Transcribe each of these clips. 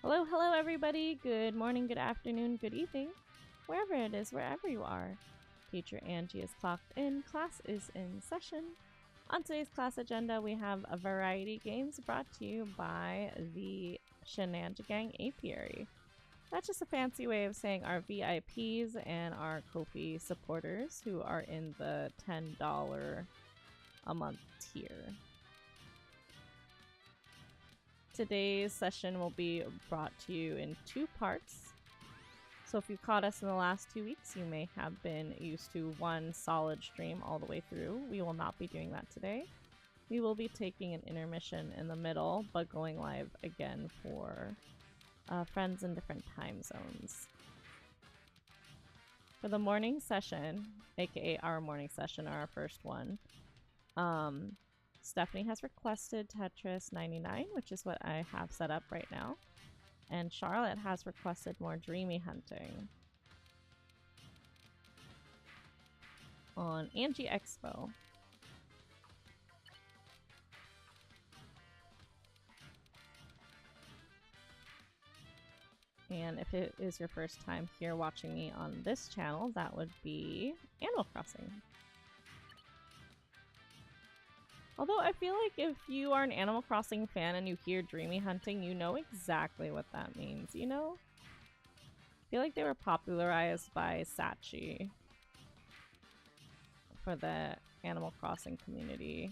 Hello, hello, everybody. Good morning, good afternoon, good evening, wherever it is, wherever you are. Teacher Angie is clocked in. Class is in session. On today's class agenda, we have a variety games brought to you by the Shenandoah Apiary. That's just a fancy way of saying our VIPs and our Kofi supporters who are in the $10 a month tier. Today's session will be brought to you in 2 parts. So if you caught us in the last 2 weeks, you may have been used to one solid stream all the way through. We will not be doing that today. We will be taking an intermission in the middle, but going live again for friends in different time zones. For the morning session, aka our morning session, or our first one, Stephanie has requested Tetris 99, which is what I have set up right now. And Charlotte has requested more Dreamy Hunting on Angie Expo. And if it is your first time here watching me on this channel, that would be Animal Crossing. Although I feel like if you are an Animal Crossing fan and you hear Dreamy Hunting, you know exactly what that means, you know? I feel like they were popularized by Sachi for the Animal Crossing community.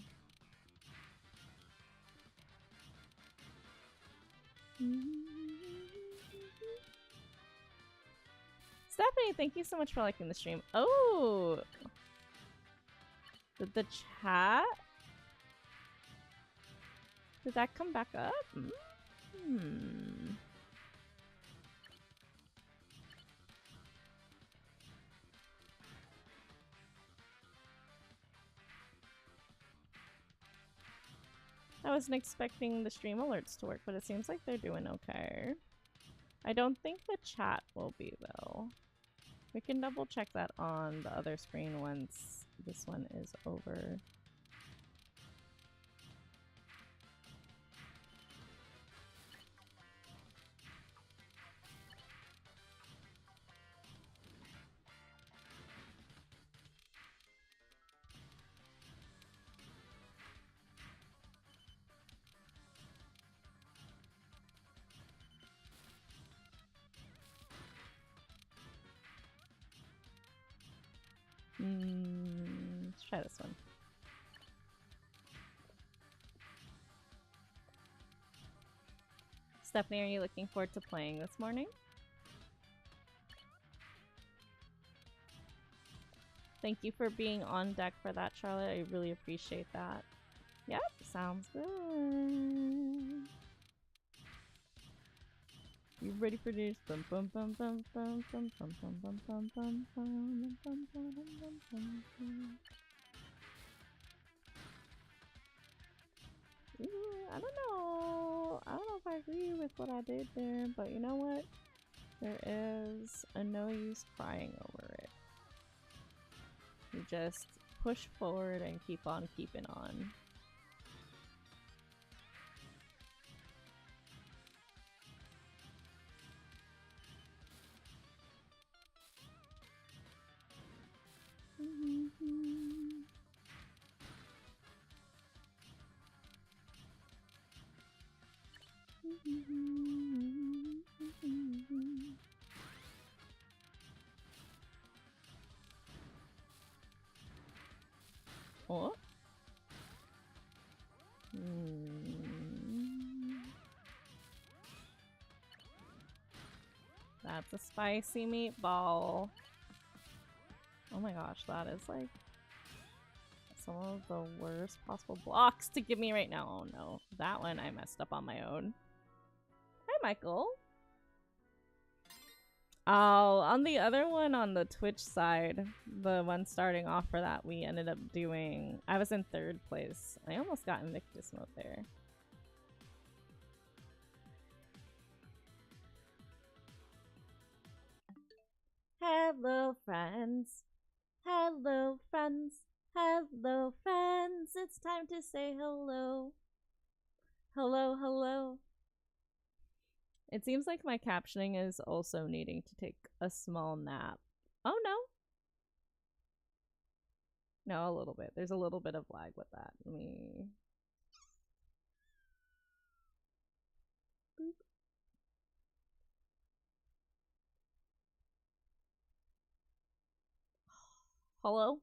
Stephanie, thank you so much for liking the stream. Oh! Did the chat? Did that come back up? I wasn't expecting the stream alerts to work, but it seems like they're doing okay. I don't think the chat will be, though. We can double check that on the other screen once this one is over. Let's try this one. Stephanie, are you looking forward to playing this morning? Thank you for being on deck for that, Charlotte. I really appreciate that. Yep, sounds good. You ready for this? Bum bum bum bum bum bum bum bum bum bum bum bum bum bum bum bum. I don't know. I don't know if I agree with what I did there, but you know what? There is a no use crying over it. You just push forward and keep on keeping on. Oh? That's a spicy meatball. Oh my gosh, that is like some of the worst possible blocks to give me right now. Oh no, that one I messed up on my own. Hi, Michael. Oh, on the other one on the Twitch side, the one starting off for that, we ended up doing... I was in 3rd place. I almost got Invictus mode there. Hello, friends. Hello, friends. Hello, friends. It's time to say hello. Hello, hello. It seems like my captioning is also needing to take a small nap. Oh, no. No, a little bit. There's a little bit of lag with that. Let me... Boop. Hello?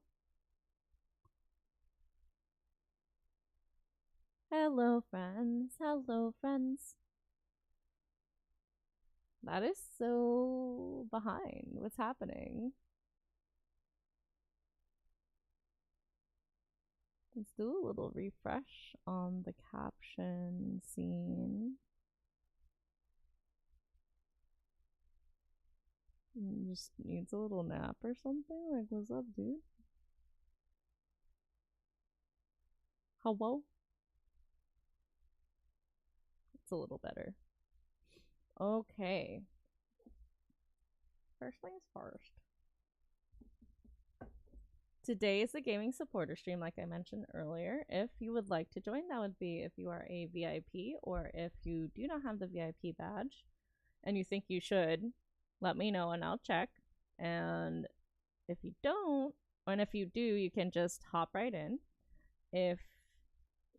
Hello, friends. Hello, friends. That is so behind. What's happening? Let's do a little refresh on the caption scene. Just needs a little nap or something? Like, what's up, dude? Hello? It's a little better. Okay. First things first. Today is the gaming supporter stream, like I mentioned earlier. If you would like to join, that would be if you are a VIP, or if you do not have the VIP badge and you think you should, let me know and I'll check. And if you don't, and if you do, you can just hop right in. If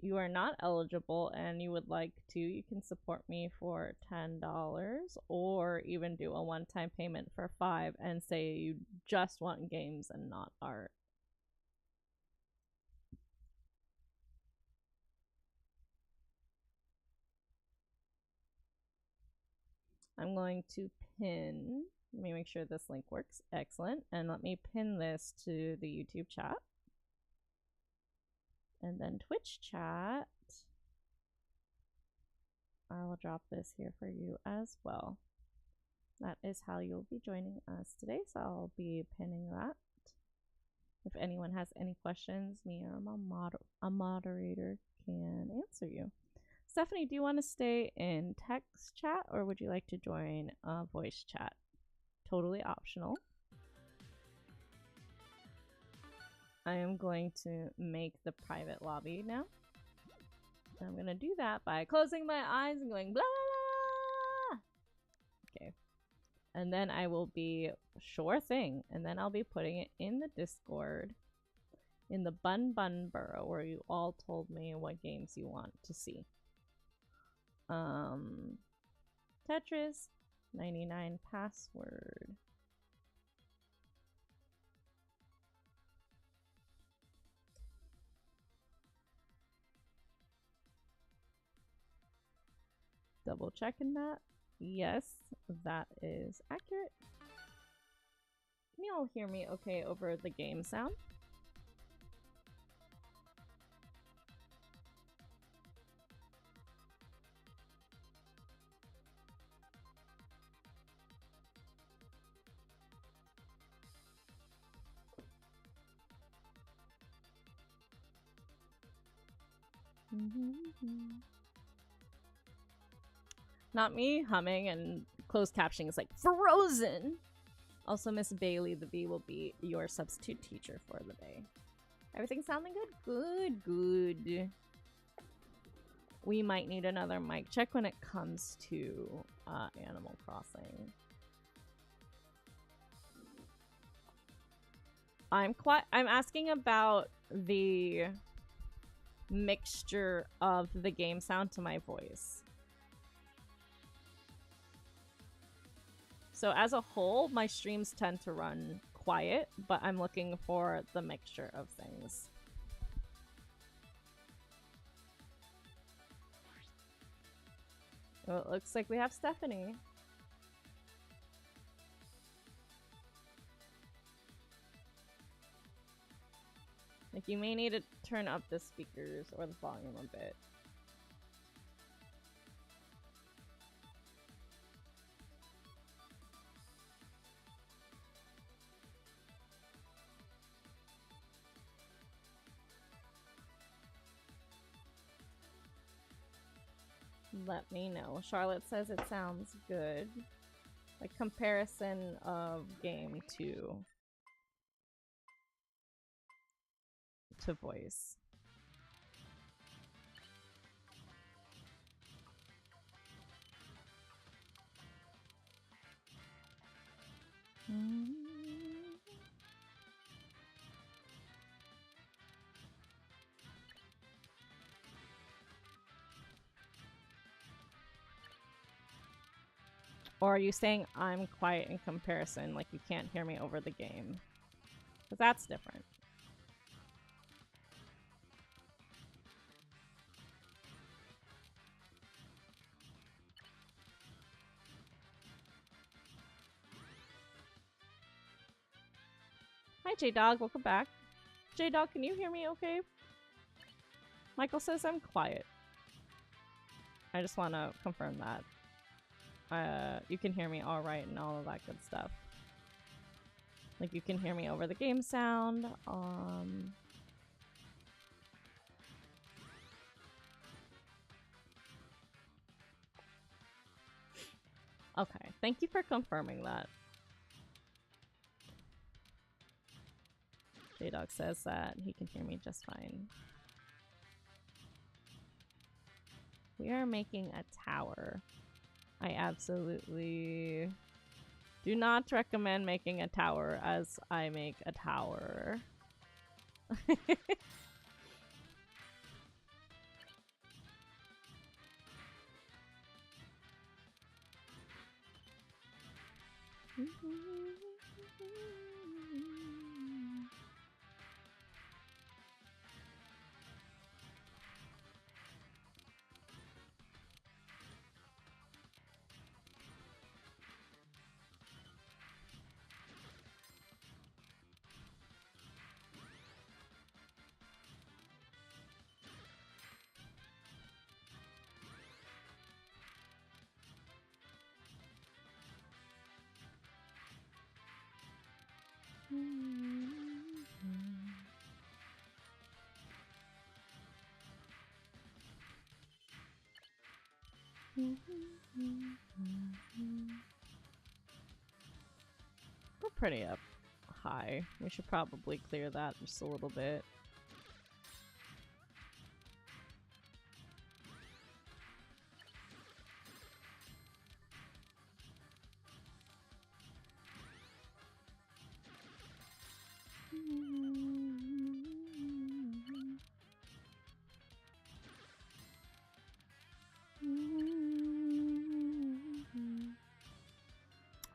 you are not eligible and you would like to, you can support me for $10 or even do a one-time payment for $5 and say you just want games and not art. I'm going to pin, let me make sure this link works. Excellent. And let me pin this to the YouTube chat. And then Twitch chat, I'll drop this here for you as well. That is how you'll be joining us today, so I'll be pinning that. If anyone has any questions, me or a moderator can answer you. Stephanie, do you want to stay in text chat or would you like to join voice chat? Totally optional. I am going to make the private lobby now. I'm going to do that by closing my eyes and going blah, blah, blah. Okay. And then I will be, sure thing, and then I'll be putting it in the Discord in the Bun Burrow where you all told me what games you want to see. Tetris 99 password. Double checking that. Yes, that is accurate. Can you all hear me okay over the game sound? Not me humming and closed captioning is like frozen. Also, Miss Bailey the Bee will be your substitute teacher for the day. Everything sounding good? Good. We might need another mic check when it comes to Animal Crossing. I'm asking about the mixture of the game sound to my voice. So as a whole, my streams tend to run quiet, but I'm looking for the mixture of things. Well, it looks like we have Stephanie. Like, you may need to turn up the speakers or the volume a bit. Let me know. Charlotte says it sounds good. Like, comparison of game to voice. Or are you saying I'm quiet in comparison, like you can't hear me over the game? Because that's different. Hi, J-Dog. Welcome back. J-Dog, can you hear me okay? Michael says I'm quiet. I just want to confirm that. You can hear me all right and all of that good stuff. Like, you can hear me over the game sound. Okay, thank you for confirming that. J-Dog says that he can hear me just fine. We are making a tower. I absolutely do not recommend making a tower as I make a tower. We're pretty up high. We should probably clear that just a little bit.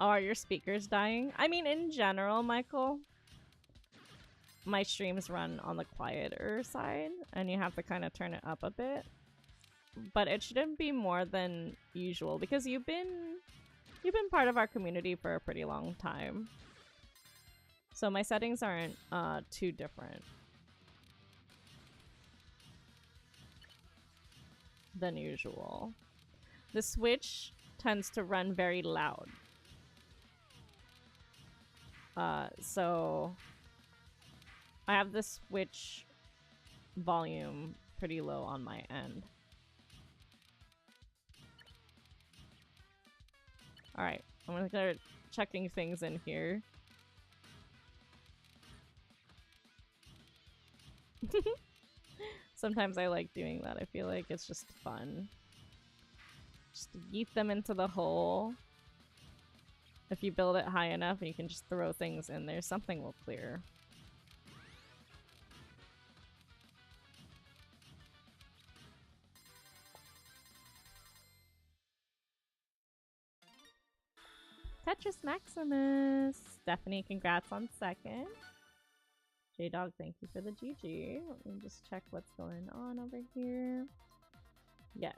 Oh, are your speakers dying? I mean, in general, Michael, my streams run on the quieter side, and you have to kind of turn it up a bit. But it shouldn't be more than usual, because you've been part of our community for a pretty long time. So my settings aren't too different than usual. The Switch tends to run very loud. So I have the Switch volume pretty low on my end. Alright, I'm gonna start checking things in here. Sometimes I like doing that. I feel like it's just fun. Just yeet them into the hole. If you build it high enough and you can just throw things in there, something will clear. Tetris Maximus! Stephanie, congrats on second. J-Dog, thank you for the GG. Let me just check what's going on over here. Yes.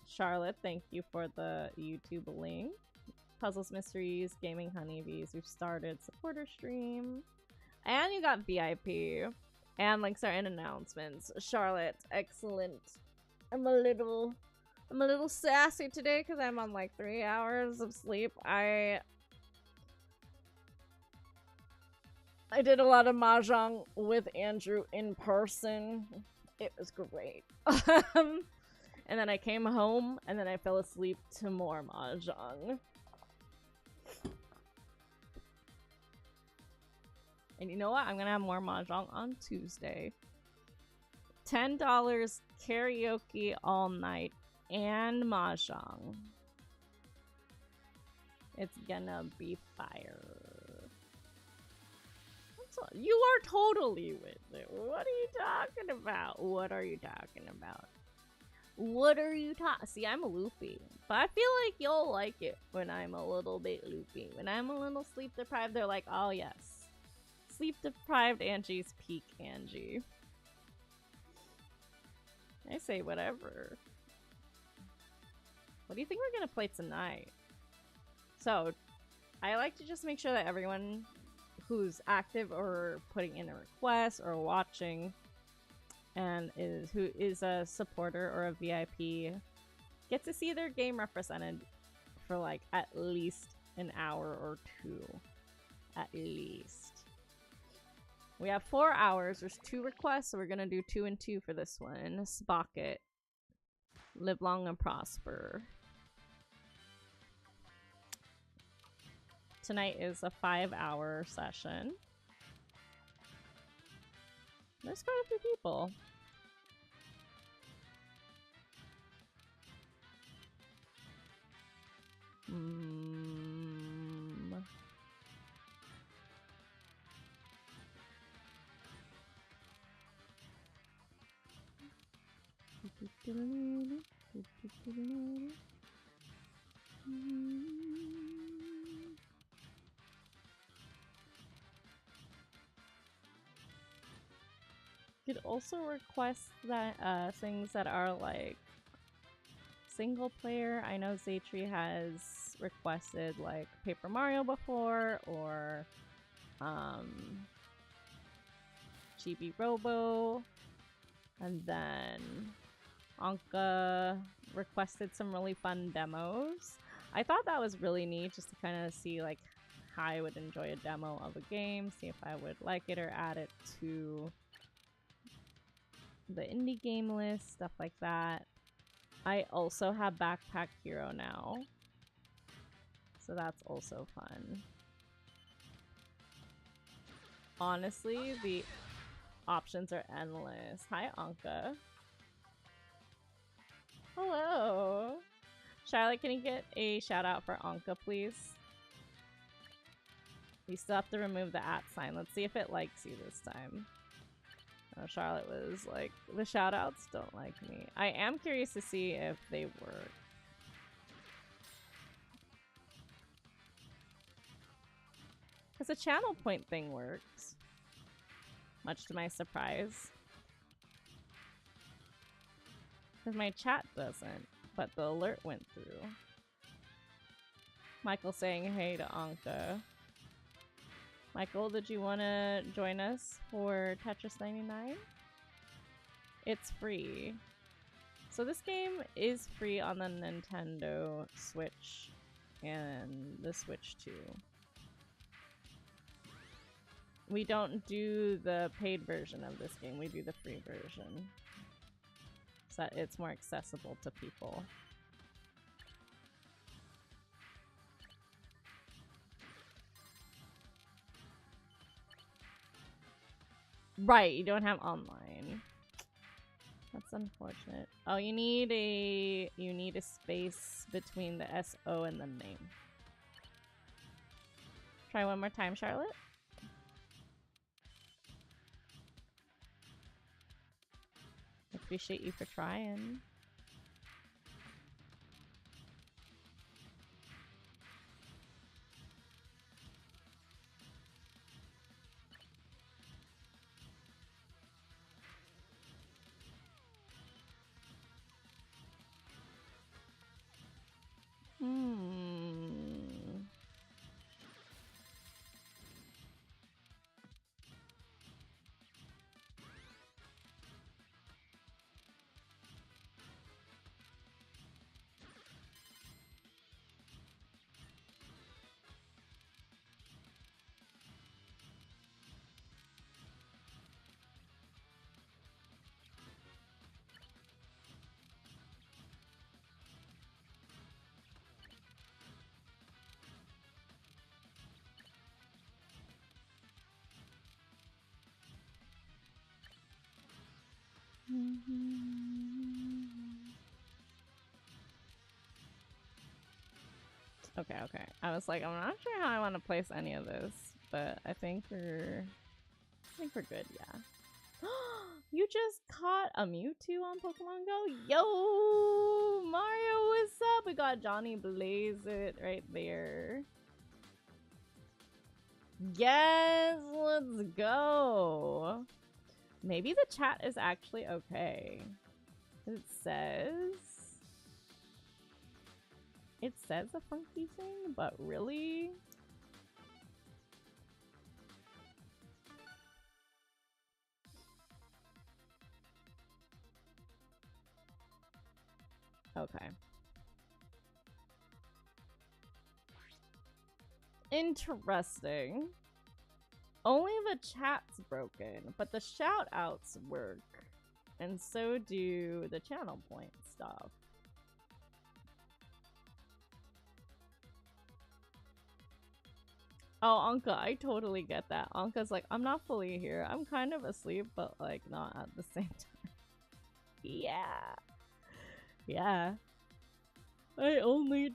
Charlotte, thank you for the YouTube link. Puzzles, Mysteries, Gaming Honeybees, we've started supporter stream. And you got VIP. And links are in announcements. Charlotte, excellent. I'm a little sassy today because I'm on like 3 hours of sleep. I did a lot of mahjong with Andrew in person. It was great. And then I came home and then I fell asleep to more mahjong. And you know what? I'm gonna have more mahjong on Tuesday. $10 karaoke all night and mahjong. It's gonna be fire. So you are totally with it. What are you talking about? What are you talking about? What are you talking? See, I'm loopy, but I feel like you'll like it when I'm a little bit loopy. When I'm a little sleep deprived, they're like, oh yes, sleep deprived Angie's peak Angie. I say whatever. What do you think we're gonna play tonight? So, I like to just make sure that everyone who's active or putting in a request or watching and who is a supporter or a VIP get to see their game represented for like at least an hour or two. At least. We have 4 hours. There's 2 requests, so we're gonna do 2 and 2 for this one. Spock it. Live long and prosper. Tonight is a 5-hour session. There's quite a few people. You could also request that things that are like single player. I know Zaytree has requested like Paper Mario before, or Chibi Robo, and then Anka requested some really fun demos. I thought that was really neat, just to kind of see like how I would enjoy a demo of a game, see if I would like it or add it to the indie game list, stuff like that. I also have Backpack Hero now, so that's also fun. Honestly, the options are endless. Hi, Anka. Hello. Charlotte, can you get a shout out for Anka, please? You still have to remove the @ sign. Let's see if it likes you this time. Oh, Charlotte was like, the shout outs don't like me. I am curious to see if they work. Because the channel point thing works. Much to my surprise. Because my chat doesn't, but the alert went through. Michael saying hey to Anka. Michael, did you want to join us for Tetris 99? It's free. So this game is free on the Nintendo Switch and the Switch 2. We don't do the paid version of this game, we do the free version. So that it's more accessible to people. Right, you don't have online. That's unfortunate. Oh, you need a space between the SO and the name. Try one more time, Charlotte. Appreciate you for trying. Okay. I was like, I'm not sure how I want to place any of this, but I think we're I think we're good, yeah. You just caught a Mewtwo on Pokemon Go? Yo, Mario, what's up? We got Johnny Blaze It right there. Yes, let's go. Maybe the chat is actually okay. It says a funky thing, but really? Okay. Interesting. Only the chat's broken, but the shout-outs work. And so do the channel point stuff. Oh, Anka, I totally get that. Anka's like, I'm not fully here. I'm kind of asleep, but like not at the same time. Yeah. Yeah. I only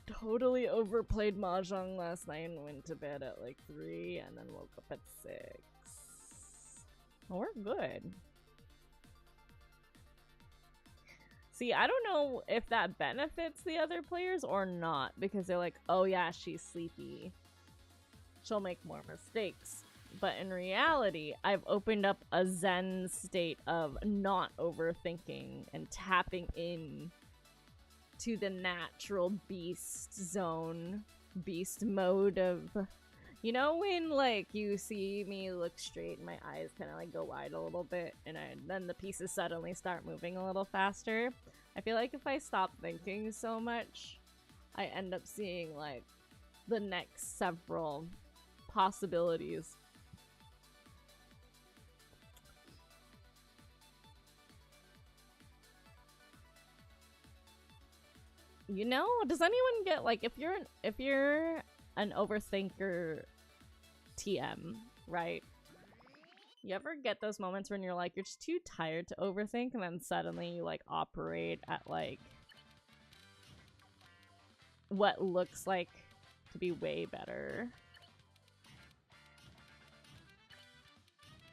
totally overplayed Mahjong last night and went to bed at like 3 and then woke up at 6. Well, we're good. See, I don't know if that benefits the other players or not, because they're like, oh yeah, she's sleepy. She'll make more mistakes. But in reality, I've opened up a zen state of not overthinking and tapping in to the natural beast zone, beast mode of, you know, when like you see me look straight and my eyes kind of like go wide a little bit and then the pieces suddenly start moving a little faster. I feel like if I stop thinking so much, I end up seeing like the next several possibilities. You know, does anyone get like, if you're an overthinker TM, right? You ever get those moments when you're like, you're just too tired to overthink, and then suddenly you like operate at like what looks like to be way better?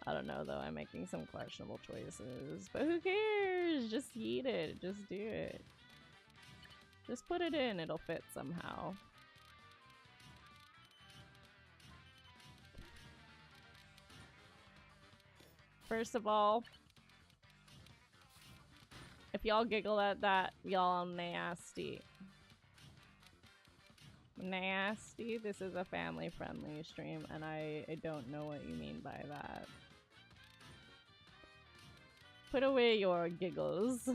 I don't know though, I'm making some questionable choices, but who cares? Just eat it, just do it. Just put it in, it'll fit somehow. First of all, if y'all giggle at that, y'all nasty. Nasty? This is a family-friendly stream, and I don't know what you mean by that. Put away your giggles.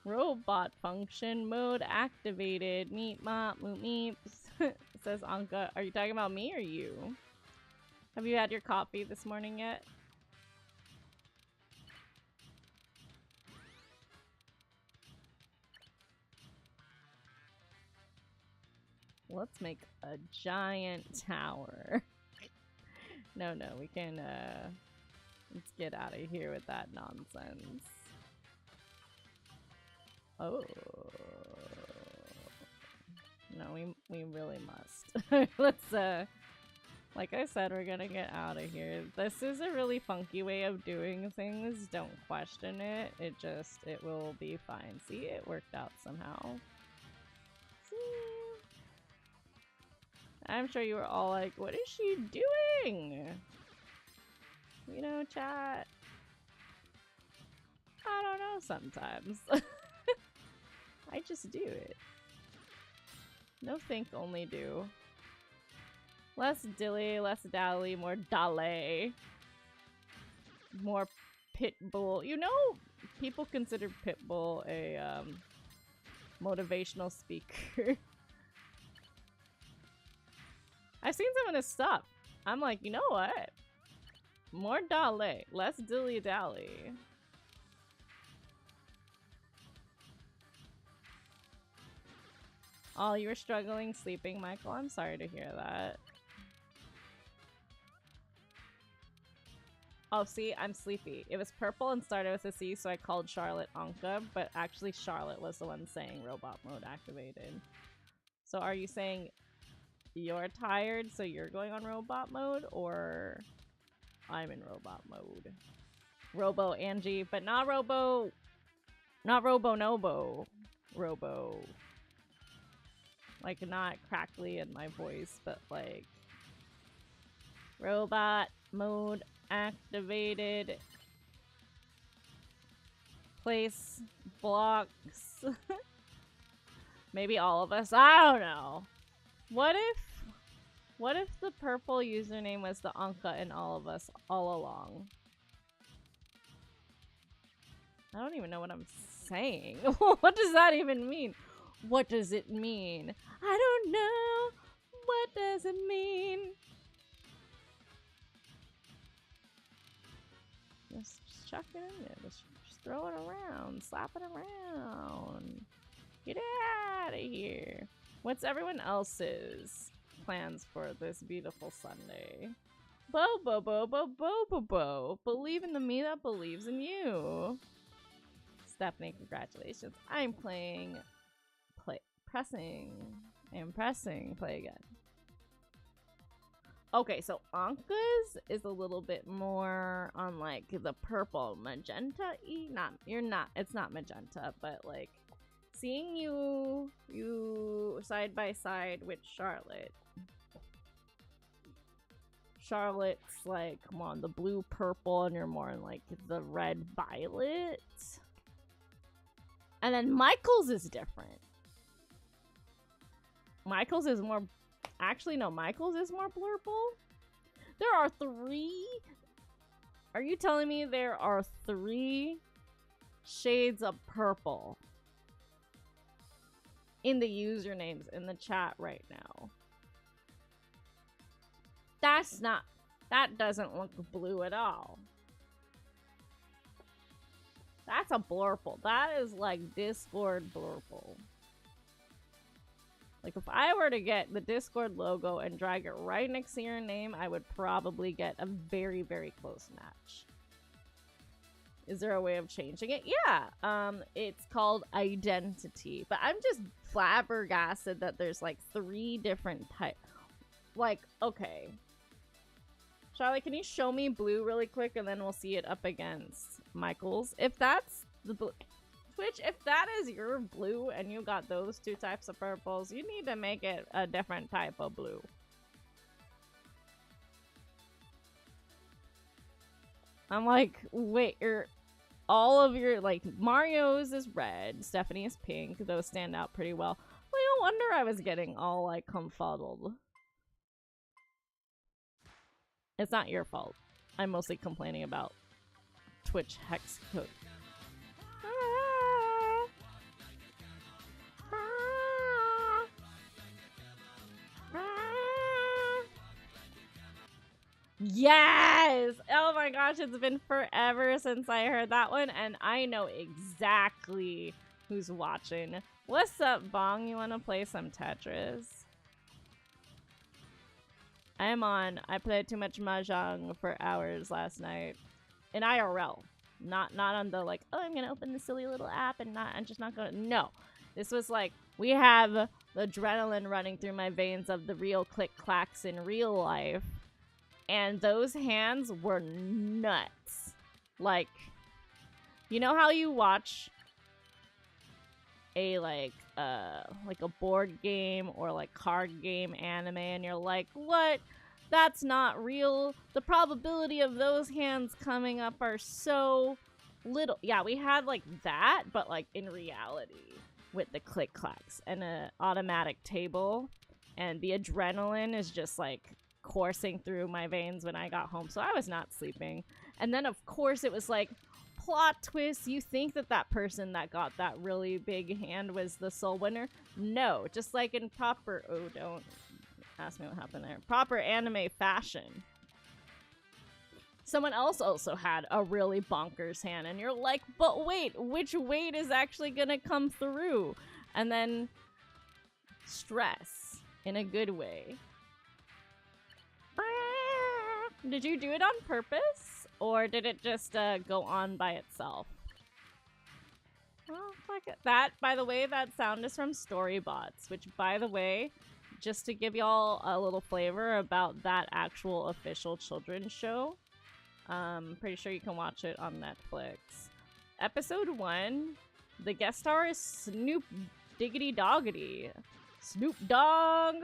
Robot function mode activated. Meep mop moop meeps. Says Anka. Are you talking about me or you? Have you had your coffee this morning yet? Let's make a giant tower. No, we can, let's get out of here with that nonsense. Oh. No, we really must. Let's, like I said, we're gonna get out of here. This is a really funky way of doing things. Don't question it. It will be fine. See, it worked out somehow. I'm sure you were all like, what is she doing? You know, chat. I don't know sometimes. I just do it. No think, only do. Less dilly, less dally, more dale. More pitbull. You know, people consider pitbull a motivational speaker. I've seen some of this stuff. I'm like, you know what? More dale, less dilly dally. Oh, you were struggling sleeping, Michael? I'm sorry to hear that. Oh, see, I'm sleepy. It was purple and started with a C, so I called Charlotte Anka, but actually Charlotte was the one saying robot mode activated. So are you saying you're tired, so you're going on robot mode, or I'm in robot mode? Robo Angie, but not Robo Nobo. Robo. Like, not crackly in my voice, but like robot mode activated. Place blocks. Maybe all of us. I don't know. What if the purple username was the Anka in all of us all along? I don't even know what I'm saying. What does that even mean? What does it mean? I don't know. What does it mean? Just chuck it in there. Just throw it around. Slap it around. Get out of here. What's everyone else's plans for this beautiful Sunday? Bo, bo, bo, bo, bo, bo, bo. Believe in the me that believes in you. Stephanie, congratulations. I'm playing. Pressing. And pressing. Play again. Okay, so Anka's is a little bit more on like the purple magenta-y. It's not magenta, but like seeing you side by side with Charlotte. Charlotte's like, come on, the blue purple, and you're more in like the red violet. And then Michael's is different. Michael's is more... Actually, no, Michael's is more blurple. There are 3... Are you telling me there are 3 shades of purple in the usernames in the chat right now? That's not... That doesn't look blue at all. That's a blurple. That is like Discord blurple. Like, if I were to get the Discord logo and drag it right next to your name, I would probably get a very, very close match. Is there a way of changing it? Yeah. It's called identity. But I'm just flabbergasted that there's, like, 3 different types. Like, okay. Charlie, can you show me blue really quick, and then we'll see it up against Michael's? If that's the blue... Twitch, if that is your blue and you got those 2 types of purples, you need to make it a different type of blue. I'm like, wait, all of your, like, Mario's is red, Stephanie is pink, those stand out pretty well. Well, no wonder I was getting all, like, confuddled. It's not your fault. I'm mostly complaining about Twitch hex code. Yes! Oh my gosh, it's been forever since I heard that one, and I know exactly who's watching. What's up, Bong? You want to play some Tetris? I played too much Mahjong for hours last night. In IRL. Not on the, like, oh, I'm gonna open this silly little app and I'm just not gonna... No. This was like, we have the adrenaline running through my veins of the real click-clacks in real life. And those hands were nuts. Like, you know how you watch a, like a board game or, like, card game anime and you're like, what? That's not real. The probability of those hands coming up are so little. Yeah, we had, like, that, but, like, in reality with the click-clacks and an automatic table. And the adrenaline is just, like, coursing through my veins when I got home, so I was not sleeping. And then, of course, it was like, plot twist, you think that person that got that really big hand was the sole winner? No, just like in proper... Oh, don't ask me what happened there. Proper anime fashion. Someone else also had a really bonkers hand, and you're like, but wait, which weight is actually gonna come through? And then stress in a good way. Did you do it on purpose? Or did it just go on by itself? Oh, that, by the way, that sound is from Storybots, which, by the way, just to give y'all a little flavor about that actual official children's show, pretty sure you can watch it on Netflix. Episode 1, the guest star is Snoop Diggity Doggity. Snoop Dogg!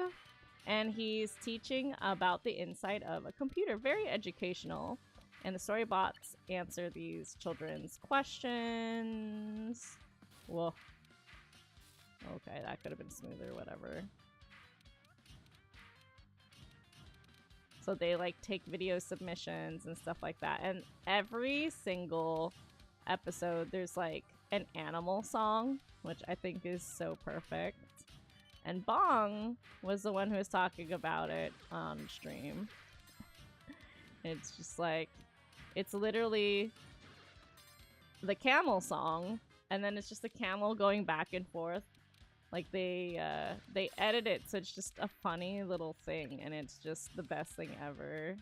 And he's teaching about the inside of a computer. Very educational. And the Storybots answer these children's questions. Whoa. Okay, that could have been smoother, whatever. So they like take video submissions and stuff like that. And every single episode there's like an animal song, which I think is so perfect. And Bong was the one who was talking about it on stream. It's just like, it's literally the camel song, and then it's just a camel going back and forth. Like they edit it so it's just a funny little thing, and it's just the best thing ever.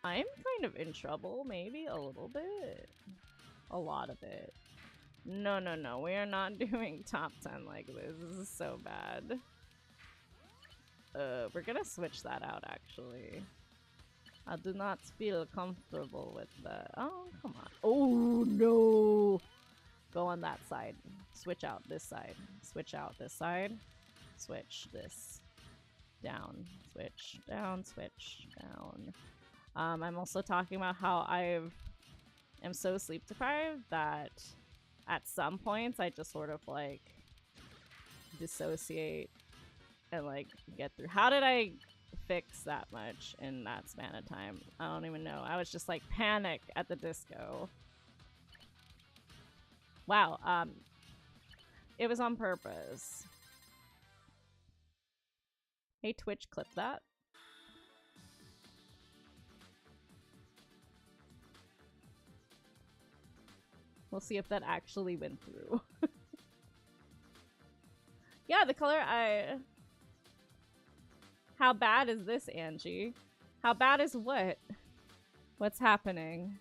I'm kind of in trouble, maybe a little bit. A lot of it. No, no, no, we are not doing top 10 like this. This is so bad. We're gonna switch that out, actually. I do not feel comfortable with that. Oh, come on. Oh, no! Go on that side. Switch out this side. Switch out this side. Switch this. Down. Switch. Down. Switch. Down. I'm also talking about how I am so sleep deprived that at some points I just sort of like dissociate and like get through. How did I fix that much in that span of time? I don't even know. I was just like panic at the disco. Wow, it was on purpose. Hey Twitch, clip that. We'll see if that actually went through. Yeah, the color How bad is this, Angie? How bad is what? What's happening?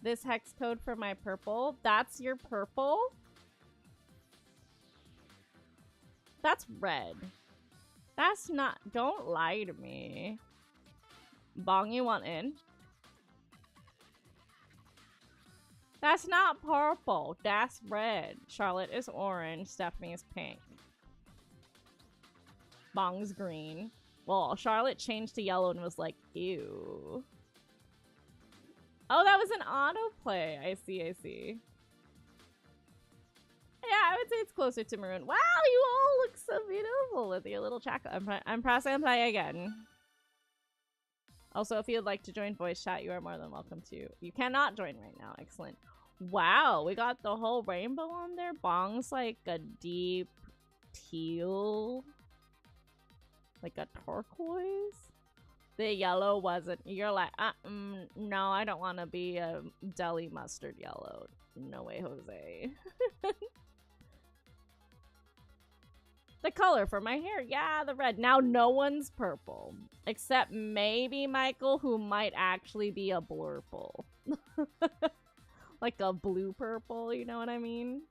This hex code for my purple? That's your purple? That's red. That's not... Don't lie to me. Bong, you want in? That's not purple. That's red. Charlotte is orange. Stephanie is pink. Bong's green. Well, Charlotte changed to yellow and was like, ew. Oh, that was an autoplay. I see, I see. Yeah, I would say it's closer to maroon. Wow, you all look so beautiful with your little chocolate. I'm pressing play again. Also, if you'd like to join voice chat, you are more than welcome to. You cannot join right now. Excellent. Wow, we got the whole rainbow on there. Bong's like a deep teal. Like a turquoise. The yellow wasn't. You're like, no, I don't want to be a deli mustard yellow. No way, Jose. The color for my hair. Yeah, the red. Now no one's purple. Except maybe Michael, who might actually be a blurple. Like a blue purple, you know what I mean?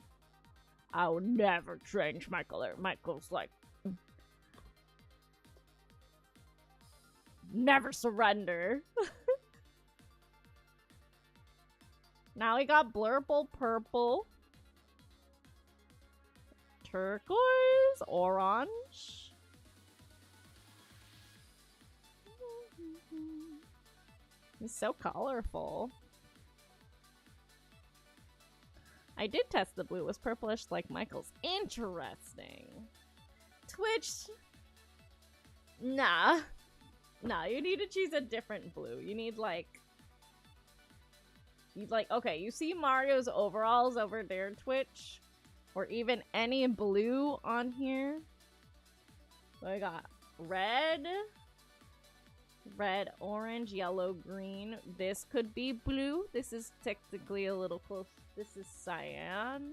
I will never change my color. Michael's like... Never surrender. Now we got blurple purple. Turquoise, orange. It's so colorful. I did test the blue. It was purplish like Michael's. Interesting. Twitch. Nah. Nah, you need to choose a different blue. You need like... okay, you see Mario's overalls over there, Twitch? Or even any blue on here. So I got red, orange, yellow, green. This could be blue. This is technically a little close. This is cyan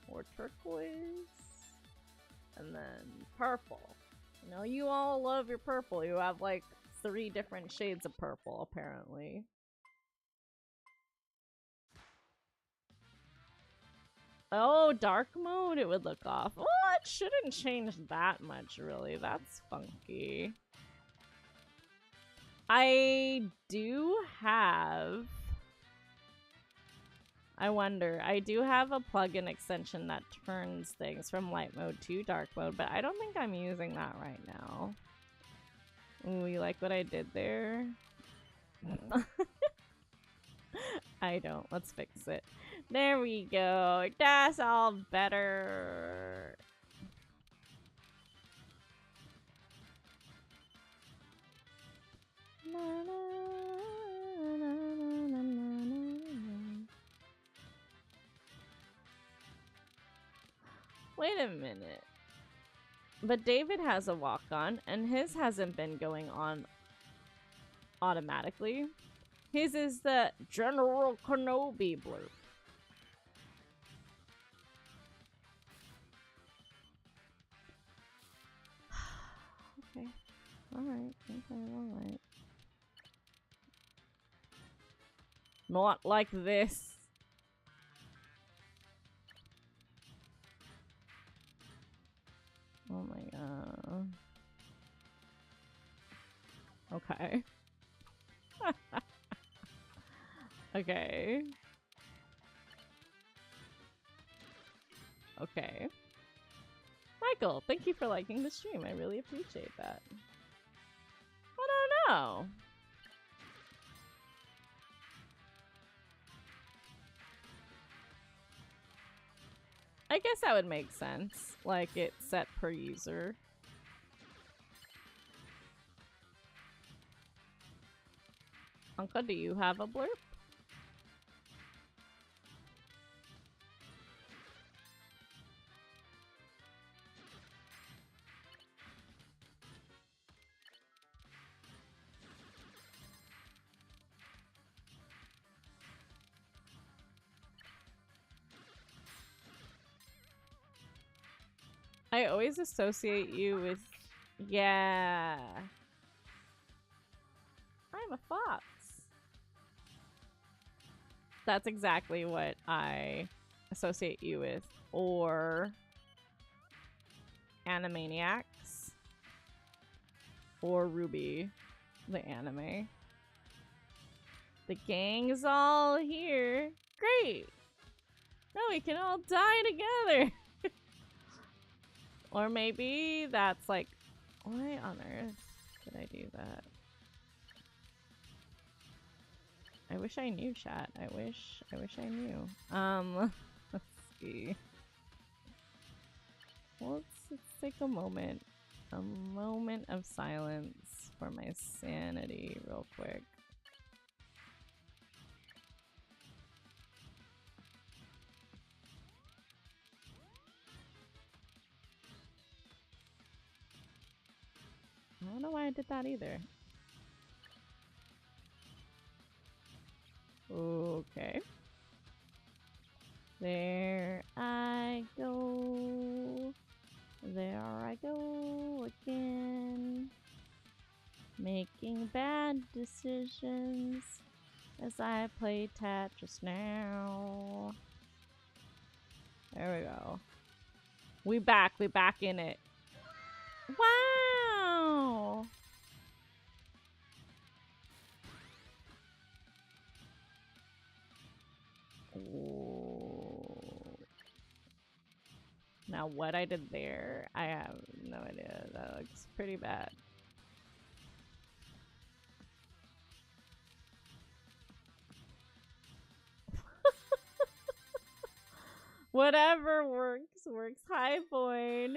or turquoise. And then purple. No, you all love your purple. You have like 3 different shades of purple, apparently. Oh, dark mode, it would look off. Well, it shouldn't change that much, really. That's funky. I do have... I wonder. I do have a plugin extension that turns things from light mode to dark mode, but I don't think I'm using that right now. Ooh, you like what I did there? I don't. Let's fix it. There we go. That's all better. Wait a minute. But David has a walk-on, and his hasn't been going on automatically. His is the General Kenobi blurb. Okay. Alright. Okay, alright. Not like this. Oh my god. Okay. Okay. Okay. Michael, thank you for liking the stream. I really appreciate that. I don't know. I guess that would make sense. Like, it's set per user. Uncle, do you have a blurb? I always associate you with... Yeah. I'm a fox. That's exactly what I associate you with. Or... Animaniacs. Or Ruby, the anime. The gang's all here. Great! Now we can all die together! Or maybe that's like, why on earth did I do that? I wish I knew, chat. I wish I knew. Let's see. Let's take a moment of silence for my sanity real quick. I don't know why I did that either. Okay. There I go. There I go again. Making bad decisions as I play Tetris now. There we go. We back in it. Wow! Ooh. Now what I did there, I have no idea. That looks pretty bad. Whatever works. Hi, Boyd.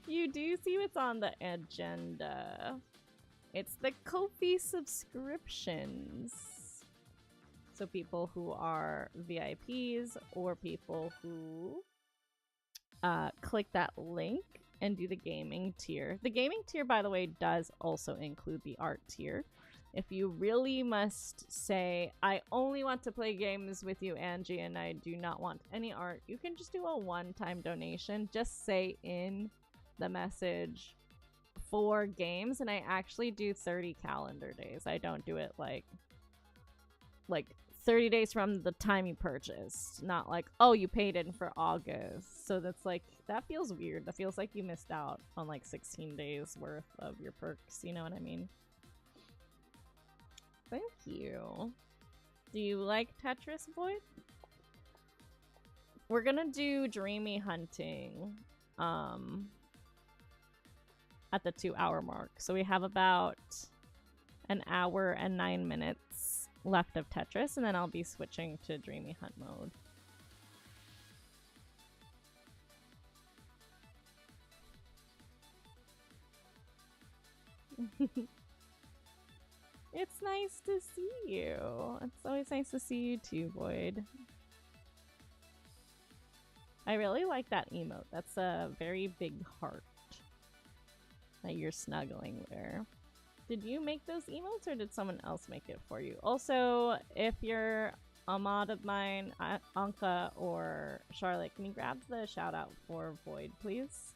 You do see what's on the agenda. It's the Kofi subscriptions. So people who are VIPs or people who click that link and do the gaming tier. The gaming tier, by the way, does also include the art tier. If you really must say, I only want to play games with you, Angie, and I do not want any art, you can just do a one-time donation. Just say in the message for games, and I actually do 30 calendar days. I don't do it like 30 days from the time you purchased, not like, oh, you paid in for August. So that's like, that feels weird. That feels like you missed out on like 16 days worth of your perks. You know what I mean? Thank you. Do you like Tetris, Void? We're gonna do Dreamy Hunting at the 2-hour mark. So we have about an hour and 9 minutes left of Tetris, and then I'll be switching to Dreamy Hunt mode. It's nice to see you. It's always nice to see you too, Void. I really like that emote. That's a very big heart that you're snuggling there. Did you make those emotes or did someone else make it for you? Also, if you're a mod of mine, Anka or Charlotte, can you grab the shout out for Void, please?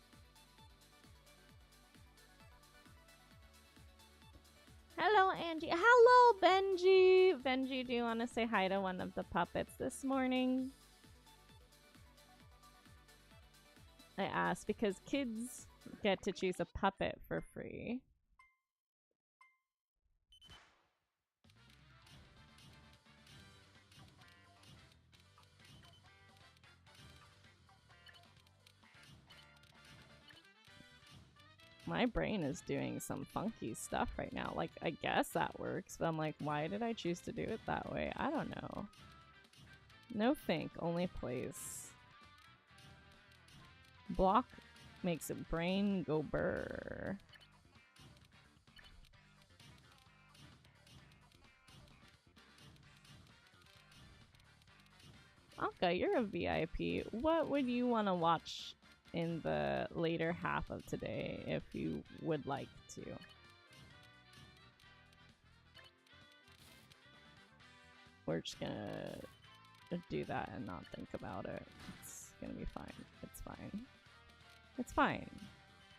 Hello, Angie. Hello, Benji. Benji, do you want to say hi to one of the puppets this morning? I asked because kids get to choose a puppet for free. My brain is doing some funky stuff right now. Like, I guess that works, but I'm like, why did I choose to do it that way? I don't know. No think, only place. Block makes a brain go burr. Anka, you're a VIP. What would you want to watch in the later half of today if you would like to? We're just gonna do that and not think about it. It's gonna be fine. It's fine. It's fine.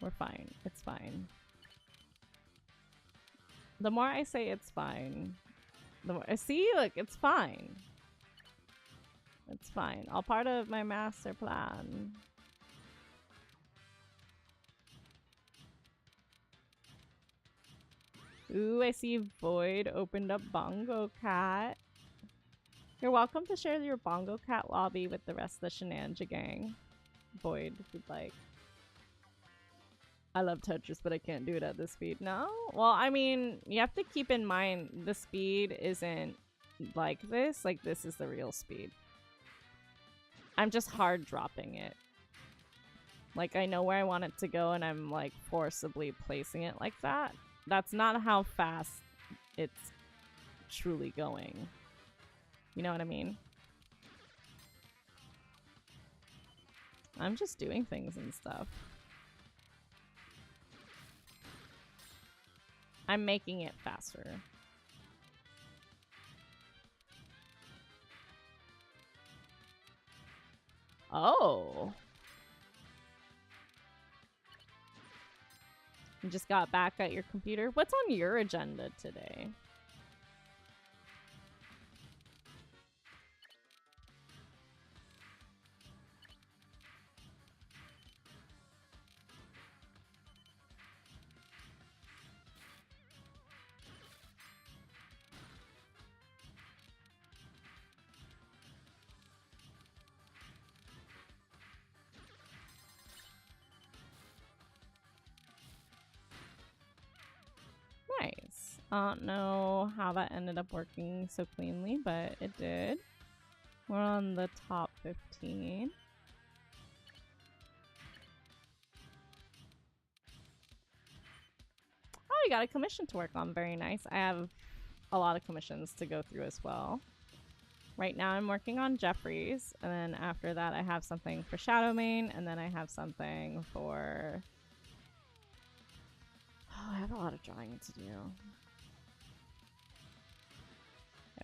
We're fine. It's fine. The more I say it's fine, the more I see, look, it's fine. It's fine. All part of my master plan. Ooh, I see Void opened up Bongo Cat. You're welcome to share your Bongo Cat lobby with the rest of the Shenanja gang. Void, if you'd like. I love Tetris, but I can't do it at this speed. No? Well, I mean, you have to keep in mind the speed isn't like this. Like, this is the real speed. I'm just hard dropping it. Like, I know where I want it to go, and I'm, like, forcibly placing it like that. That's not how fast it's truly going. You know what I mean? I'm just doing things and stuff. I'm making it faster. Oh. You just got back at your computer? What's on your agenda today? Nice. I don't know how that ended up working so cleanly, but it did. We're on the top 15. Oh, you got a commission to work on. Very nice. I have a lot of commissions to go through as well. Right now I'm working on Jeffries, and then after that I have something for Shadowmane, and then I have something for... Oh, I have a lot of drawing to do.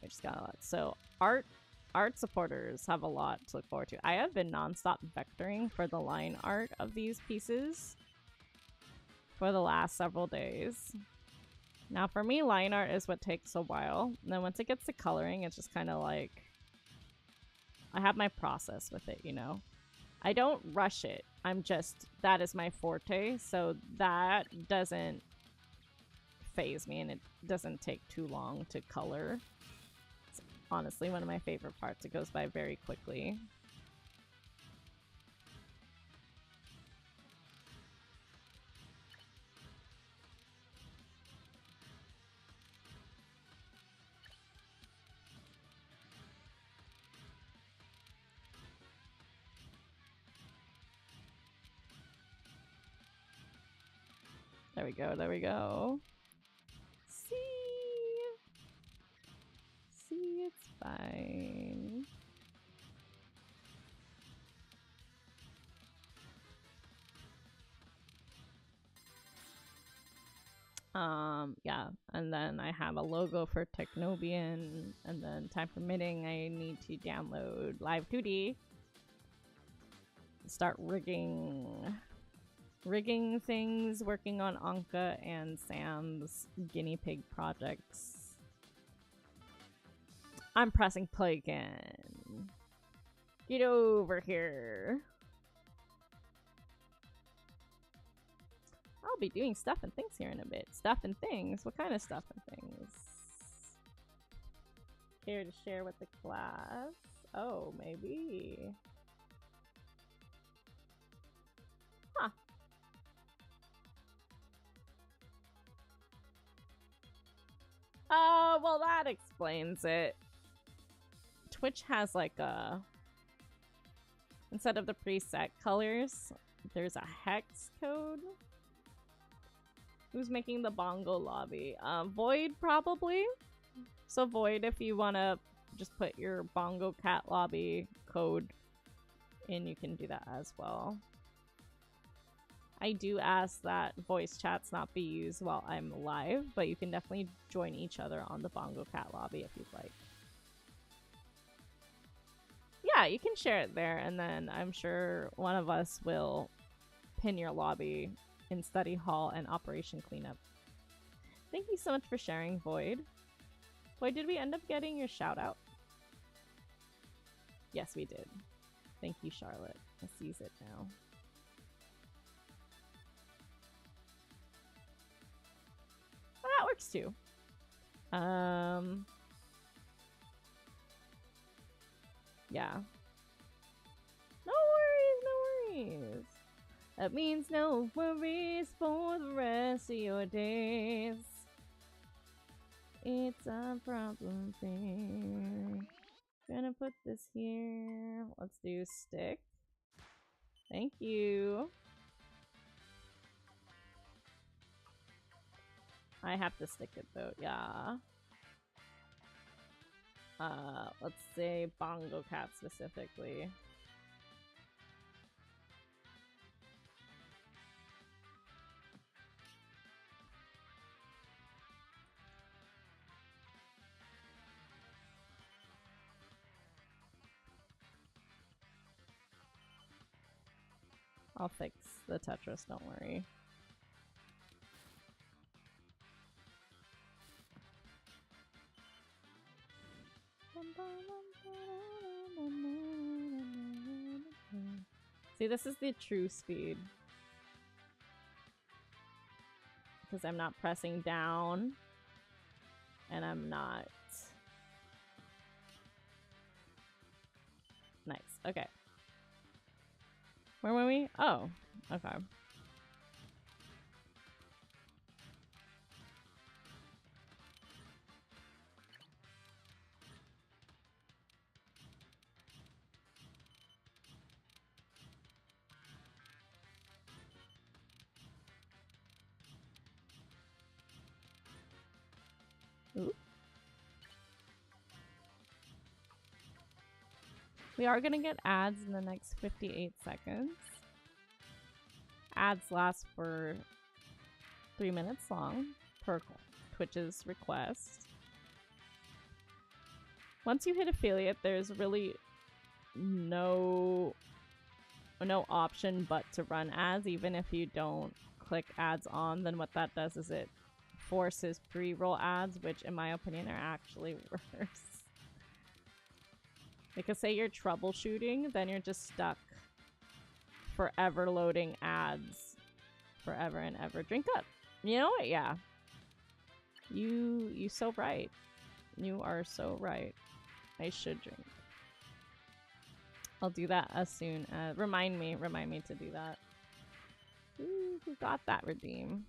I just got a lot. So art supporters have a lot to look forward to. I have been nonstop vectoring for the line art of these pieces for the last several days. Now for me, line art is what takes a while. And then once it gets to coloring, it's just kind of like, I have my process with it, you know? I don't rush it. I'm just, that is my forte. So that doesn't phase me, and it doesn't take too long to color. It's honestly one of my favorite parts. It goes by very quickly. There we go, there we go. See, it's fine. Yeah, and then I have a logo for Technobian, and then time permitting, I need to download Live 2D. Start rigging things, working on Anka and Sam's guinea pig projects. I'm pressing play again. Get over here. I'll be doing stuff and things here in a bit. Stuff and things? What kind of stuff and things? Care to share with the class? Oh, maybe. Huh. Well, that explains it. Twitch has like a... Instead of the preset colors, there's a hex code. Who's making the bongo lobby? Void, probably. So Void, if you want to just put your bongo cat lobby code in, you can do that as well. I do ask that voice chats not be used while I'm live, but you can definitely join each other on the bongo cat lobby if you'd like. Yeah, you can share it there, and then I'm sure one of us will pin your lobby in study hall and operation cleanup. Thank you so much for sharing, Void. Void, did we end up getting your shout out? Yes, we did. Thank you, Charlotte. I sees it now. Well, that works too. Yeah. No worries. That means no worries for the rest of your days. It's a problem thing. Gonna put this here. Let's do stick. Thank you. I have to stick it though, yeah. Let's say bongo cat specifically. I'll fix the Tetris, don't worry. See, this is the true speed. Because I'm not pressing down. And I'm not... Nice, okay. Where were we? Oh, okay. Ooh. We are gonna get ads in the next 58 seconds. Ads last for 3 minutes long per Twitch's request. Once you hit affiliate, there's really no option but to run ads, even if you don't click ads on, then what that does is it forces pre-roll ads, which in my opinion are actually worse. Because say you're troubleshooting, then you're just stuck forever loading ads forever and ever. Drink up. You know what? Yeah. You so right. You are so right. I should drink. I'll do that as soon as remind me to do that. Ooh, who got that redeem?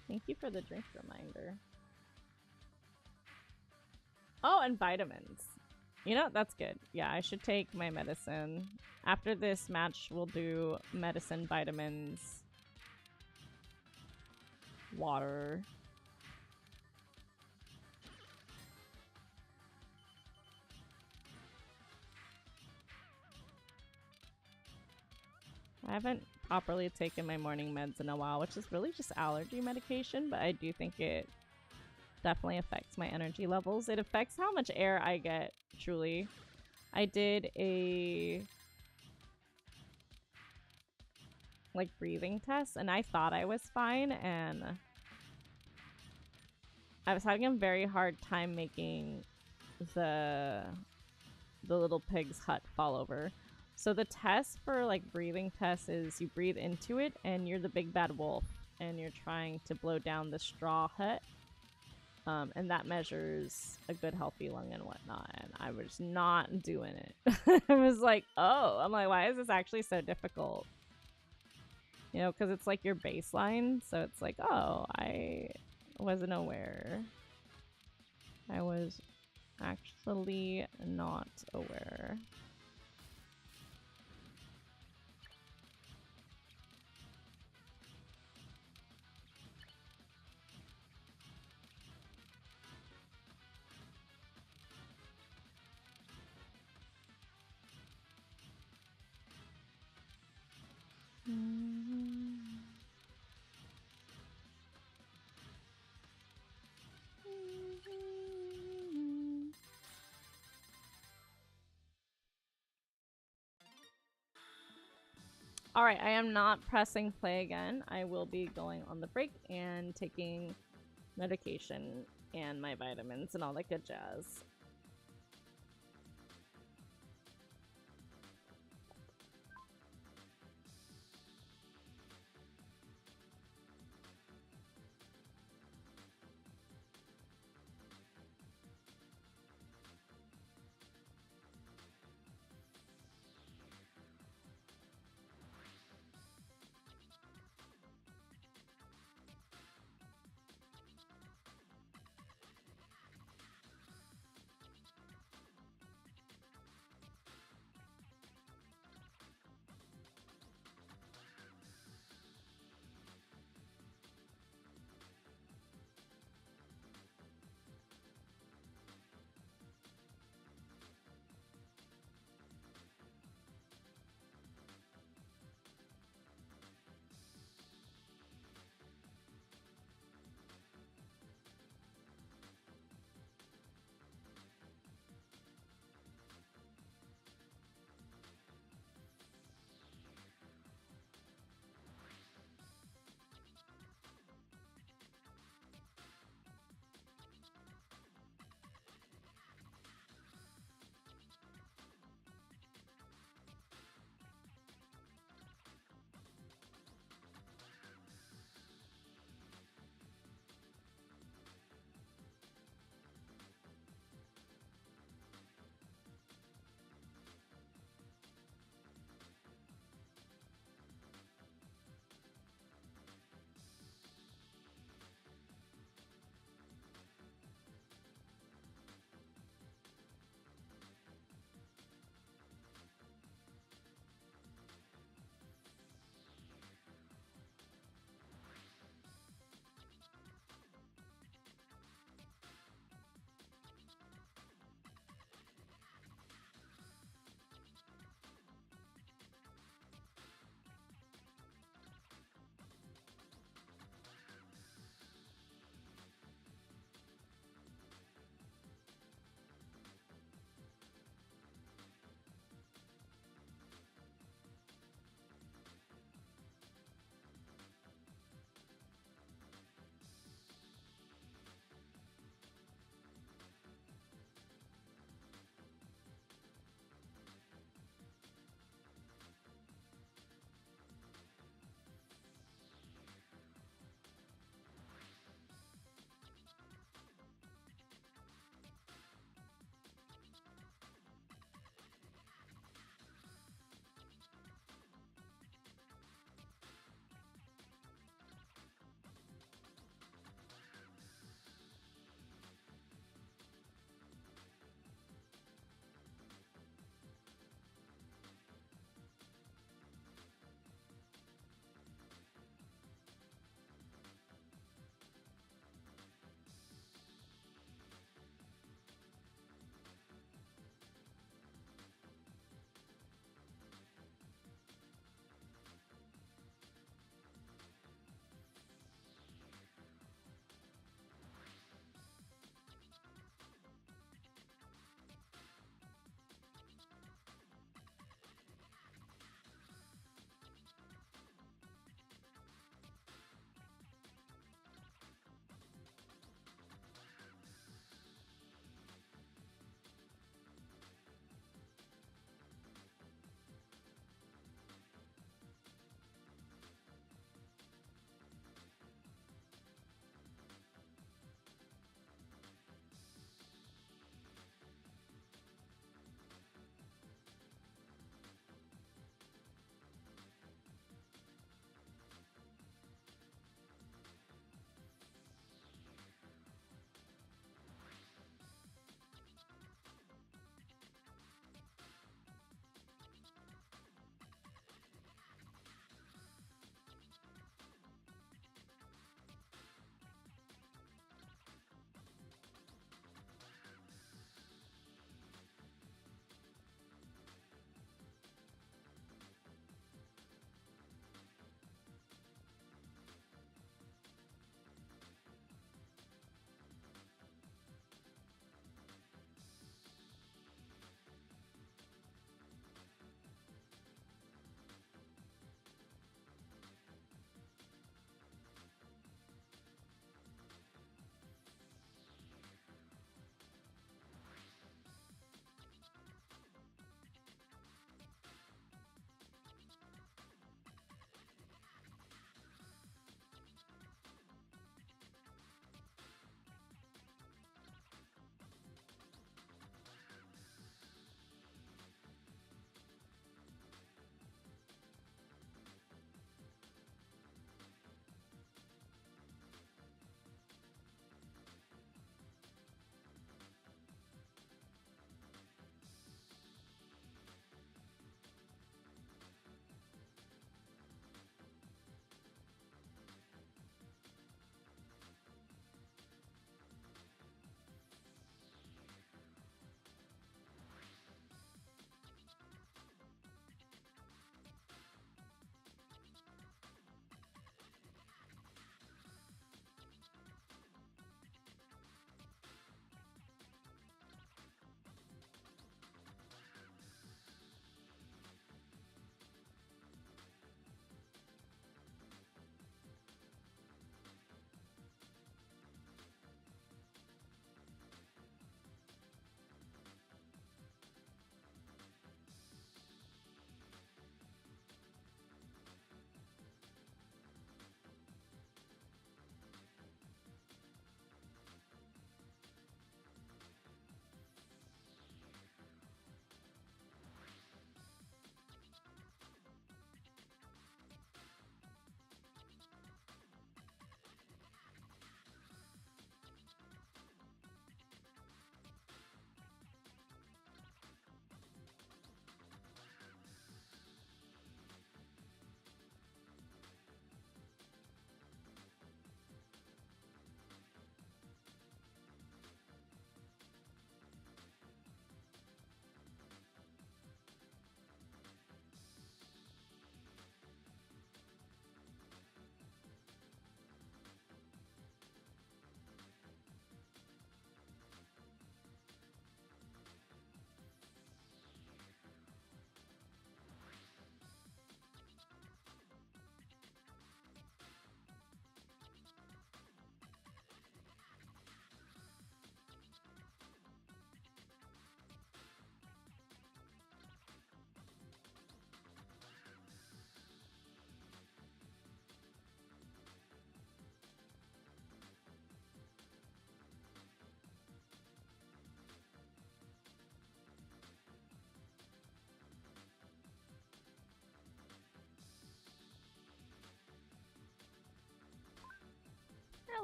Thank you for the drink reminder. Oh, and vitamins. You know, that's good. Yeah, I should take my medicine. After this match, we'll do medicine, vitamins, water. I haven't properly taken my morning meds in a while, which is really just allergy medication, but I do think it definitely affects my energy levels. It affects how much air I get, truly. I did a like breathing test and I thought I was fine, and I was having a very hard time making the little pig's hut fall over. So the test for like breathing tests is you breathe into it and you're the big bad wolf and you're trying to blow down the straw hut. And that measures a good healthy lung and whatnot, and I was not doing it. I was like, oh, I'm like, why is this actually so difficult? You know, because it's like your baseline, so it's like, oh, I wasn't aware. I was actually not aware. All right, I am not pressing play again. I will be going on the break and taking medication and my vitamins and all that good jazz.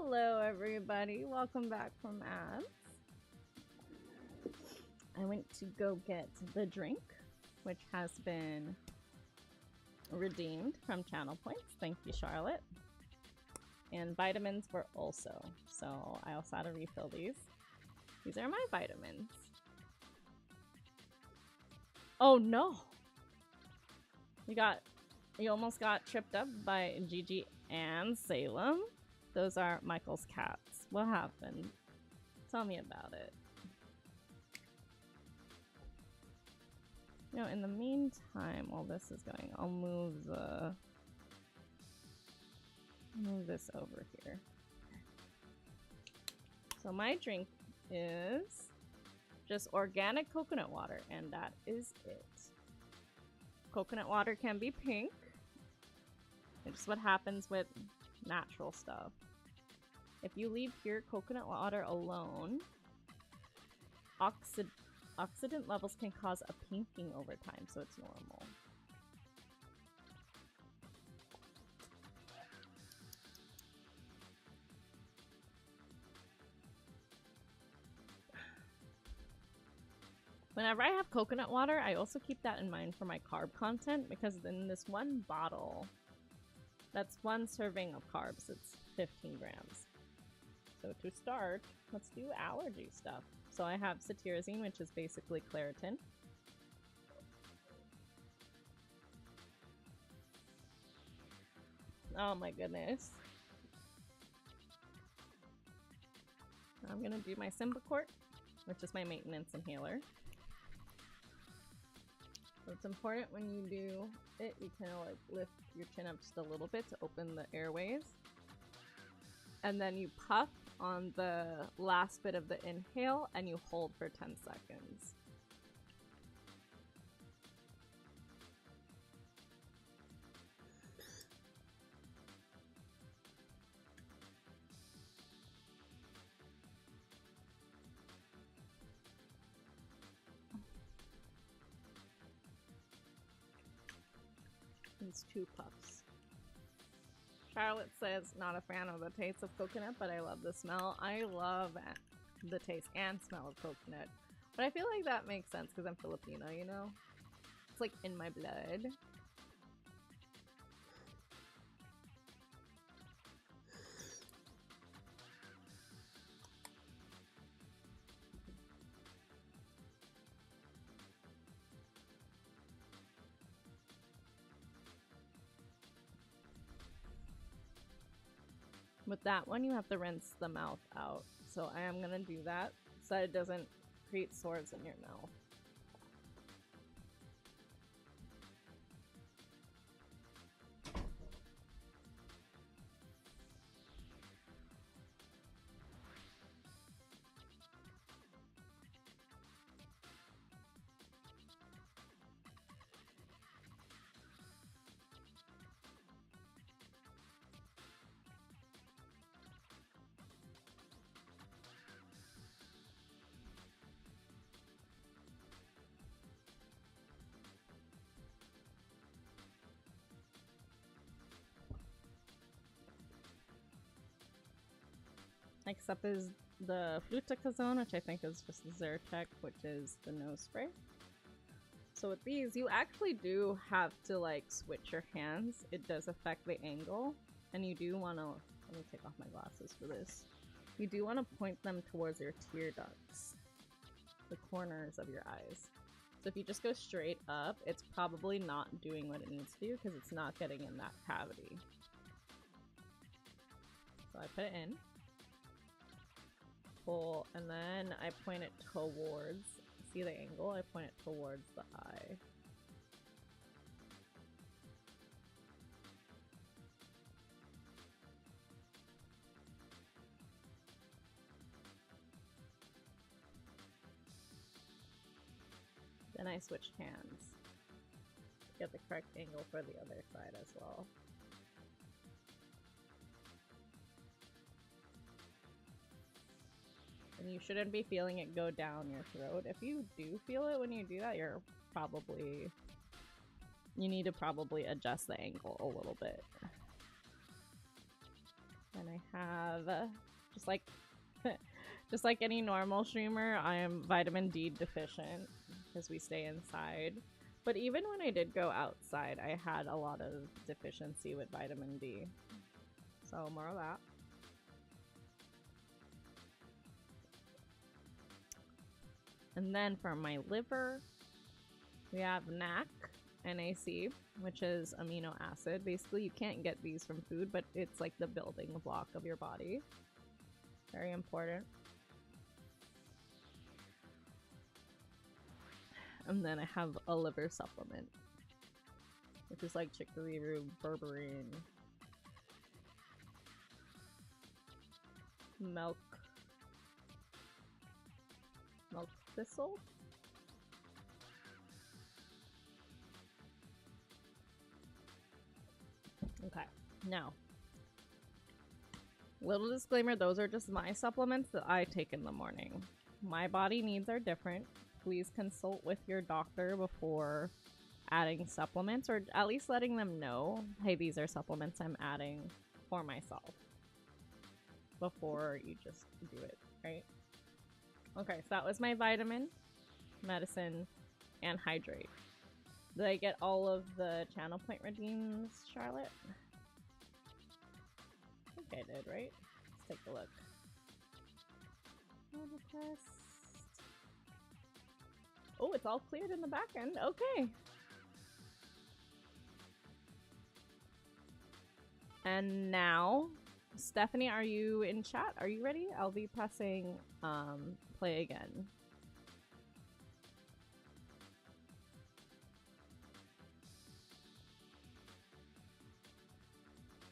Hello, everybody. Welcome back from ads. I went to go get the drink, which has been redeemed from channel points. Thank you, Charlotte. And vitamins were also. So I also had to refill these. These are my vitamins. Oh no! You almost got tripped up by Gigi and Salem. Those are Michael's cats. What happened? Tell me about it. You know, in the meantime, while this is going, I'll move this over here. So my drink is just organic coconut water, and that is it. Coconut water can be pink. It's what happens with natural stuff. If you leave pure coconut water alone, oxidant levels can cause a pinking over time, so it's normal. Whenever I have coconut water, I also keep that in mind for my carb content, because in this one bottle, that's one serving of carbs, it's 15 grams. So to start, let's do allergy stuff. So I have cetirizine, which is basically Claritin. Oh my goodness. I'm gonna do my Symbicort, which is my maintenance inhaler. So it's important when you do it, you kind of like lift your chin up just a little bit to open the airways. And then you puff on the last bit of the inhale and you hold for 10 seconds. It's 2 puffs. Charlotte says not a fan of the taste of coconut, but I love the smell. I love the taste and smell of coconut. But I feel like that makes sense because I'm Filipino, you know? It's like in my blood. With that one, you have to rinse the mouth out. So I am gonna do that so it doesn't create sores in your mouth. Next up is the fluticasone, which I think is just Zyrtec, which is the nose spray. So with these, you actually do have to like switch your hands. It does affect the angle, and you do want to, let me take off my glasses for this. You do want to point them towards your tear ducts, the corners of your eyes. So if you just go straight up, it's probably not doing what it needs to do because it's not getting in that cavity. So I put it in. Pull, and then I point it towards, see the angle? I point it towards the eye. Then I switched hands to get the correct angle for the other side as well. And you shouldn't be feeling it go down your throat. If you do feel it when you do that, you need to probably adjust the angle a little bit. And I I have, just like, just like any normal streamer, I am vitamin D deficient because we stay inside. But even when I did go outside, I had a lot of deficiency with vitamin D. So more of that. And then for my liver, we have NAC, NAC, which is amino acid. Basically, you can't get these from food, but it's like the building block of your body. Very important. And then I have a liver supplement, which is like chicory root, berberine, milk thistle. Okay, now, little disclaimer, those are just my supplements that I take in the morning. My body needs are different. Please consult with your doctor before adding supplements, or at least letting them know, hey, these are supplements I'm adding for myself before you just do it, right? Okay, so that was my vitamin, medicine, and hydrate. Did I get all of the channel point redeems, Charlotte? I think I did, right? Let's take a look. Oh, it's all cleared in the back end. Okay. And now, Stephanie, are you in chat? Are you ready? I'll be pressing play again.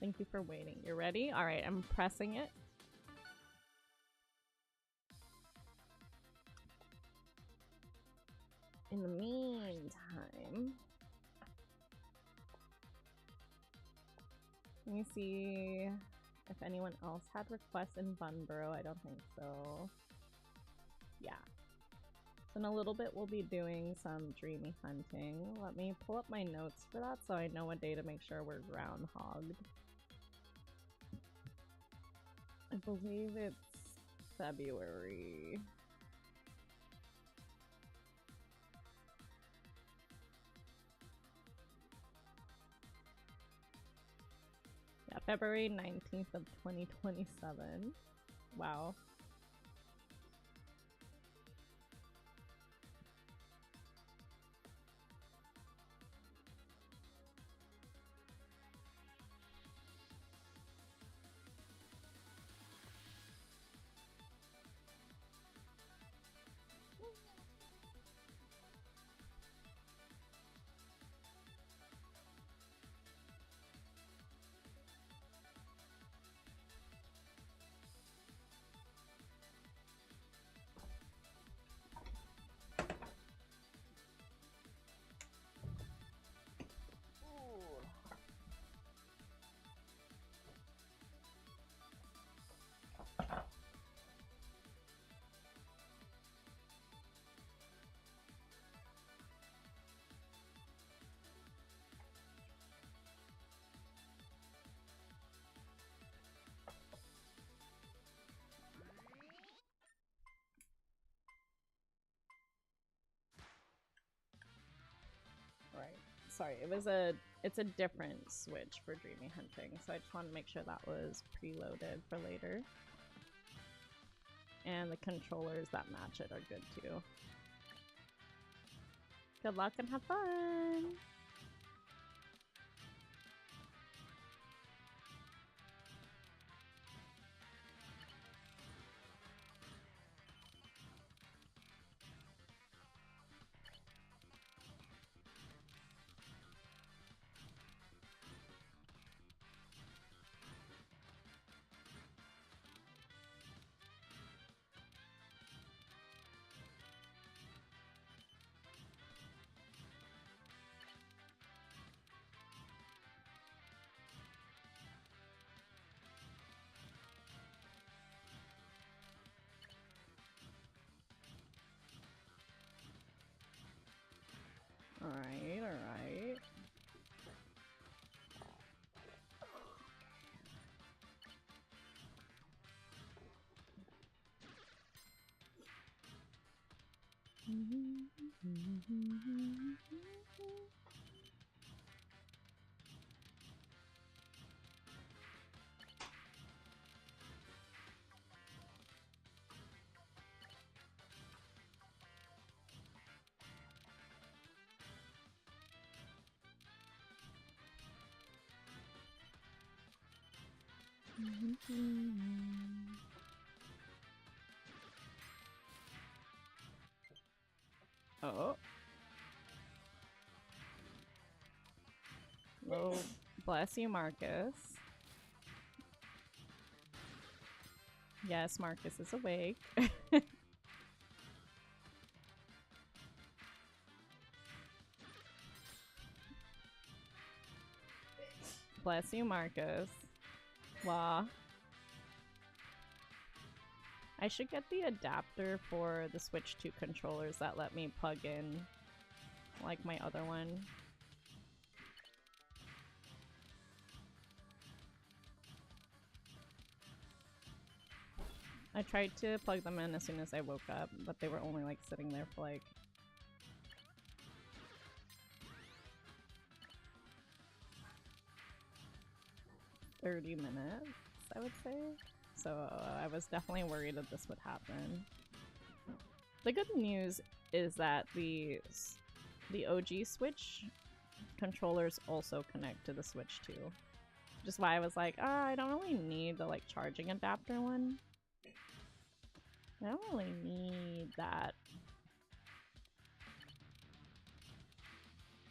Thank you for waiting. You're ready? All right, I'm pressing it. In the meantime, let me see if anyone else had requests in Bunboro. I don't think so. Yeah. So in a little bit, we'll be doing some dreamy hunting. Let me pull up my notes for that so I know what day to make sure we're groundhogged. I believe it's February. Yeah, February 19th of 2027. Wow. Right. Sorry, it's a different switch for dreamy hunting, so I just want to make sure that was preloaded for later. And the controllers that match it are good too. Good luck and have fun! Oh. Oh, bless you, Marcus. Yes, Marcus is awake. Bless you, Marcus. Wow. I should get the adapter for the Switch 2 controllers that let me plug in like my other one. I tried to plug them in as soon as I woke up, but they were only like sitting there for like 30 minutes, I would say. So I was definitely worried that this would happen. The good news is that the OG Switch controllers also connect to the Switch 2. Which is why I was like, I don't really need the like charging adapter one. I don't really need that.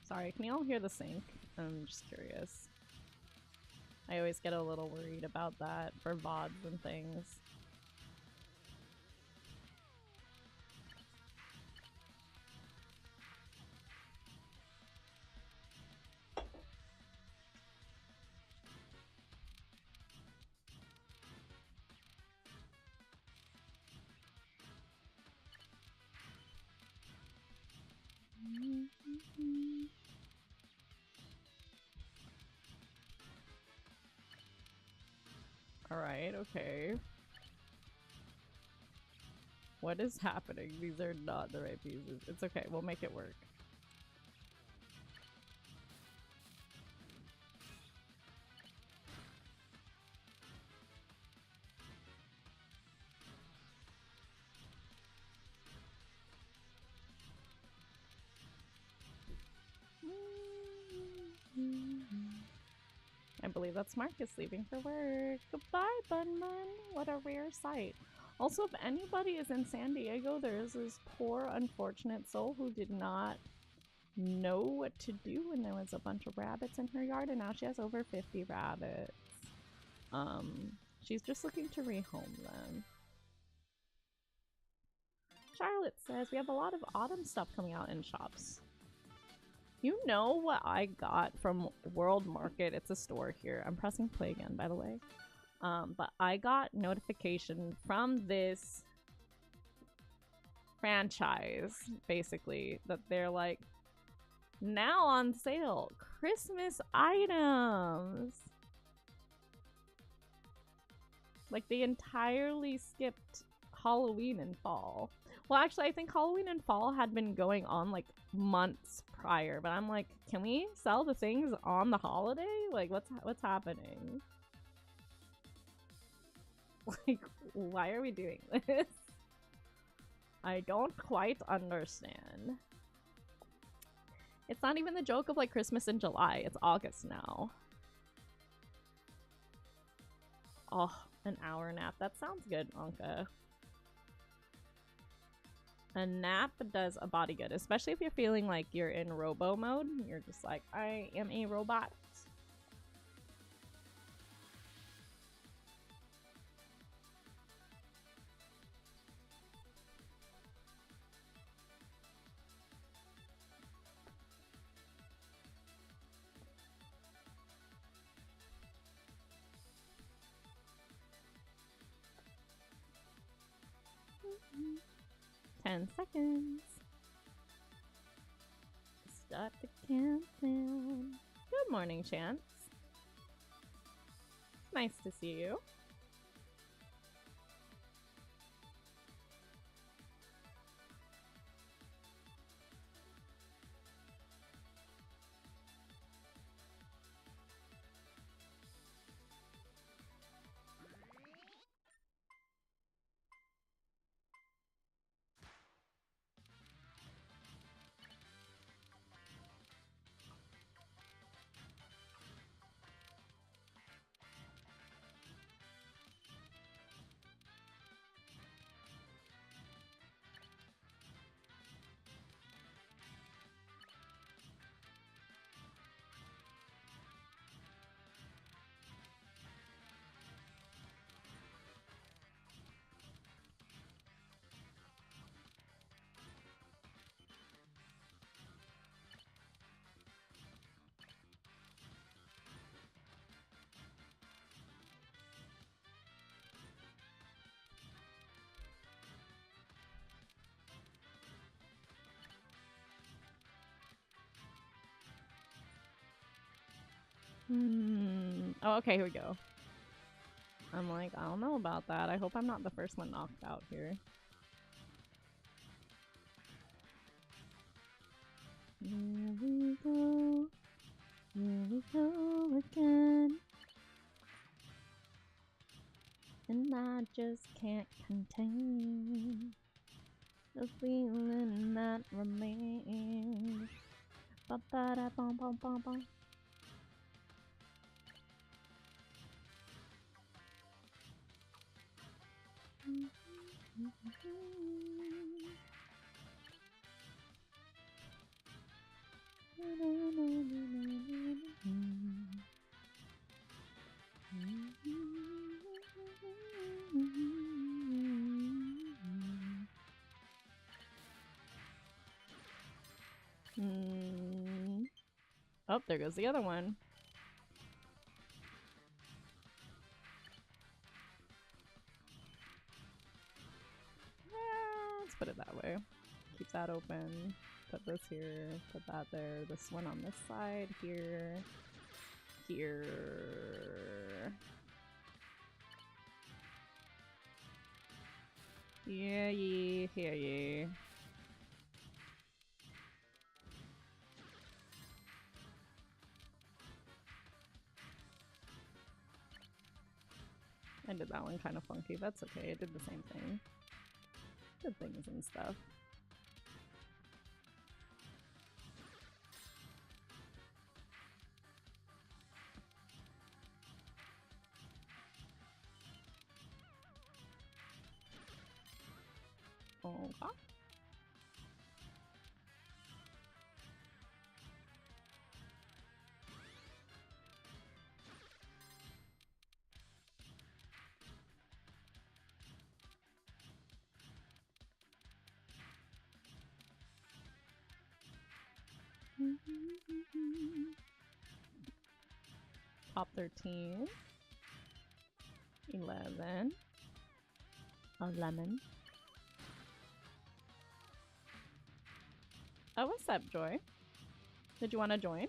Sorry, can you all hear the sink? I'm just curious. I always get a little worried about that for VODs and things. Alright, okay. What is happening? These are not the right pieces. It's okay, we'll make it work. I believe that's Marcus leaving for work. Goodbye, Bunman. What a rare sight. Also, if anybody is in San Diego, there is this poor, unfortunate soul who did not know what to do when there was a bunch of rabbits in her yard, and now she has over 50 rabbits. She's just looking to rehome them. Charlotte says we have a lot of autumn stuff coming out in shops. You know what I got from World Market? It's a store here. I'm pressing play again, by the way. But I got notification from this franchise, basically, that they're like, now on sale, Christmas items. Like, they entirely skipped Halloween and fall. Well, actually, I think Halloween and fall had been going on like months prior, but I'm like, can we sell the things on the holiday? Like, what's happening? Like, why are we doing this? I don't quite understand. It's not even the joke of like Christmas in July. It's August now. Oh, an hour nap. That sounds good, Anka. A nap does a body good, especially if you're feeling like you're in robo mode. You're just like, I am a robot. Mm-hmm. 10 seconds. Start the countdown. Good morning, Chance. Nice to see you. Oh, okay, here we go. I'm like, I don't know about that. I hope I'm not the first one knocked out here. Here we go. Here we go again. And I just can't contain the feeling that remains. Ba ba da bum bum bum bum. Oh, there goes the other one. Let's put it that way. Keep that open. Put this here. Put that there. This one on this side. Here. Here. Yeah, yeah, yeah, yeah. I did that one kind of funky. That's okay. I did the same thing. Good things and stuff. Okay. Top 13. 11. A lemon. Oh, what's up, Joy? Did you want to join?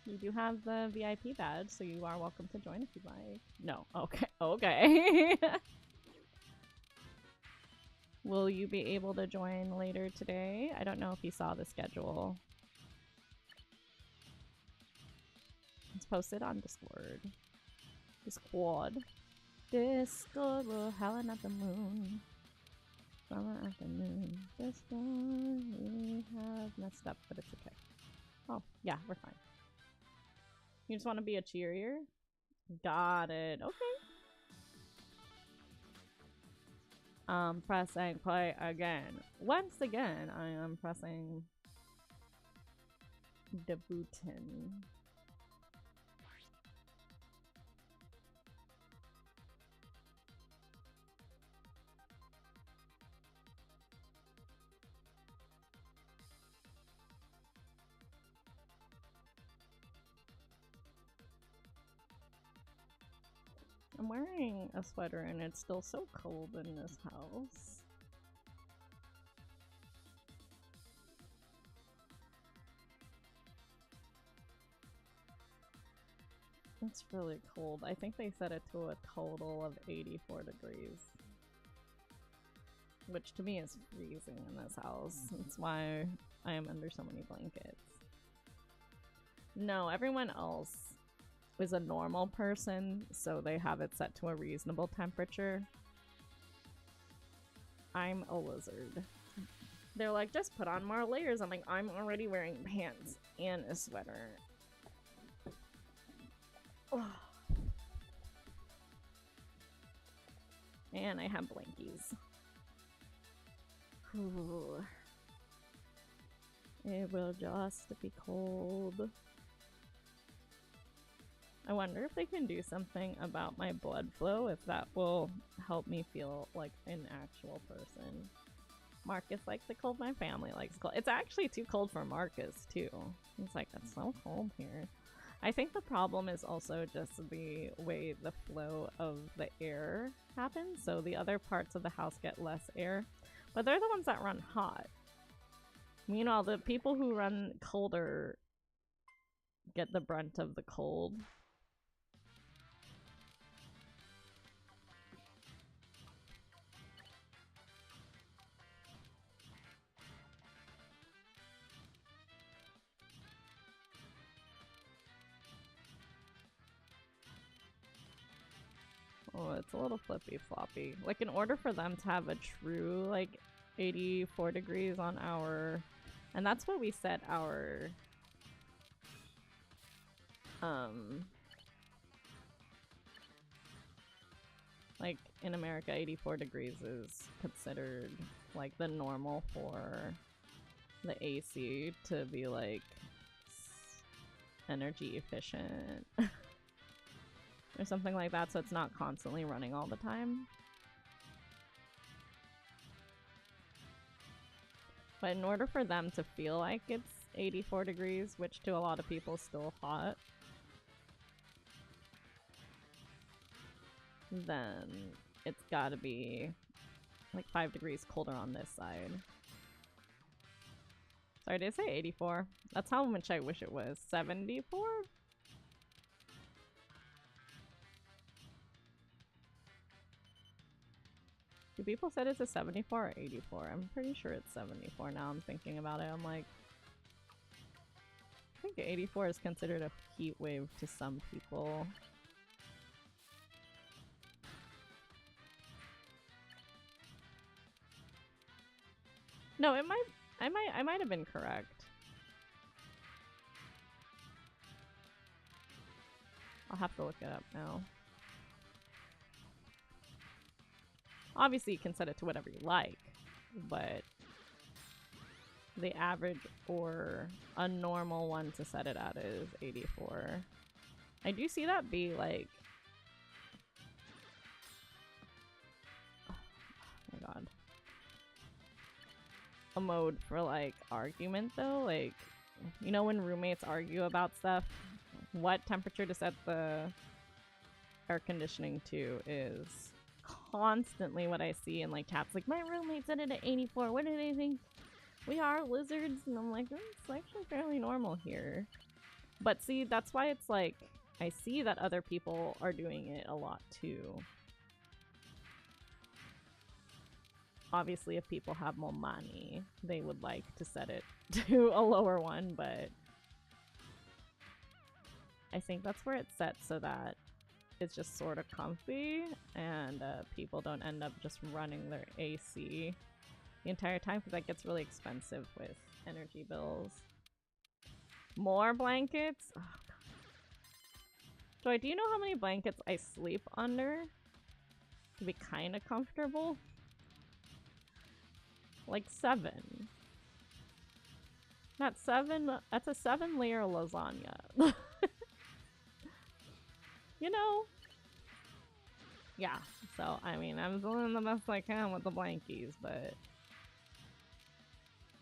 You do have the VIP badge, so you are welcome to join if you'd like. No. Okay. Okay. Will you be able to join later today? I don't know if you saw the schedule. It's posted on Discord. Discord. Discord will howl at the moon. Summer afternoon. Discord. We have messed up, but it's okay. Oh, yeah, we're fine. You just want to be a cheerier? Got it. Okay. Pressing play again. Once again, I am pressing the button. I'm wearing a sweater and it's still so cold in this house. It's really cold. I think they set it to a total of 84 degrees. Which to me is freezing in this house. That's why I am under so many blankets. No, everyone else is a normal person, so they have it set to a reasonable temperature. I'm a lizard. They're like, just put on more layers. I'm like, I'm already wearing pants and a sweater. Oh. And I have blankies. Ooh. It will just be cold. I wonder if they can do something about my blood flow, if that will help me feel like an actual person. Marcus likes the cold, my family likes cold. It's actually too cold for Marcus, too. He's like, it's so cold here. I think the problem is also just the way the flow of the air happens. So the other parts of the house get less air, but they're the ones that run hot. Meanwhile, the people who run colder get the brunt of the cold. Oh, it's a little flippy floppy. Like, in order for them to have a true, like, 84 degrees on our... And that's what we set our... Like, in America, 84 degrees is considered, like, the normal for the AC to be, like, energy efficient. Or something like that, so it's not constantly running all the time. But in order for them to feel like it's 84 degrees, which to a lot of people is still hot, then it's gotta be like 5 degrees colder on this side. Sorry, did I say 84? That's how much I wish it was. 74? Do people said it's a 74 or 84? I'm pretty sure it's 74 now I'm thinking about it. I'm like... I think 84 is considered a heat wave to some people. No, it might... I might have been correct. I'll have to look it up now. Obviously, you can set it to whatever you like, but the average or a normal one to set it at is 84. I do see that be like... Oh my god. A mode for like argument though, like, you know when roommates argue about stuff, what temperature to set the air conditioning to is constantly what I see in like chats, like my roommate set it at 84, what do they think we are, lizards? And I'm like, it's actually fairly normal here. But see, that's why it's like I see that other people are doing it a lot too. Obviously, if people have more money, they would like to set it to a lower one, but I think that's where it's set so that it's just sort of comfy and people don't end up just running their AC the entire time because that gets really expensive with energy bills. More blankets? Oh, God. Joy, do you know how many blankets I sleep under to be kind of comfortable? Like 7. That's 7. That's a 7-layer lasagna. You know? Yeah. So, I mean, I'm doing the best I can with the blankies, but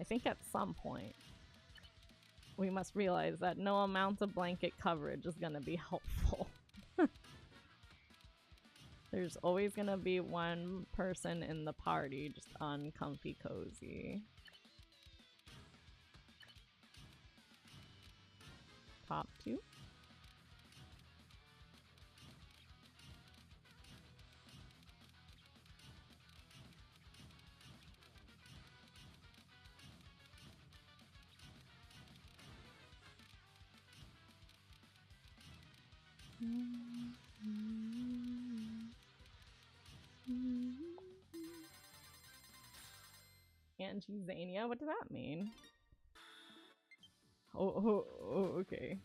I think at some point we must realize that no amount of blanket coverage is gonna be helpful. There's always gonna be one person in the party just uncomfy cozy. Top 2. Angie Zania, what does that mean? Oh, okay.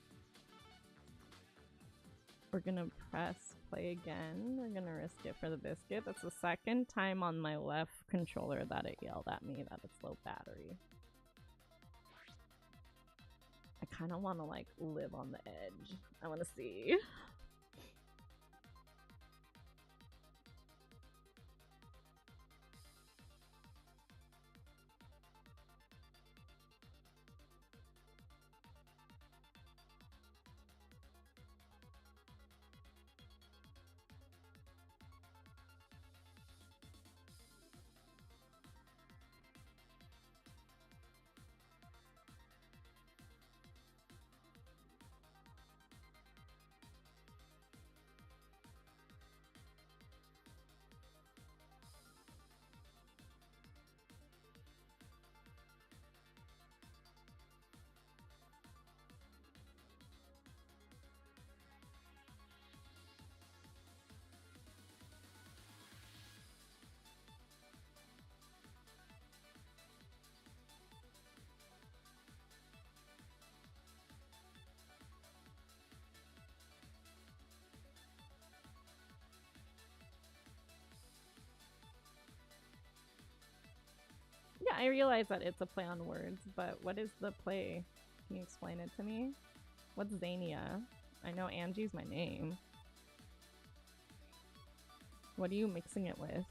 We're gonna press play again. We're gonna risk it for the biscuit. That's the second time on my left controller that it yelled at me that it's low battery. I kind of want to like live on the edge. I want to see. I realize that it's a play on words, but what is the play? Can you explain it to me? What's Zania? I know Angie's my name. What are you mixing it with?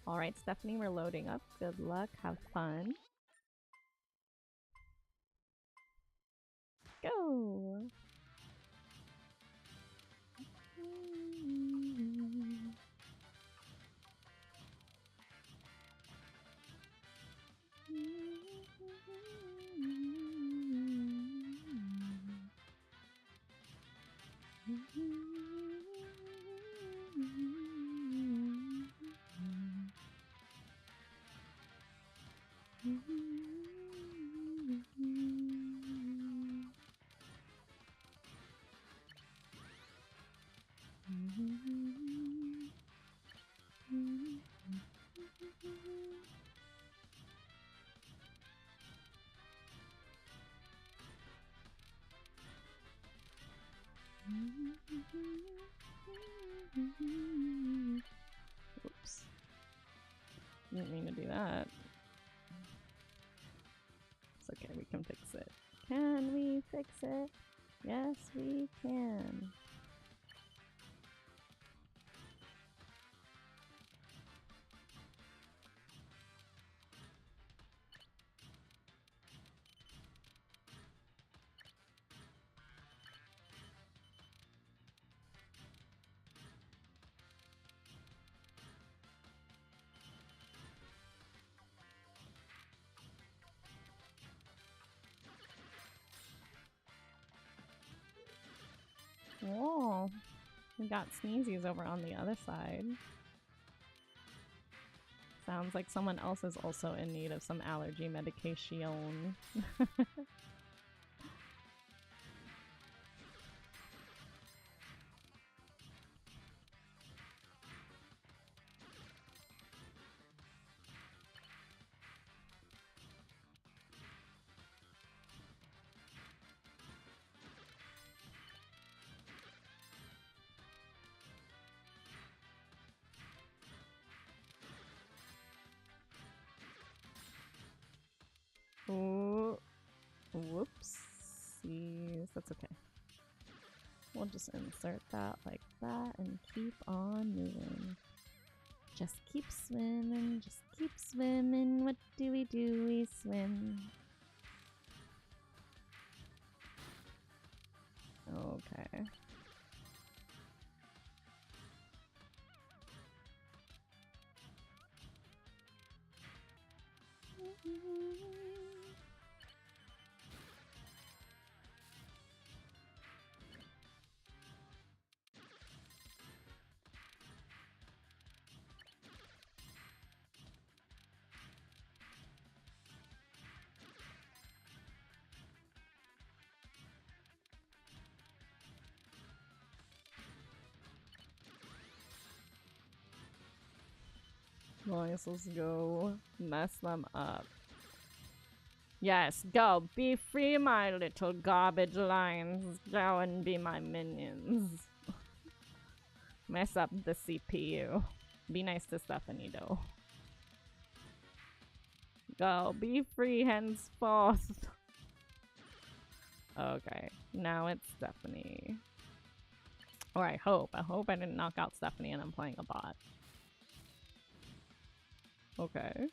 Alright, Stephanie, we're loading up. Good luck. Have fun. Go! Oops. Didn't mean to do that. It's okay, we can fix it. Can we fix it? Yes, we can. Oh, we got sneezies over on the other side. Sounds like someone else is also in need of some allergy medication. Ooh. Whoopsies. That's okay. We'll just insert that like that and keep on moving. Just keep swimming, just keep swimming. What do? We swim. Okay. Nice, let's go mess them up. Yes, go. Be free, my little garbage lions. Go and be my minions. Mess up the CPU. Be nice to Stephanie, though. Go. Be free henceforth. Okay, now it's Stephanie. Or I hope. I hope I didn't knock out Stephanie and I'm playing a bot. Okay.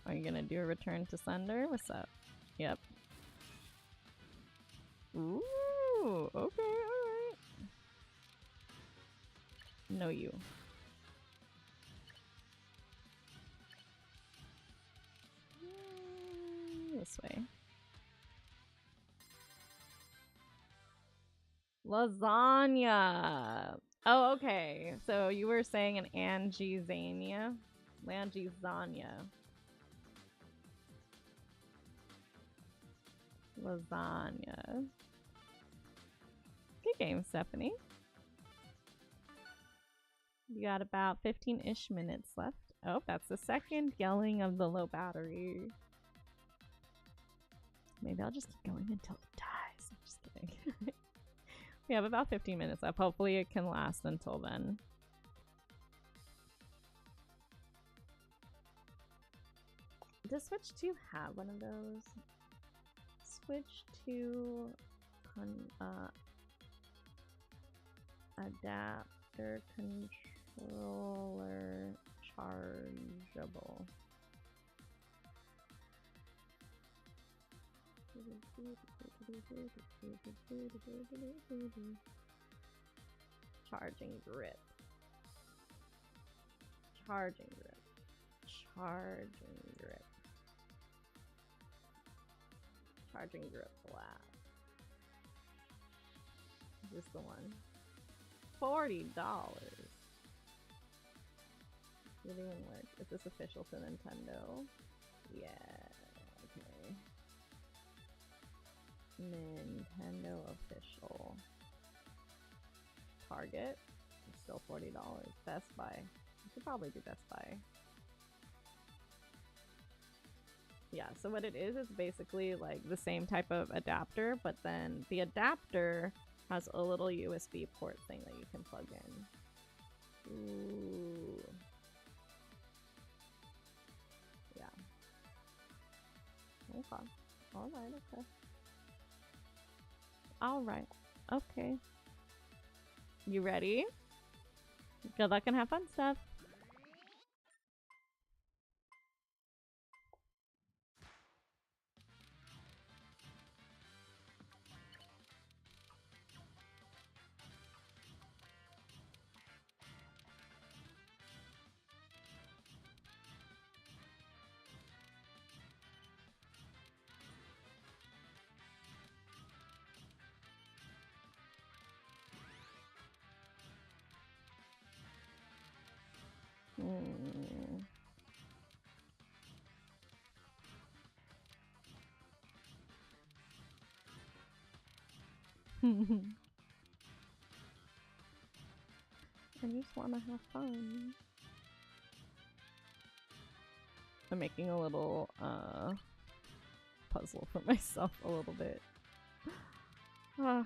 Are you gonna do a return to sender? What's up? Yep. Ooh, okay, alright. No, you. This way. Lasagna! Oh, okay. So you were saying an Angizania? Langizania. Lasagna. game, Stephanie. You got about 15-ish minutes left. Oh, that's the second yelling of the low battery. Maybe I'll just keep going until it dies. I'm just kidding. We have about 15 minutes left. Hopefully it can last until then. Does Switch 2 have one of those? Switch 2 adapter controller chargeable. Charging grip. Charging grip. Charging grip. Charging grip black. Is this the one? $40. Does it even work? Is this official to Nintendo? Yeah. Okay. Nintendo official. Target. It's still $40. Best Buy. I should probably do Best Buy. Yeah, so what it is basically like the same type of adapter, but then the adapter has a little USB port thing that you can plug in. Ooh. Yeah. Okay. Alright, okay. Alright. Okay. You ready? Good luck and have fun stuff. I just want to have fun. I'm making a little puzzle for myself a little bit. That's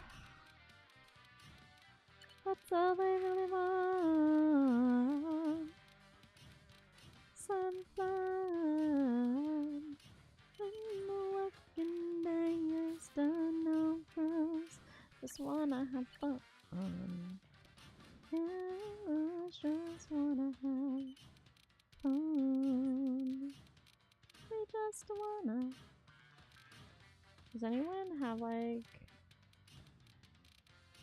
all I really want. Sunflower. I'm working bangers, done no cruise. Just wanna have fun. Yeah, I just wanna have fun. We just wanna. Does anyone have like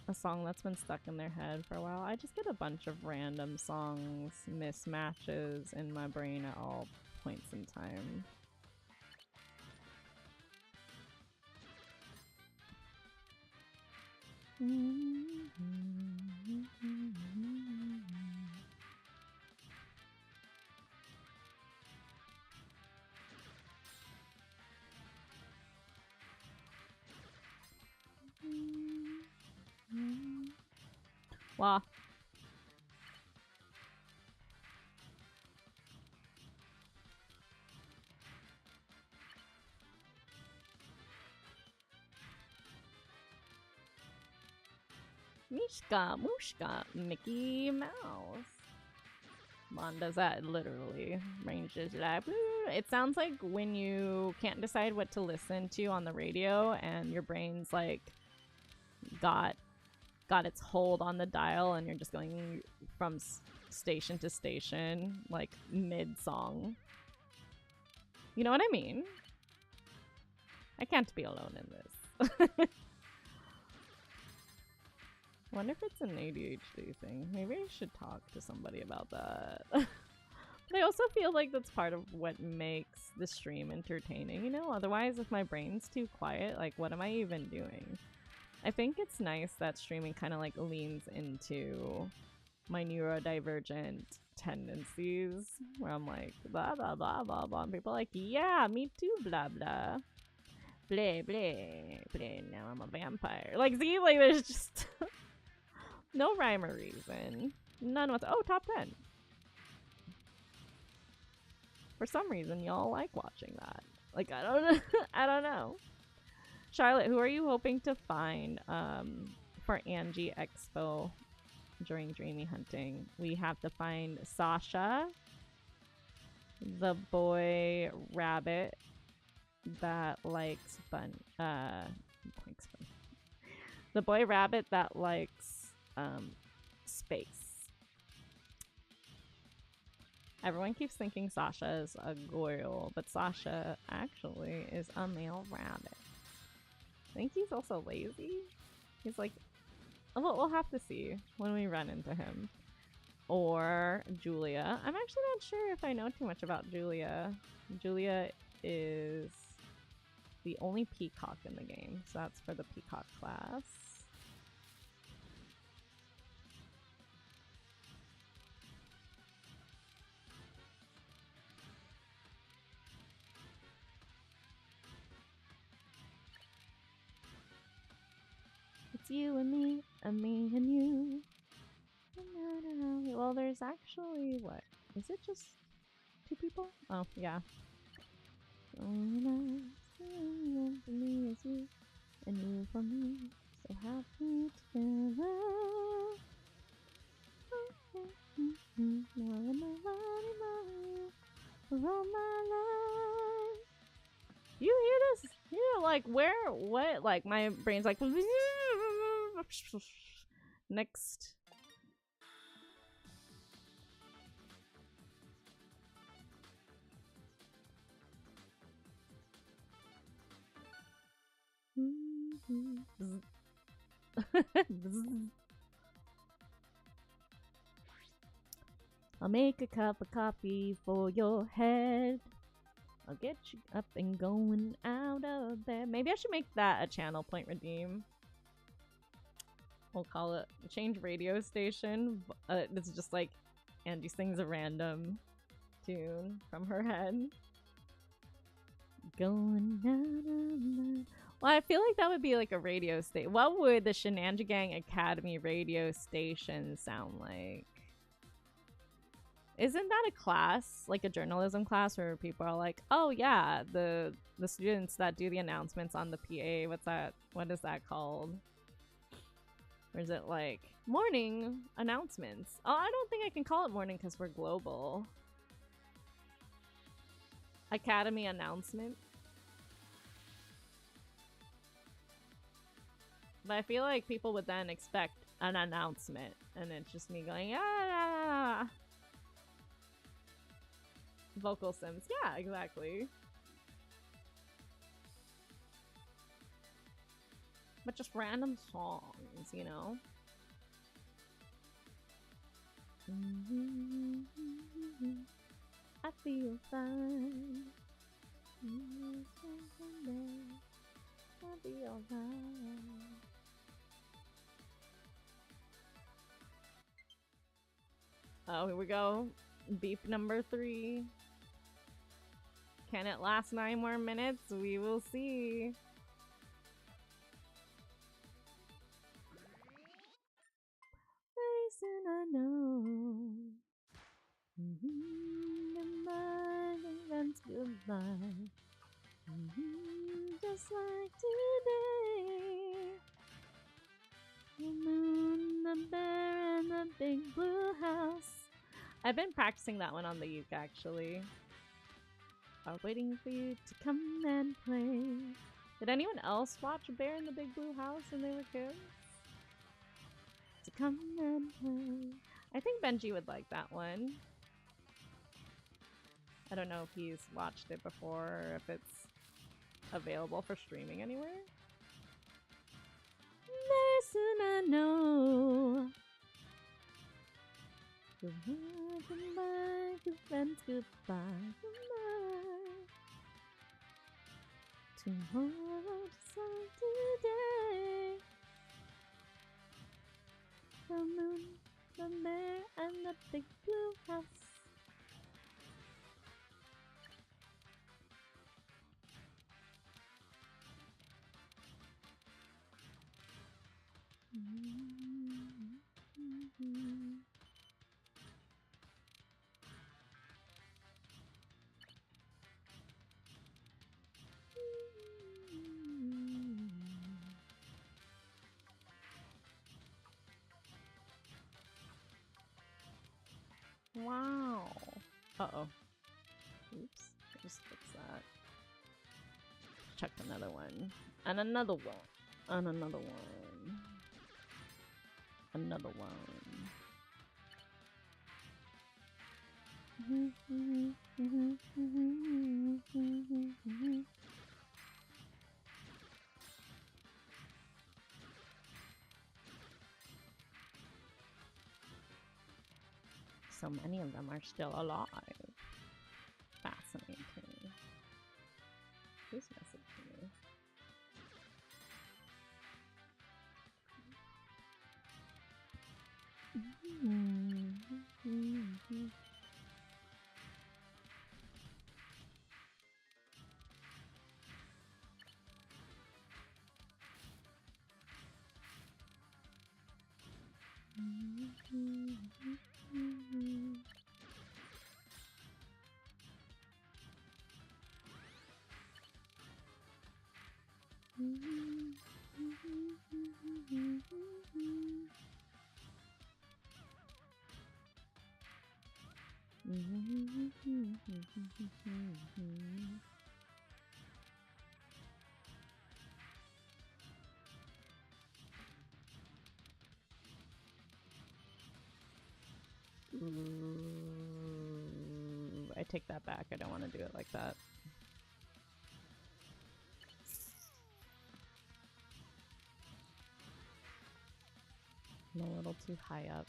a song that's been stuck in their head for a while? I just get a bunch of random songs, mismatches in my brain at all points in time. Wow. Mishka, Mushka, Mickey Mouse. Mom does that literally. Ranges like, it sounds like when you can't decide what to listen to on the radio and your brain's like got its hold on the dial and you're just going from station to station like mid-song. You know what I mean? I can't be alone in this. I wonder if it's an ADHD thing. Maybe I should talk to somebody about that. But I also feel like that's part of what makes the stream entertaining, you know? Otherwise, if my brain's too quiet, like, what am I even doing? I think it's nice that streaming kind of, like, leans into my neurodivergent tendencies, where I'm like, blah, blah, blah, blah, blah, and people are like, yeah, me too, blah, blah. Blah, blah, blah, now I'm a vampire. Like, see, like, there's just... No rhyme or reason. None with oh, top 10. For some reason, y'all like watching that. Like, I don't know. I don't know. Charlotte, who are you hoping to find for Angie Expo during Dreamy Hunting? We have to find Sasha, the boy rabbit that likes the boy rabbit that likes space. Everyone keeps thinking Sasha is a girl, but Sasha actually is a male rabbit. I think he's also lazy. He's like, we'll have to see when we run into him. Or Julia. I'm actually not sure if I know too much about Julia. Julia is the only peacock in the game, so that's for the peacock class. It's you and me and you. Well, there's actually, what? Is it just 2 people? Oh, yeah. For me is you, and you for me. So happy together. For all my life. You hear this? Yeah, like, where? What? Like, my brain's like, next. I'll make a cup of coffee for your head. I'll get you up and going out of bed. Maybe I should make that a channel point redeem. We'll call it change radio station. This is just like Angie sings a random tune from her head. Going out of bed. Well, I feel like that would be like a radio station. What would the Shenandoah Academy radio station sound like? Isn't that a class, like a journalism class, where people are like, oh yeah, the students that do the announcements on the PA, what's that? What is that called? Or is it like morning announcements? Oh, I don't think I can call it morning because we're global. Academy announcement. But I feel like people would then expect an announcement, and it's just me going, ah. Vocal sims. Yeah, exactly. But just random songs, you know? I feel fine. I'll be alright. Oh, here we go. Beep number 3. Can it last 9 more minutes? We will see. Very soon I know. The events goodbye. Just like today. The moon, the bear, and the big blue house. I've been practicing that one on the uke actually. Are waiting for you to come and play. Did anyone else watch Bear in the Big Blue House when they were kids? To come and play. I think Benji would like that one. I don't know if he's watched it before or if it's available for streaming anywhere. Very soon I know. Goodbye, goodbye, good friends, goodbye, goodbye. Tomorrow, just like today. The moon, the bear, and the big blue house. Wow. Uh-oh. Oops. Just fix that. Check another one. And another one. And another one. Another one. So many of them are still alive. Fascinating. Who's messaging me? I take that back. I don't want to do it like that. I'm a little too high up.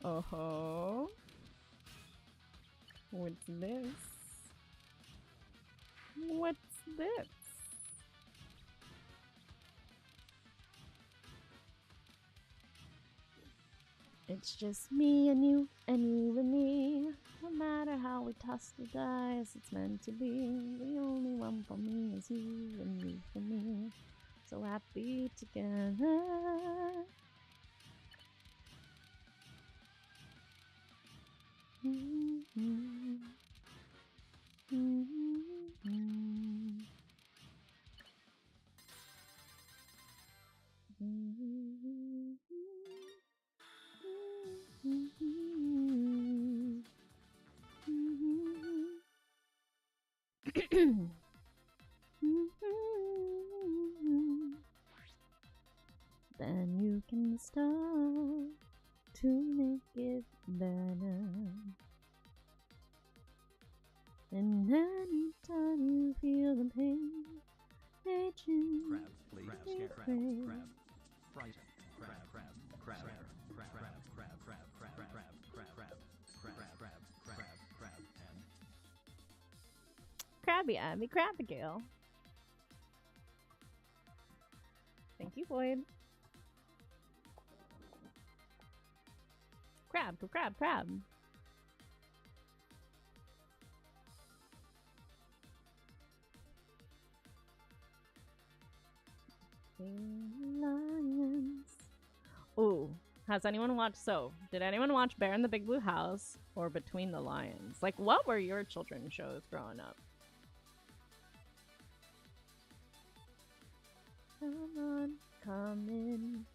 Oh-ho. What's this? What's this? It's just me and you and me. No matter how we toss the dice, it's meant to be. The only one for me is you and you for me. So happy together. Then you can start to make it better. And anytime you feel the pain, hey, choose Crabby Abby, Crabbigail. Thank you, Boyd. Crab. Lions. Ooh, has anyone watched? Did anyone watch Bear in the Big Blue House or Between the Lions? Like, what were your children's shows growing up? Come in,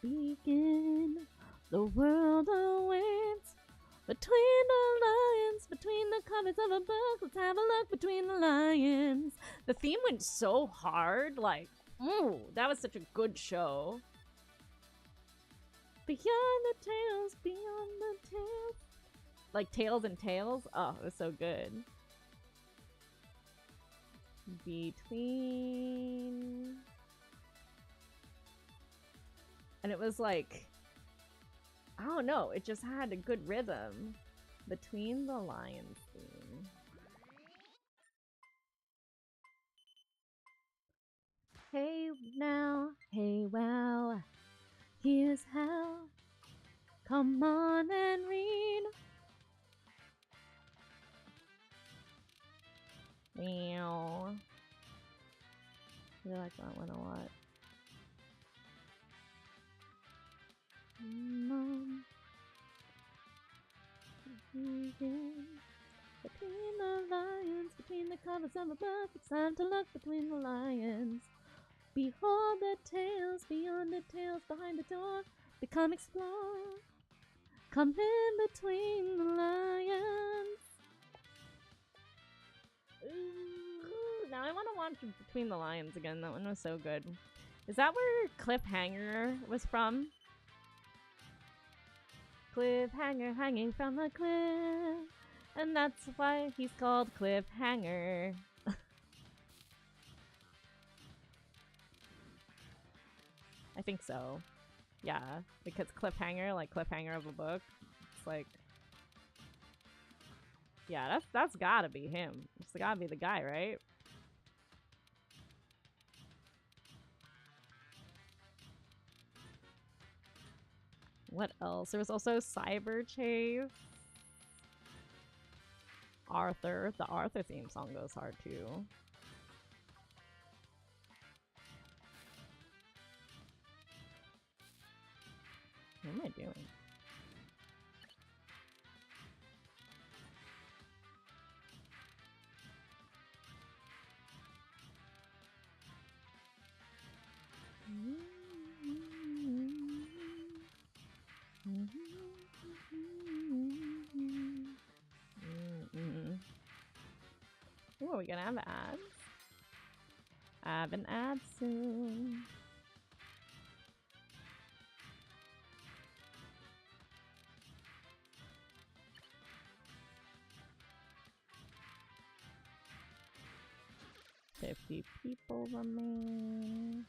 begin. The world awaits. Between the lions, between the covers of a book, let's have a look between the lions. The theme went so hard, like, ooh, that was such a good show. Beyond the tales, beyond the tales. Like Tails and Tails? Oh, it was so good. Between... And it was like... I don't know, it just had a good rhythm. Between the Lions theme. Hey now, hey wow, here's how. Come on and read. Meow. like that one a lot. Between the lions, between the covers of a book, it's time to look between the lions. Behold the tales, beyond the tales, behind the door, they come explore. Come in between the lions. Ooh, now I want to watch Between the Lions again. That one was so good. Is that where Cliffhanger was from? Cliffhanger hanging from the cliff. And that's why he's called Cliffhanger. I think so. Yeah, because cliffhanger, like cliffhanger of a book. It's like, yeah, that's gotta be him. It's gotta be the guy, right? What else? There was also Cyber Chase. Arthur. The Arthur theme song goes hard too. What am I doing? Ooh, are we gonna have ads? I have an ad soon. $50 people remain.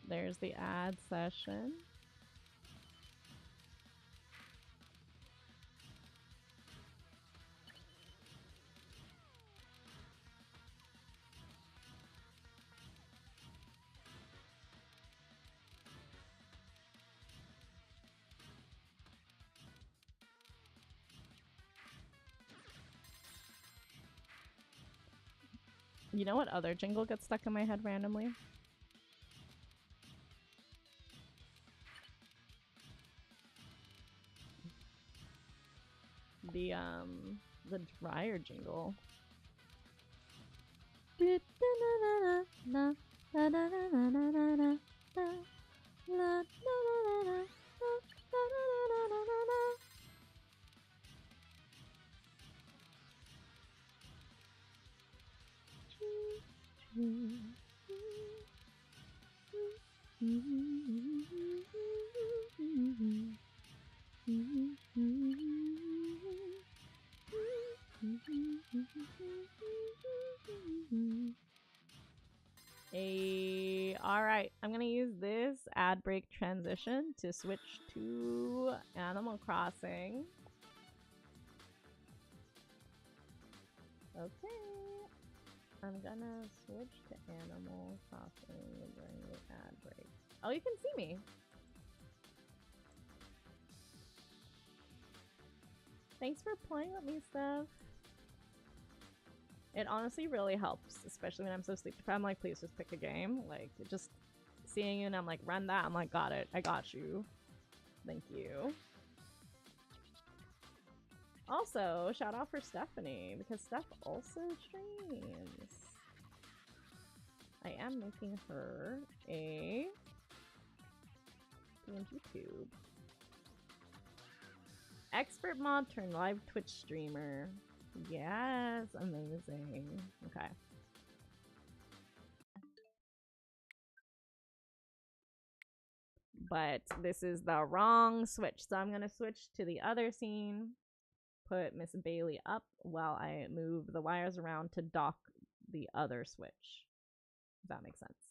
There's the ad session. You know what other jingle gets stuck in my head randomly? The dryer jingle. Alright, I'm gonna use this ad break transition to switch to Animal Crossing. Okay. I'm gonna switch to Animal Crossing during the ad break. Oh, you can see me. Thanks for playing with me, Steph. It honestly really helps, especially when I'm so sleep deprived. I'm like, please just pick a game. Like, just seeing you and I'm like, run that. I'm like, got it. I got you. Thank you. Also, shout out for Stephanie, because Steph also streams. I am making her a YouTube. Expert mod turned live Twitch streamer. Yes, amazing. Okay. But this is the wrong switch. So I'm going to switch to the other scene, put Miss Bailey up while I move the wires around to dock the other switch. If that makes sense.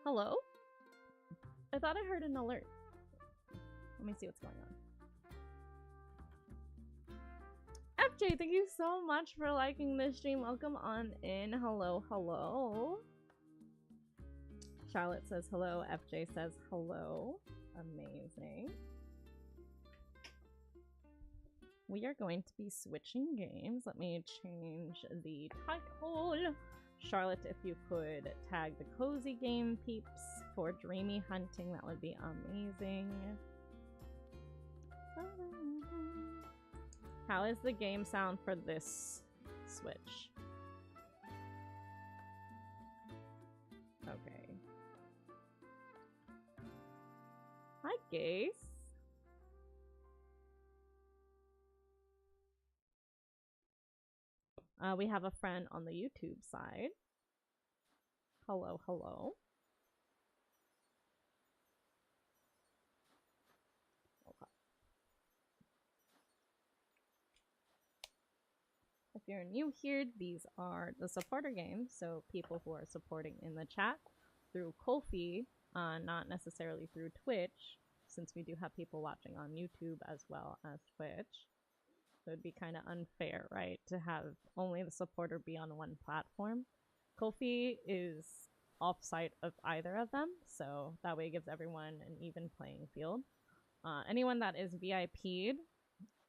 Hello? I thought I heard an alert. Let me see what's going on. FJ, thank you so much for liking this stream. Welcome on in. Hello, hello. Charlotte says hello. FJ says hello. Amazing. We are going to be switching games. Let me change the title. Charlotte, if you could tag the cozy game peeps for dreamy hunting, that would be amazing. How is the game sound for this switch? Okay. Hi, Gaze. We have a friend on the YouTube side. Hello, hello. Okay. If you're new here, these are the supporter games, so people who are supporting in the chat through Kofi, not necessarily through Twitch, since we do have people watching on YouTube as well as Twitch. So it'd be kind of unfair, right, to have only the supporter be on one platform. Kofi is off-site of either of them, so that way it gives everyone an even playing field. Anyone that is VIP'd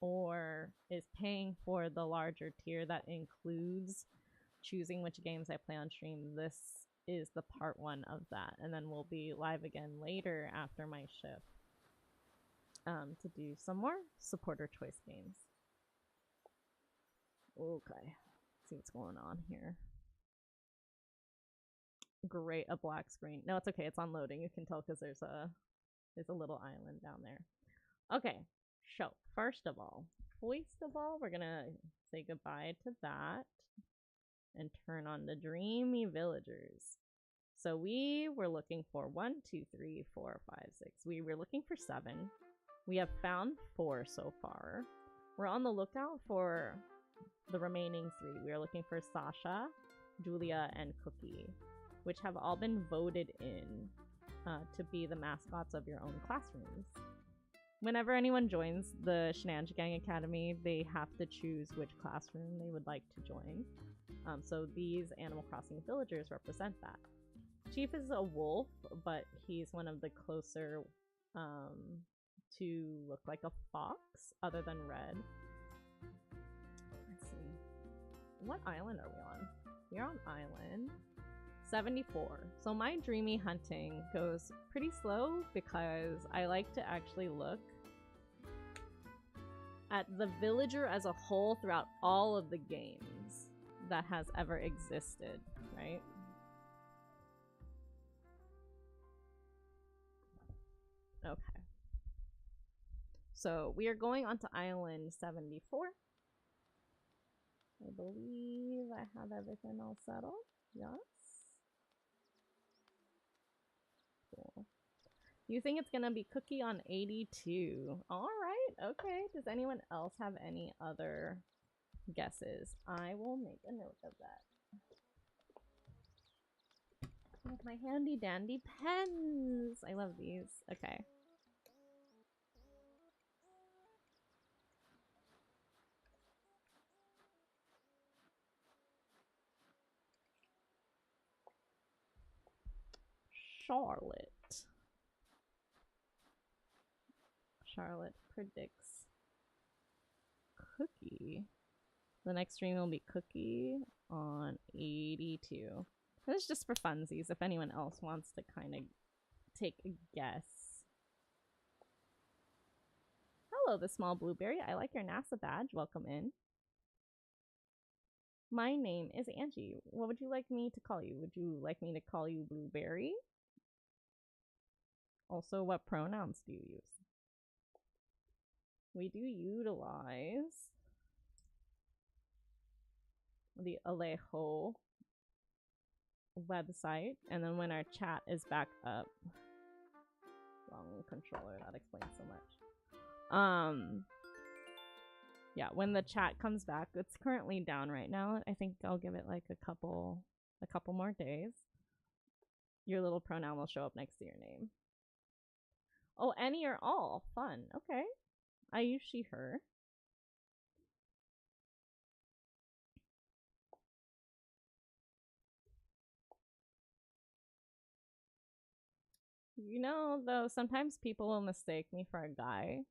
or is paying for the larger tier that includes choosing which games I play on stream, this is the part 1 of that. And then we'll be live again later after my shift to do some more supporter choice games. Okay, let's see what's going on here. Great, a black screen. No, it's okay. It's on loading. You can tell because there's a little island down there. Okay, so first of all, we're gonna say goodbye to that and turn on the dreamy villagers. So we were looking for 1, 2, 3, 4, 5, 6. We were looking for 7. We have found 4 so far. We're on the lookout for the remaining 3. We are looking for Sasha, Julia, and Cookie, which have all been voted in to be the mascots of your own classrooms. Whenever anyone joins the Shenanigans Academy, they have to choose which classroom they would like to join. So these Animal Crossing villagers represent that. Chief is a wolf, but he's one of the closer to look like a fox, other than red. Let's see. What island are we on? We're on island 74. So my dreamy hunting goes pretty slow because I like to actually look at the villager as a whole throughout all of the games that has ever existed, right? Okay. So we are going on to island 74. I believe I have everything all settled. Yes. Cool. You think it's gonna be Cookie on 82. Alright, okay. Does anyone else have any other guesses? I will make a note of that. With my handy dandy pens. I love these. Okay. Charlotte. Charlotte predicts Cookie. The next stream will be Cookie on 82. This is just for funsies, if anyone else wants to kind of take a guess. Hello, the small blueberry. I like your NASA badge. Welcome in. My name is Angie. What would you like me to call you? Would you like me to call you Blueberry? Also, what pronouns do you use? We do utilize the Alejo website, and then when our chat is back up, wrong controller, that explains so much. Yeah, when the chat comes back, it's currently down right now. I think I'll give it like a couple more days. Your little pronoun will show up next to your name. Oh, any or all. Fun. Okay. I use she, her. You know, though, sometimes people will mistake me for a guy,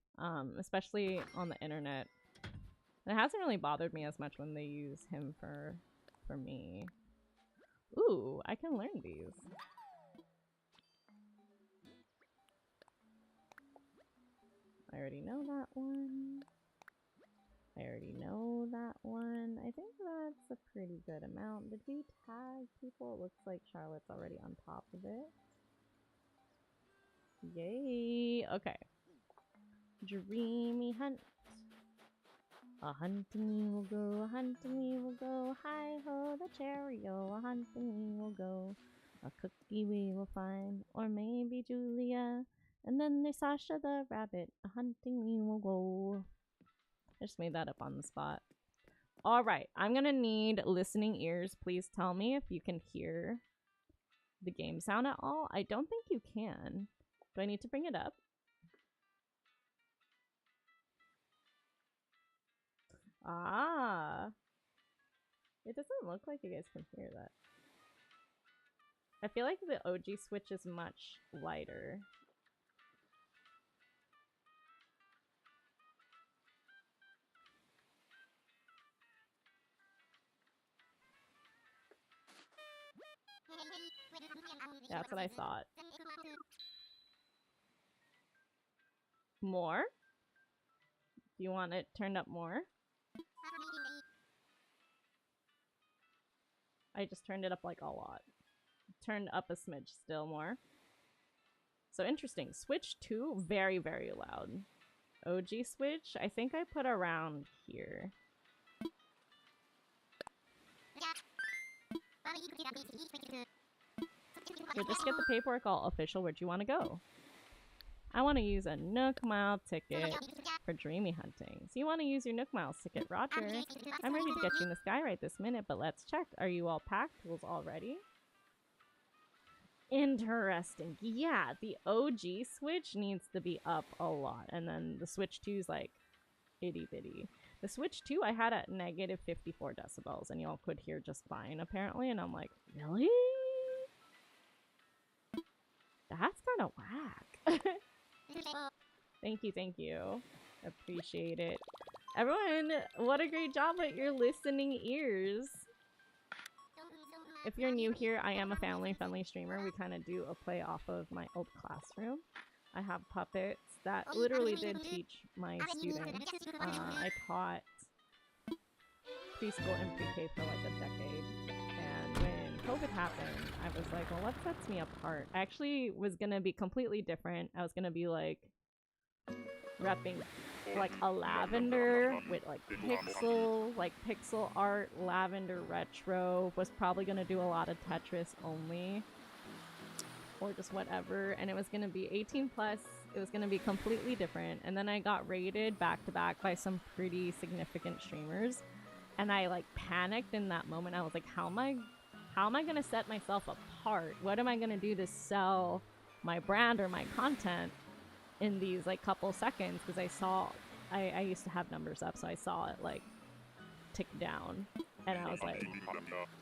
especially on the internet. And it hasn't really bothered me as much when they use him for me. Ooh, I can learn these. I already know that one. I already know that one. I think that's a pretty good amount. Did we tag people? It looks like Charlotte's already on top of it. Yay! Okay. Dreamy hunt. A hunting we will go, a hunting we will go. Hi ho the cherry-o, a hunting we will go. A cookie we will find, or maybe Julia. And then there's Sasha the rabbit. A hunting we will go. I just made that up on the spot. Alright, I'm gonna need listening ears. Please tell me if you can hear the game sound at all. I don't think you can. Do I need to bring it up? Ah. It doesn't look like you guys can hear that. I feel like the OG Switch is much lighter. Yeah, that's what I thought. More? Do you want it turned up more? I just turned it up like a lot. Turned up a smidge still more. So interesting. Switch 2, very, very loud. OG Switch, I think I put around here. So just get the paperwork all official. Where'd you want to go? I want to use a Nook Mile ticket for dreamy hunting. So you want to use your Nook Miles ticket, Roger. I'm ready to get you in the sky right this minute, but let's check. Are you all packed? Tools all ready? Interesting. Yeah, the OG Switch needs to be up a lot. And then the Switch 2 is like itty bitty. The Switch 2 I had at negative 54 decibels and y'all could hear just fine apparently. And I'm like, really? That's kind of whack. Thank you, thank you. Appreciate it. Everyone, what a great job with your listening ears. If you're new here, I am a family-friendly streamer. We kind of do a play off of my old classroom. I have puppets that literally did teach my students. I taught preschool and pre-K for like a decade. And when COVID happened, I was like, well, what sets me apart? I actually was going to be completely different. I was going to be like repping like a lavender with like pixel art, lavender retro. Was probably going to do a lot of Tetris only or just whatever. And it was going to be 18 plus. It was going to be completely different. And then I got raided back to back by some pretty significant streamers. And I like panicked in that moment. I was like, how am I going to set myself apart? What am I going to do to sell my brand or my content in these like couple seconds? Because I used to have numbers up, so I saw it like tick down. And I was like,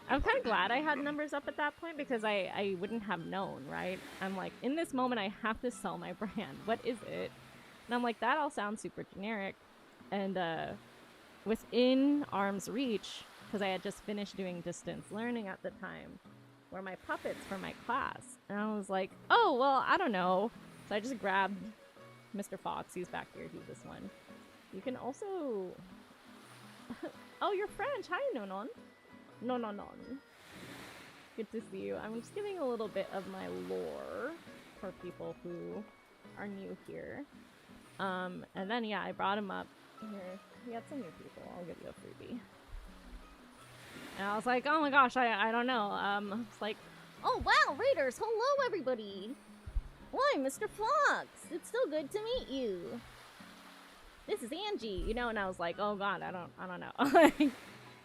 I'm kind of glad I had numbers up at that point because I wouldn't have known, right? I'm like, in this moment, I have to sell my brand. What is it? And I'm like, that all sounds super generic. And within arm's reach, because I had just finished doing distance learning at the time, were my puppets for my class. And I was like, oh, well, I don't know. So I just grabbed Mr. Fox. He's back here. He's this one. You can also... Oh, you're French. Hi, Nonon. Non. Good to see you. I'm just giving a little bit of my lore for people who are new here. And then, yeah, I brought him up. Here, we got some new people. I'll give you a freebie. And I was like, oh my gosh, I don't know. It's like, oh wow, Raiders, hello everybody. Why, Mr. Fox? It's so good to meet you. This is Angie, you know, and I was like, oh god, I don't know.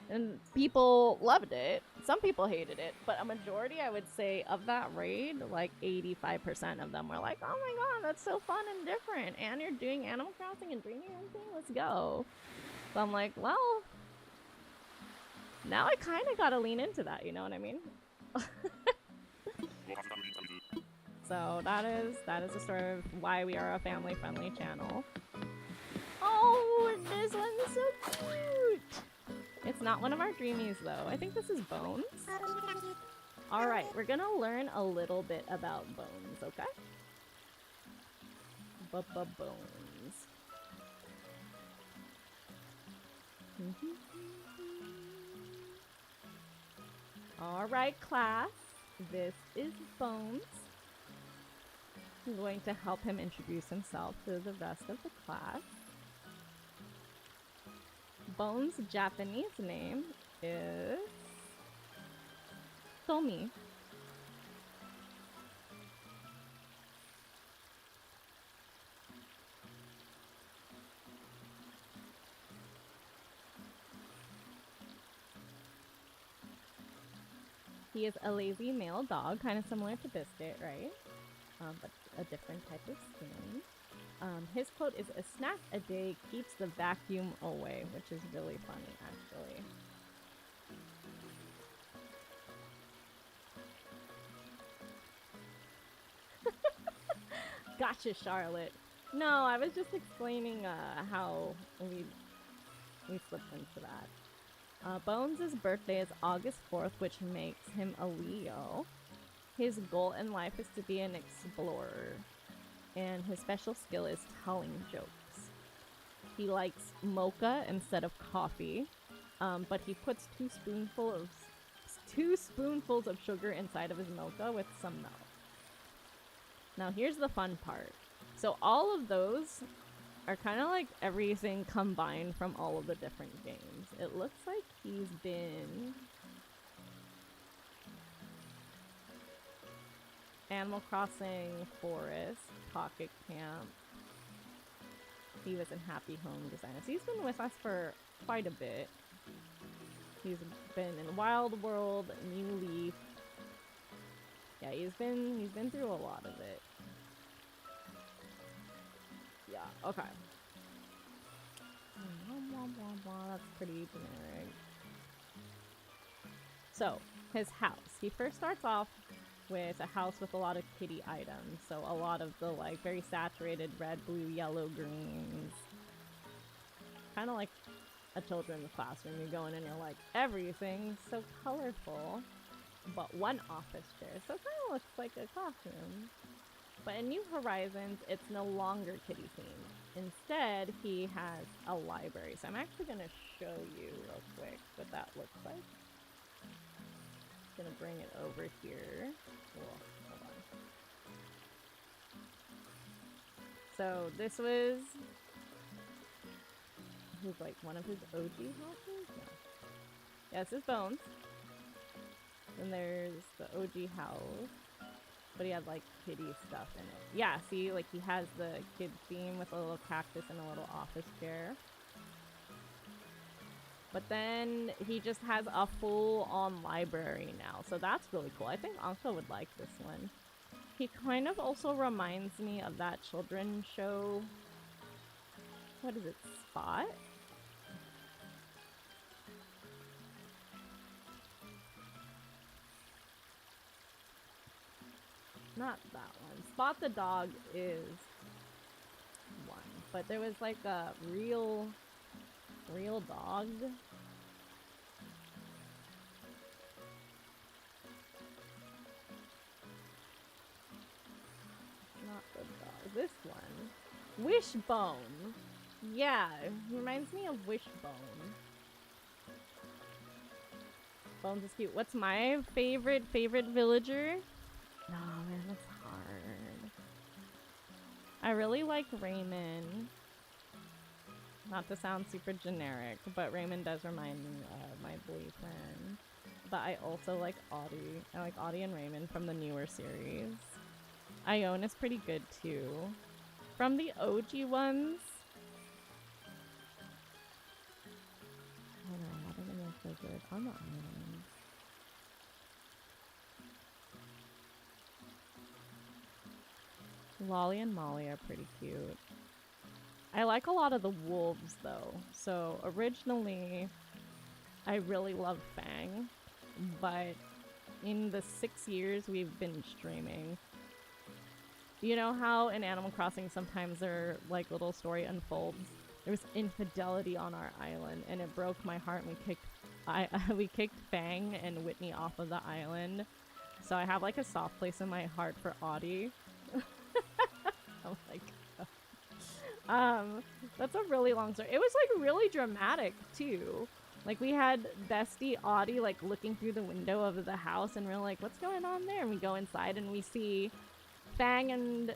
And people loved it. Some people hated it, but a majority, I would say, of that raid, like 85% of them were like, "Oh my god, that's so fun and different, and you're doing Animal Crossing and bringing everything. Let's go." So I'm like, well, now I kind of gotta lean into that. You know what I mean? So that is the story of why we are a family-friendly channel. Oh, this one's so cute. It's not one of our dreamies though. I think this is Bones. Alright, we're gonna learn a little bit about Bones, okay? Bones. Alright, class. This is Bones. I'm going to help him introduce himself to the rest of the class. Bones' Japanese name is Tomi. He is a lazy male dog, kind of similar to Biscuit, right? But a different type of skin. His quote is, "A snack a day keeps the vacuum away," which is really funny, actually. Gotcha, Charlotte. No, I was just explaining how we slipped into that. Bones' birthday is August 4th, which makes him a Leo. His goal in life is to be an explorer, and his special skill is telling jokes. He likes mocha instead of coffee, but he puts two spoonfuls of sugar inside of his mocha with some milk. Now here's the fun part. So all of those are kind of like everything combined from all of the different games. It looks like he's been Animal Crossing, Forest, Pocket Camp. He was in Happy Home Designer. So he's been with us for quite a bit. He's been in Wild World, New Leaf. Yeah, he's been through a lot of it. Yeah, okay. That's pretty generic. So, his house. He first starts off with a house with a lot of kitty items. So a lot of the like very saturated red, blue, yellow, greens. Kind of like a children's classroom. You go in and you're like, everything's so colorful. But one office chair. So it kind of looks like a classroom. But in New Horizons, it's no longer kitty themed. Instead, he has a library. So I'm actually going to show you real quick what that looks like. Gonna bring it over here. Cool. Hold on. So this was like one of his OG houses? No. Yeah, this is Bones. Then there's the OG house. But he had like kitty stuff in it. Yeah, see, like he has the kid theme with a little cactus and a little office chair. But then he just has a full-on library now, so that's really cool. I think Anka would like this one. He kind of also reminds me of that children's show. What is it? Spot? Not that one. Spot the Dog is one. But there was like a real dog. Not the dog. This one. Wishbone. Yeah, it reminds me of Wishbone. Bones is cute. What's my favorite villager? No, man, that's hard. I really like Raymond. Not to sound super generic, but Raymond does remind me of my boyfriend. But I also like Audie. I like Audie and Raymond from the newer series. Ione is pretty good too. From the OG ones. I don't know, I don't know if like on the island. Lolly and Molly are pretty cute. I like a lot of the wolves though. So originally I really loved Fang, but in the 6 years we've been streaming, you know how in Animal Crossing sometimes their like little story unfolds? There was infidelity on our island and it broke my heart. We kicked Fang and Whitney off of the island. So I have like a soft place in my heart for Audie. Oh my god. That's a really long story. It was like really dramatic too. Like we had bestie Audie like looking through the window of the house and we're like, what's going on there? And we go inside and we see Fang and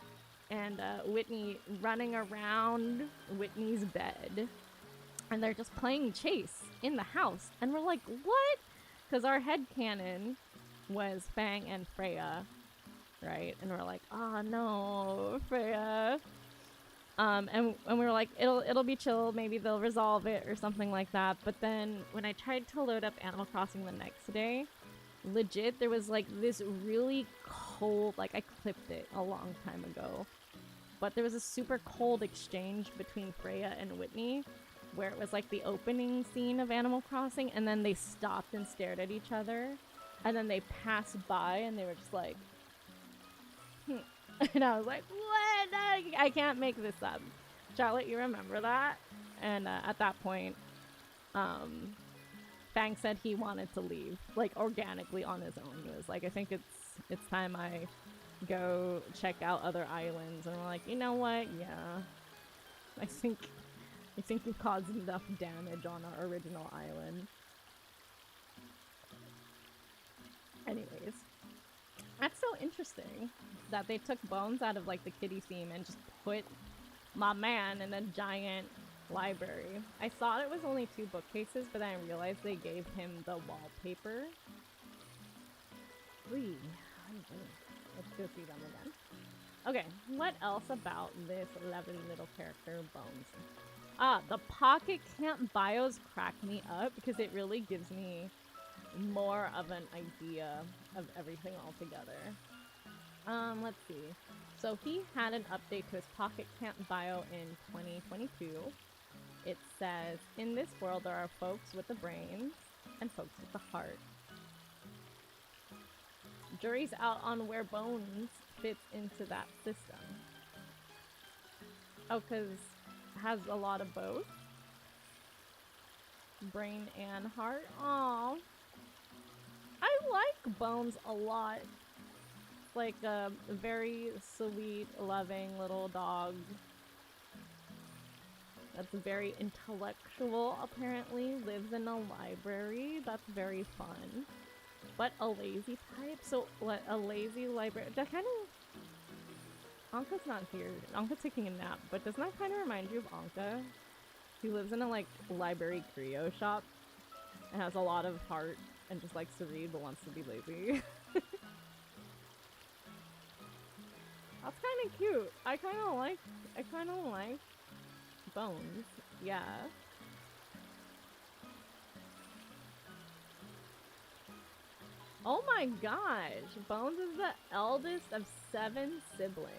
Whitney running around Whitney's bed. And they're just playing chase in the house. And we're like, what? Because our headcanon was Fang and Freya, right? And we're like, oh no, Freya. And we were like, it'll be chill, maybe they'll resolve it or something like that. But then when I tried to load up Animal Crossing the next day, legit, there was like this really cold, like I clipped it a long time ago, but there was a super cold exchange between Freya and Whitney where it was like the opening scene of Animal Crossing and then they stopped and stared at each other and then they passed by and they were just like, and I was like, what? I can't make this up. Charlotte, you remember that? And at that point, Fang said he wanted to leave, like organically on his own. He was like, I think it's time I go check out other islands. And we're like, you know what? Yeah, I think you've caused enough damage on our original island. Anyways, that's so interesting that they took Bones out of like the kiddie theme and just put my man in a giant library. I thought it was only 2 bookcases, but then I realized they gave him the wallpaper. Let's go see them again. Okay, what else about this lovely little character, Bones? The Pocket Camp bios crack me up because it really gives me more of an idea of everything altogether. Let's see. So he had an update to his Pocket Camp bio in 2022. It says, in this world there are folks with the brains and folks with the heart. Jury's out on where Bones fits into that system. Oh, because it has a lot of both. Brain and heart. Aww. I like Bones a lot. Like a very sweet, loving little dog. That's very intellectual, apparently. Lives in a library. That's very fun. But a lazy type? So, what, a lazy library? That kind of... Anka's not here. Anka's taking a nap, but doesn't that kind of remind you of Anka? He lives in a, like, library curio shop and has a lot of heart and just likes to read but wants to be lazy. That's kind of cute. I kind of like Bones. Yeah. Oh my gosh. Bones is the eldest of 7 siblings.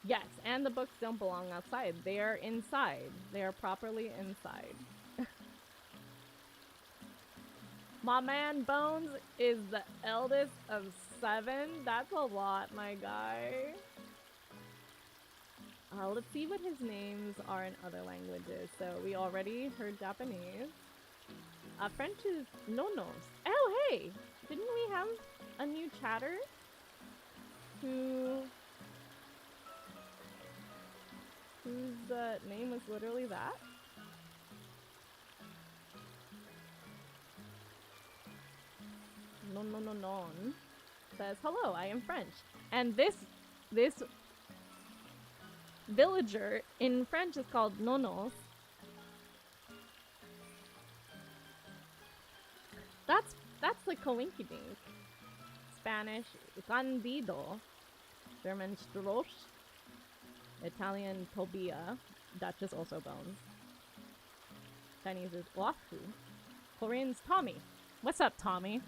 Yes, and the books don't belong outside. They are inside. They are properly inside. My man Bones is the eldest of 7. That's a lot, my guy. Let's see what his names are in other languages. So we already heard Japanese. French is nonos. Oh, hey! Didn't we have a new chatter? Whose name was literally that? Non says, hello, I am French. And this villager in French is called nonos. That's the coinkydink. Spanish candido. German strosh. Italian Tobia. Dutch is also bones. Chinese is Wafu. Korean's Tommy. What's up, Tommy?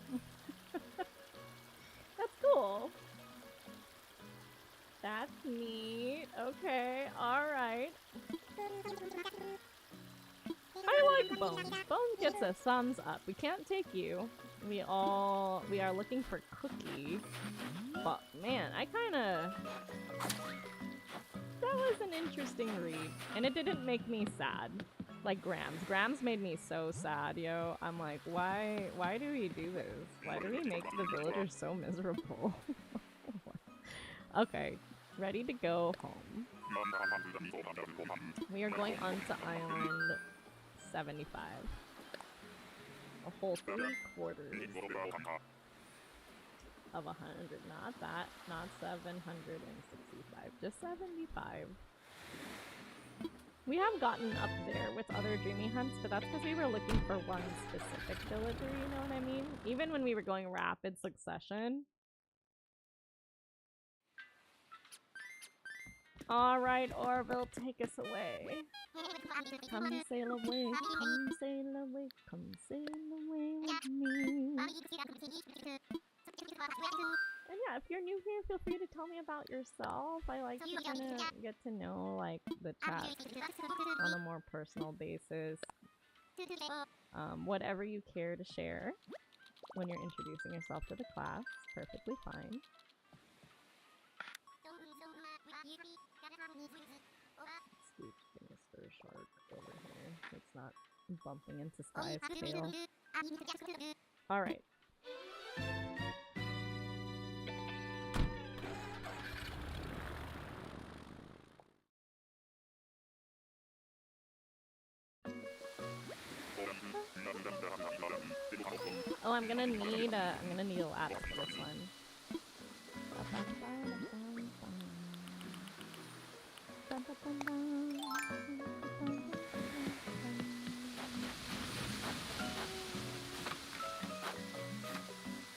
That's cool. That's neat. Okay, alright. I like Bones. Bones gets a thumbs up. We can't take you. We are looking for Cookie. But man, I kinda... That was an interesting read. And it didn't make me sad. Like Grams. Grams made me so sad, yo. I'm like, why do we do this? Why do we make the villagers so miserable? Okay, ready to go home. We are going on to island 75. A whole 3/4 of 100. Not that. Not 765. Just 75. We have gotten up there with other dreamy hunts, but that's because we were looking for one specific villager, you know what I mean? Even when we were going rapid succession. Alright, Orville, take us away. Come sail away, come sail away, come sail away with me. And yeah, if you're new here, feel free to tell me about yourself. I like to kind of get to know, like, the chat on a more personal basis. Whatever you care to share when you're introducing yourself to the class, perfectly fine. Sweet Mr. Shark over here. It's not bumping into Sky's tail. Alright. Oh, I'm gonna need a lattice for this one.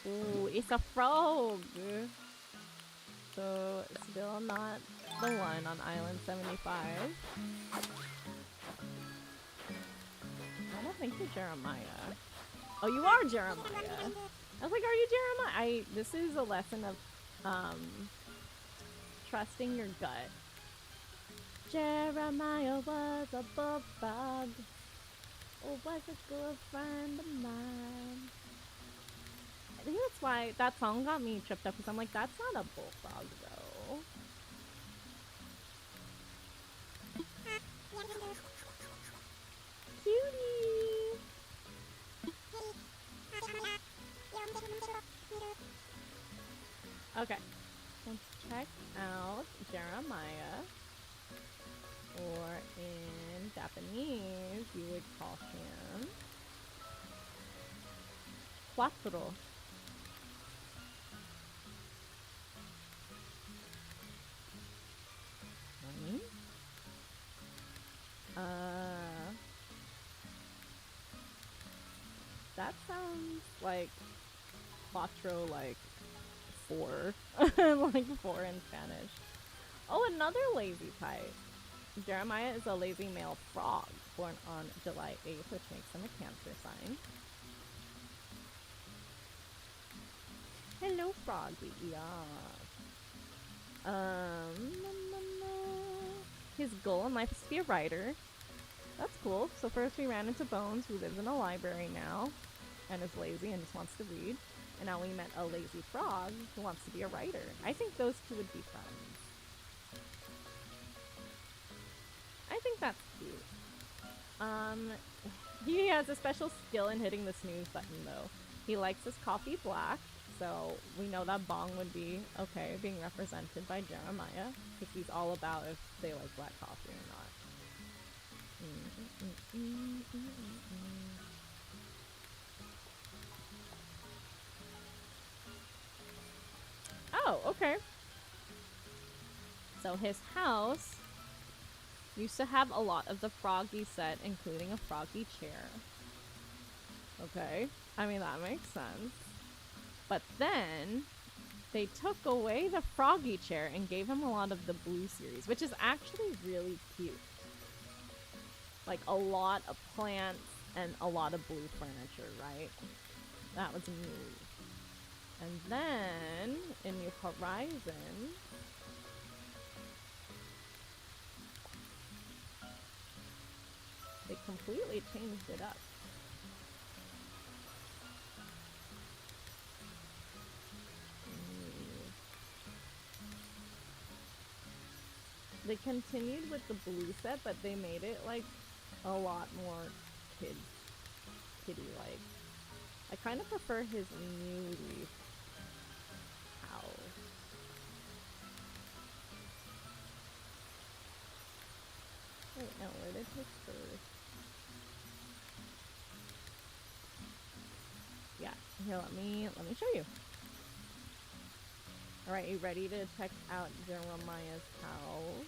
Ooh, it's a frog! So, still not the one on Island 75. I don't think you're Jeremiah. Oh, you are Jeremiah! I was like, are you Jeremiah? This is a lesson of, trusting your gut. Jeremiah was a bullfrog. Oh, was a good friend of mine. I think that's why that song got me tripped up, because I'm like, that's not a bullfrog, though. Cutie! Okay, let's check out Jeremiah. Or in Japanese, you would call him Quattro. That sounds like Quattro, like 4. Like 4 in Spanish. Oh, another lazy type. Jeremiah is a lazy male frog born on July 8th, which makes him a Cancer sign. Hello, Froggy. Yeah. His goal in life is to be a writer. That's cool. So first we ran into Bones, who lives in a library now, and is lazy and just wants to read. And now we met a lazy frog who wants to be a writer. I think those two would be friends. I think that's cute. He has a special skill in hitting the snooze button, though. He likes his coffee black, so we know that Bong would be okay being represented by Jeremiah, because he's all about if they like black coffee or not. Oh, okay. So his house used to have a lot of the Froggy set, including a Froggy chair. Okay. I mean, that makes sense. But then they took away the froggy chair and gave him a lot of the blue series, which is actually really cute. Like a lot of plants and a lot of blue furniture, right? That was a new leaf. And then in New Horizons, they completely changed it up. They continued with the blue set, but they made it like a lot more kitty-like. I kind of prefer his new leaf house. Wait, no, where did his first? Yeah, here, let me show you. Alright, you ready to check out Jeremiah's house?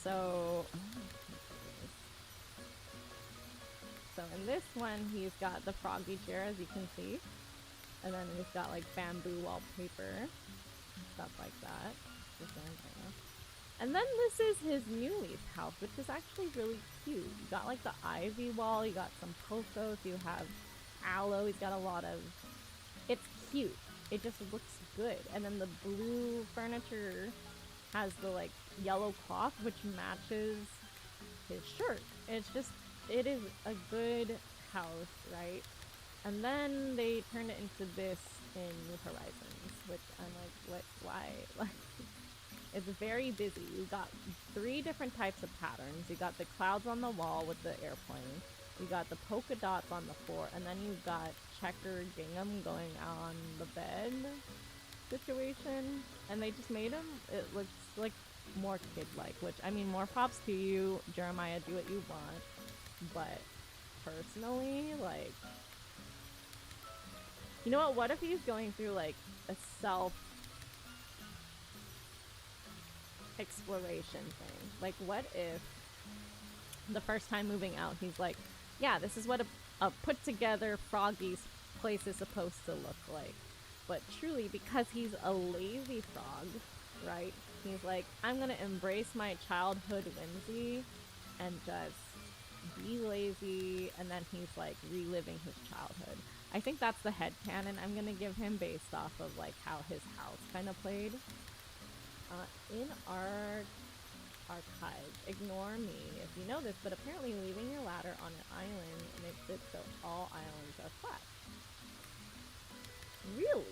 So in this one, he's got the froggy chair, as you can see. And then he's got like bamboo wallpaper, stuff like that. And then this is his new leaf house, which is actually really cute. You got like the ivy wall, you got some pothos, you have aloe, he's got a lot of... It's cute. It just looks good. And then the blue furniture has the like yellow cloth, which matches his shirt. It's just, it is a good house, right? And then they turned it into this in New Horizons, which I'm like, what, why? Like, it's very busy. You got 3 different types of patterns. You got the clouds on the wall with the airplane. You got the polka dots on the floor, and then you've got checkered gingham going on the bed situation. And they just made him, it looks like more kid-like, which, I mean, more props to you, Jeremiah, do what you want. But personally, like, you know what if he's going through like a self-exploration thing? Like, what if the first time moving out, he's like, yeah, this is what a put-together froggy's place is supposed to look like. But truly, because he's a lazy frog, right? He's like, I'm gonna embrace my childhood whimsy and just be lazy, and then he's like reliving his childhood. I think that's the headcanon I'm gonna give him based off of like how his house kind of played. In our archives, ignore me if you know this, but apparently leaving your ladder on an island makes it so all islands are flat. Really?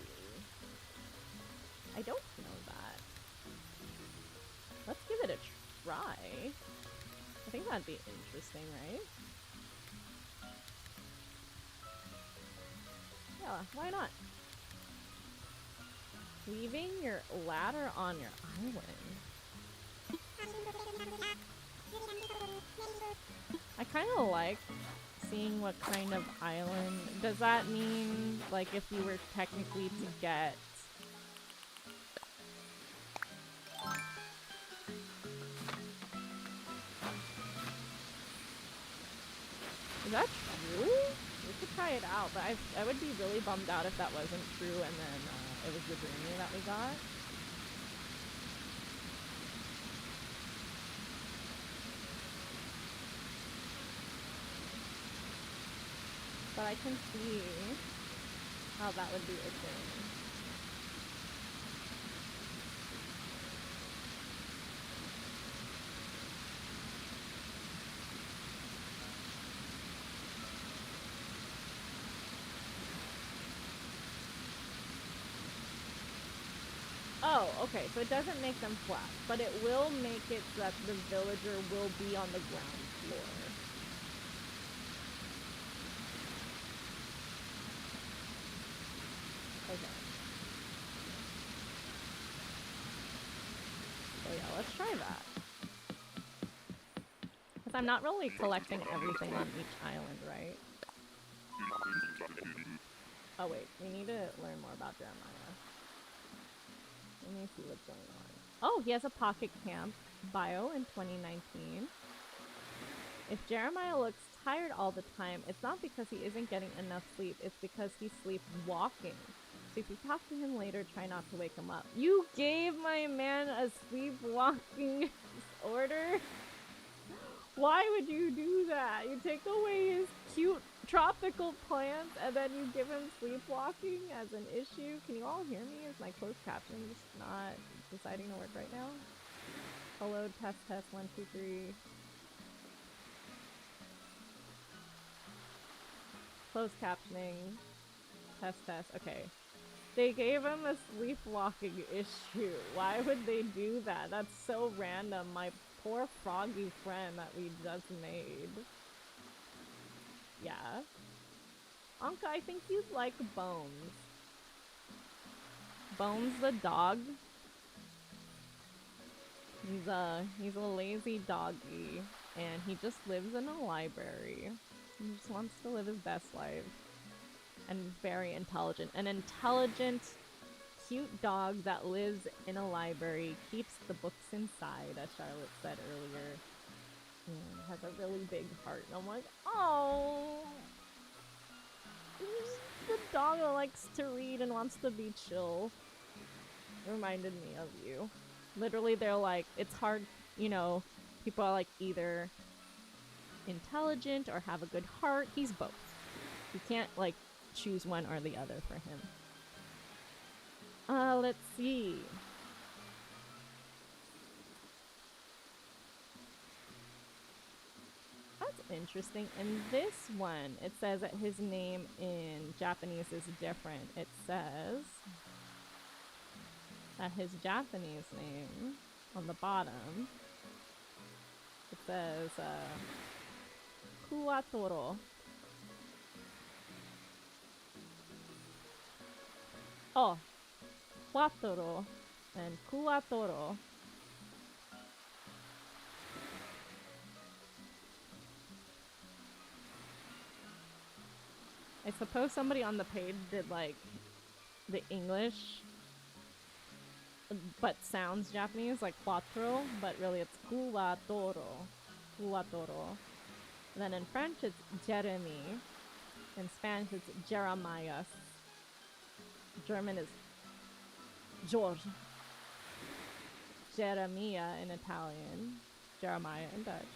I don't know that. Let's give it a try. I think that'd be interesting, right? Yeah, why not? Leaving your ladder on your island. I kind of like seeing what kind of island. Does that mean, like, if you were technically to get... Is that true? We could try it out, but I would be really bummed out if that wasn't true and then it was the journey that we got. But I can see how that would be a thing. Oh, okay, so it doesn't make them flat, but it will make it so that the villager will be on the ground floor. Okay. So yeah, let's try that. Because I'm not really collecting everything on each island, right? Oh wait, we need to learn more about Jeremiah. Let me see what's going on. Oh, he has a pocket camp bio in 2019. If Jeremiah looks tired all the time, it's not because he isn't getting enough sleep, it's because he's sleepwalking. So if you talk to him later, try not to wake him up. You gave my man a sleepwalking disorder? Why would you do that? You take away his cute tropical plants and then you give him sleepwalking as an issue? Can you all hear me? Is my closed caption just not deciding to work right now? Hello, test, 1, 2, 3. Closed captioning. Test. Okay. They gave him a sleepwalking issue. Why would they do that? That's so random. My poor froggy friend that we just made. Yeah. Anka, I think you'd like Bones. Bones the dog. He's a lazy doggy, and he just lives in a library. He just wants to live his best life. And very intelligent. An intelligent, cute dog that lives in a library, keeps the books inside, as Charlotte said earlier. And has a really big heart. And I'm like, oh, the dog that likes to read and wants to be chill. It reminded me of you. Literally, they're like, it's hard, you know, people are like either intelligent or have a good heart. He's both. You can't, like, choose one or the other for him. Let's see. That's interesting. In this one, it says that his name in Japanese is different. It says that his Japanese name on the bottom, it says Kuwatoro. Oh, Quattro and Kuwatoro. I suppose somebody on the page did like the English but sounds Japanese, like quattro, but really it's Kuwatoro. Kuwatoro. And then in French it's Jeremy. In Spanish it's Jeremiah. German is George. Jeremiah in Italian. Jeremiah in Dutch.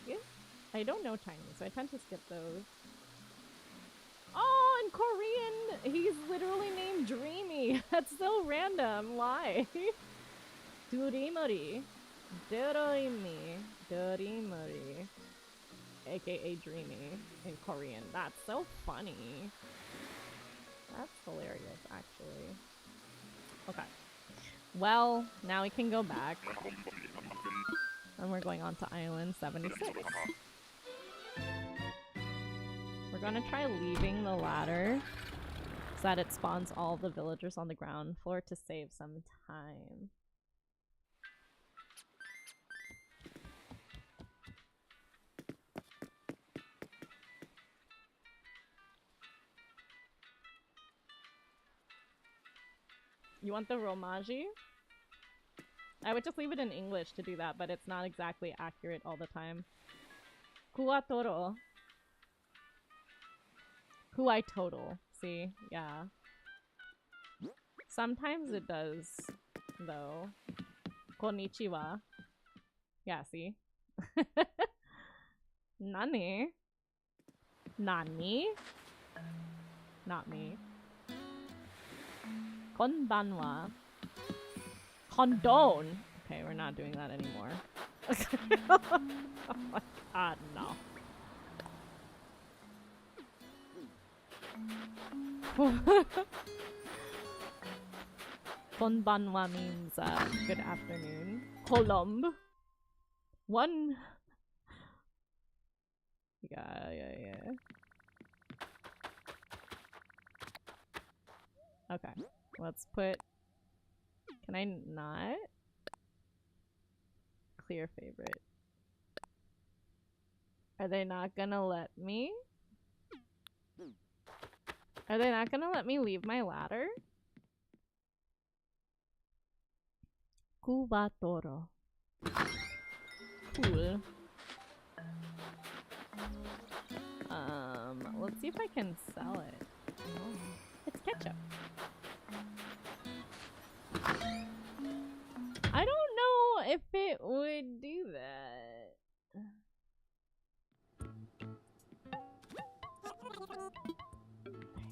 Ake? I don't know Chinese, so I tend to skip those. Oh, in Korean, he's literally named Dreamy. That's so random. Why? Durimori. Durimori. AKA Dreamy in Korean. That's so funny. That's hilarious, actually. Okay. Well, now we can go back. And we're going on to Island 76. We're gonna try leaving the ladder so that it spawns all the villagers on the ground floor to save some time. You want the romaji? I would just leave it in English to do that, but it's not exactly accurate all the time. Kuwatoro. Kuai total. See? Yeah. Sometimes it does, though. Konnichiwa. Yeah, see? Nani? Nani? Not me. Konbanwa. Condone. Okay, we're not doing that anymore. Oh my god, no. Konbanwa means good afternoon. Kolomb. One. Yeah. Okay, let's put. Can I not? Clear favorite. Are they not gonna let me? Are they not gonna let me leave my ladder? Kuwatoro. Cool. Let's see if I can sell it. Oh, it's ketchup. I don't know if it would do that.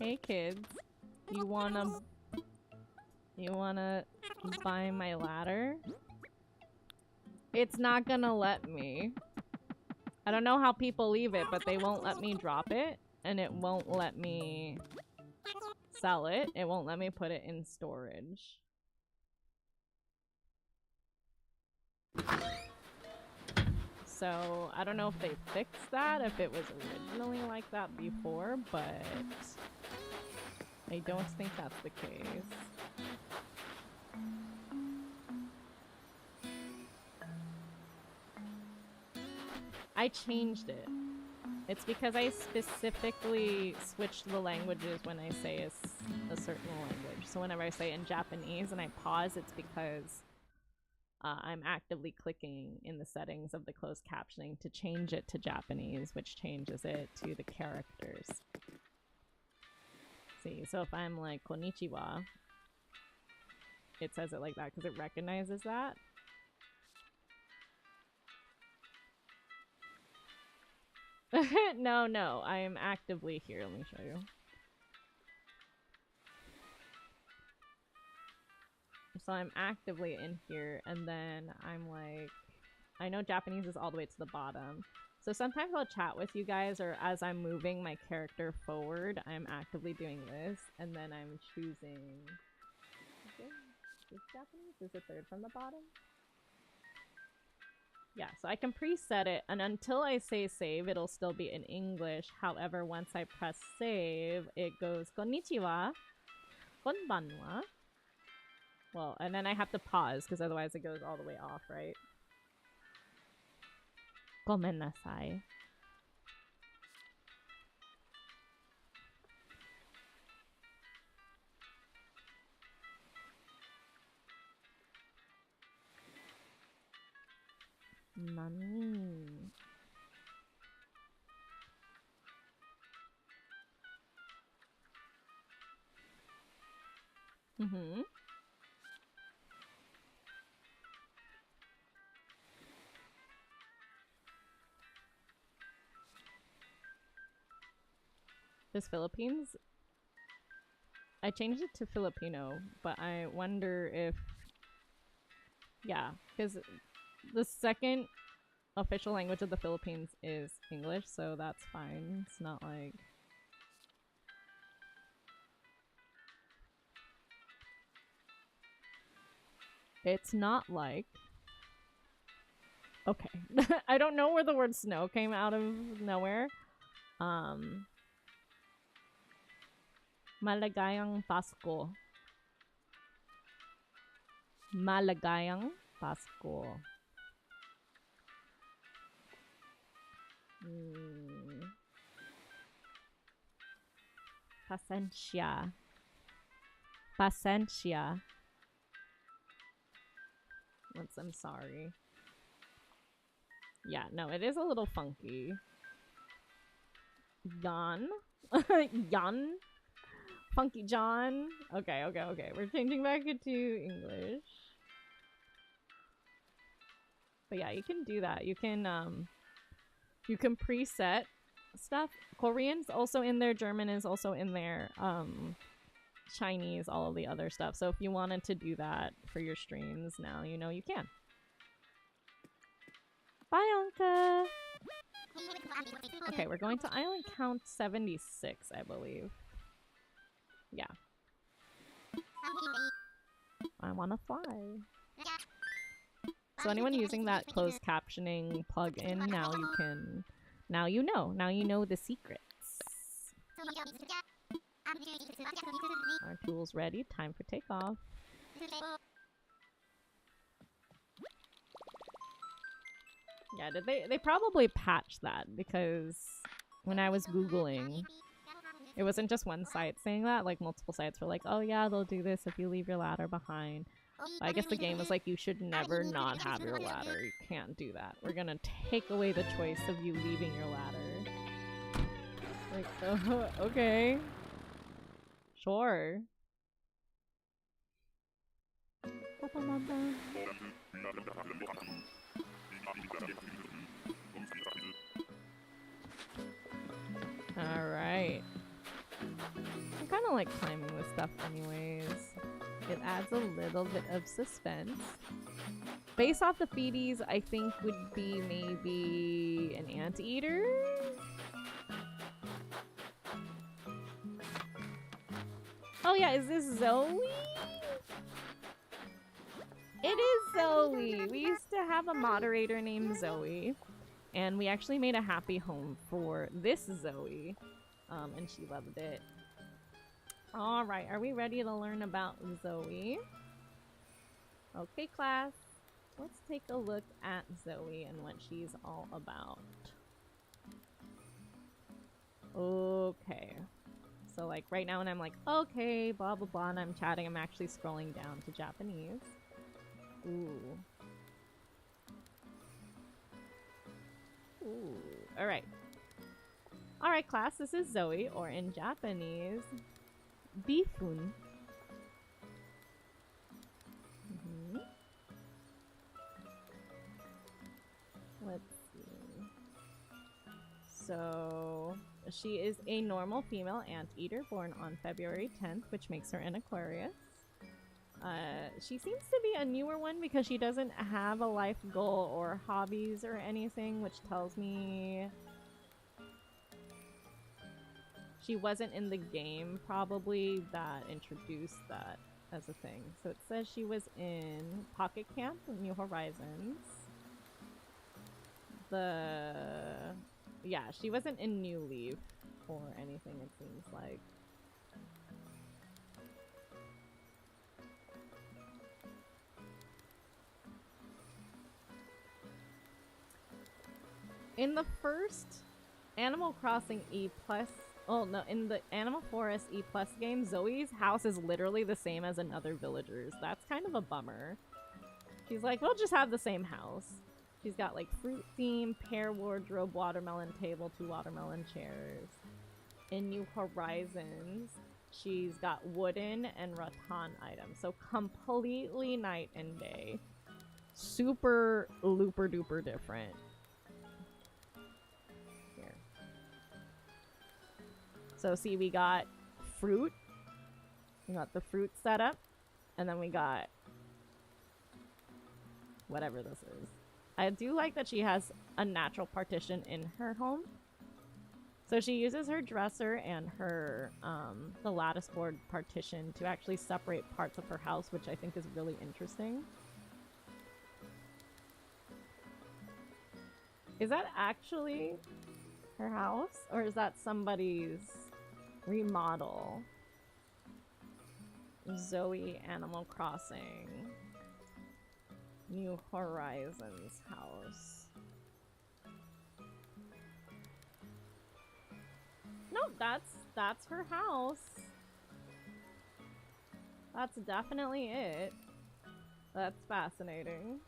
Hey kids, you wanna buy my ladder? It's not gonna let me. I don't know how people leave it, but they won't let me drop it, and it won't let me sell it. It won't let me put it in storage. So I don't know if they fixed that, if it was originally like that before, but I don't think that's the case. I changed it. It's because I specifically switched the languages when I say a certain language. So whenever I say in Japanese and I pause, it's because I'm actively clicking in the settings of the closed captioning to change it to Japanese, which changes it to the characters. See, so if I'm like konnichiwa, it says it like that because it recognizes that. No, I am actively here. Let me show you. So I'm actively in here, and then I'm like, I know Japanese is all the way to the bottom. So sometimes I'll chat with you guys, or as I'm moving my character forward, I'm actively doing this, and then I'm choosing. Is Japanese? Is it third from the bottom? Yeah, so I can preset it, and until I say save, it'll still be in English. However, once I press save, it goes konnichiwa, konbanwa. Well, and then I have to pause, because otherwise it goes all the way off, right? Gomen nasai. Nani? Mm-hmm. This Philippines? I changed it to Filipino, but I wonder if... Yeah, because the second official language of the Philippines is English, so that's fine. It's not like... It's not like... Okay. I don't know where the word snow came out of nowhere. Maligayang Pasko. Maligayang Pasko. Pasensya. Pasensya. I'm sorry. Yeah, no, it is a little funky. Yan? Yan? Funky John? Okay. We're changing back into English. But yeah, you can do that. You can preset stuff. Korean's also in there, German is also in there, Chinese, all of the other stuff. So if you wanted to do that for your streams now, you know you can. Bye, Anka! Okay, we're going to island count 76, I believe. Yeah. I wanna fly. So anyone using that closed captioning plugin, now you can... Now you know the secrets. Our tool's ready, time for takeoff. Yeah, they probably patched that, because when I was Googling, it wasn't just one site saying that, like multiple sites were like, oh yeah, they'll do this if you leave your ladder behind. I guess the game was like, you should never not have your ladder. You can't do that. We're gonna take away the choice of you leaving your ladder. Like, okay. Sure. Alright. I kind of like climbing this stuff anyways. It adds a little bit of suspense. Based off the feeties, I think would be maybe an anteater? Oh yeah, is this Zoe? It is Zoe! We used to have a moderator named Zoe. And we actually made a happy home for this Zoe. And she loved it. Alright, are we ready to learn about Zoe? Okay, class. Let's take a look at Zoe and what she's all about. Okay. So like right now when I'm like, okay, blah blah blah, and I'm chatting, I'm actually scrolling down to Japanese. Ooh. Ooh. Alright. Alright, class, this is Zoe, or in Japanese, Bifun. Let's see. So, she is a normal female anteater born on February 10th, which makes her an Aquarius. She seems to be a newer one because she doesn't have a life goal or hobbies or anything, which tells me she wasn't in the game probably that introduced that as a thing. So it says she was in Pocket Camp with New Horizons. Yeah, she wasn't in New Leaf or anything, it seems like. In the first Animal Crossing E+, oh no, in the Animal Forest E+ game, Zoe's house is literally the same as another villager's. That's kind of a bummer. She's like, we'll just have the same house. She's got like fruit theme, pear wardrobe, watermelon table, 2 watermelon chairs. In New Horizons, she's got wooden and rattan items. So completely night and day. Super looper duper different. Here. So see, we got fruit. We got the fruit setup. And then we got whatever this is. I do like that she has a natural partition in her home. So she uses her dresser and her, the lattice board partition to actually separate parts of her house, which I think is really interesting. Is that actually her house? Or is that somebody's remodel? Zoe Animal Crossing. New Horizons house. Nope, that's her house. That's definitely it. That's fascinating.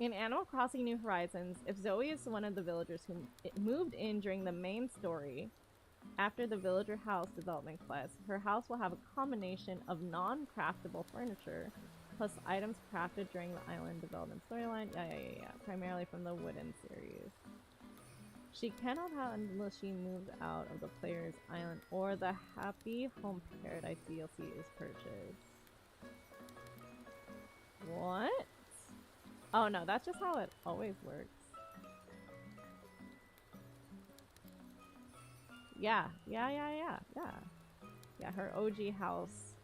In Animal Crossing New Horizons, if Zoe is one of the villagers who moved in during the main story, after the villager house development quest, her house will have a combination of non-craftable furniture, plus items crafted during the island development storyline, yeah, primarily from the wooden series. She cannot have unless she moves out of the player's island or the Happy Home Paradise DLC is purchased. What? Oh no, that's just how it always works. Yeah, her OG house.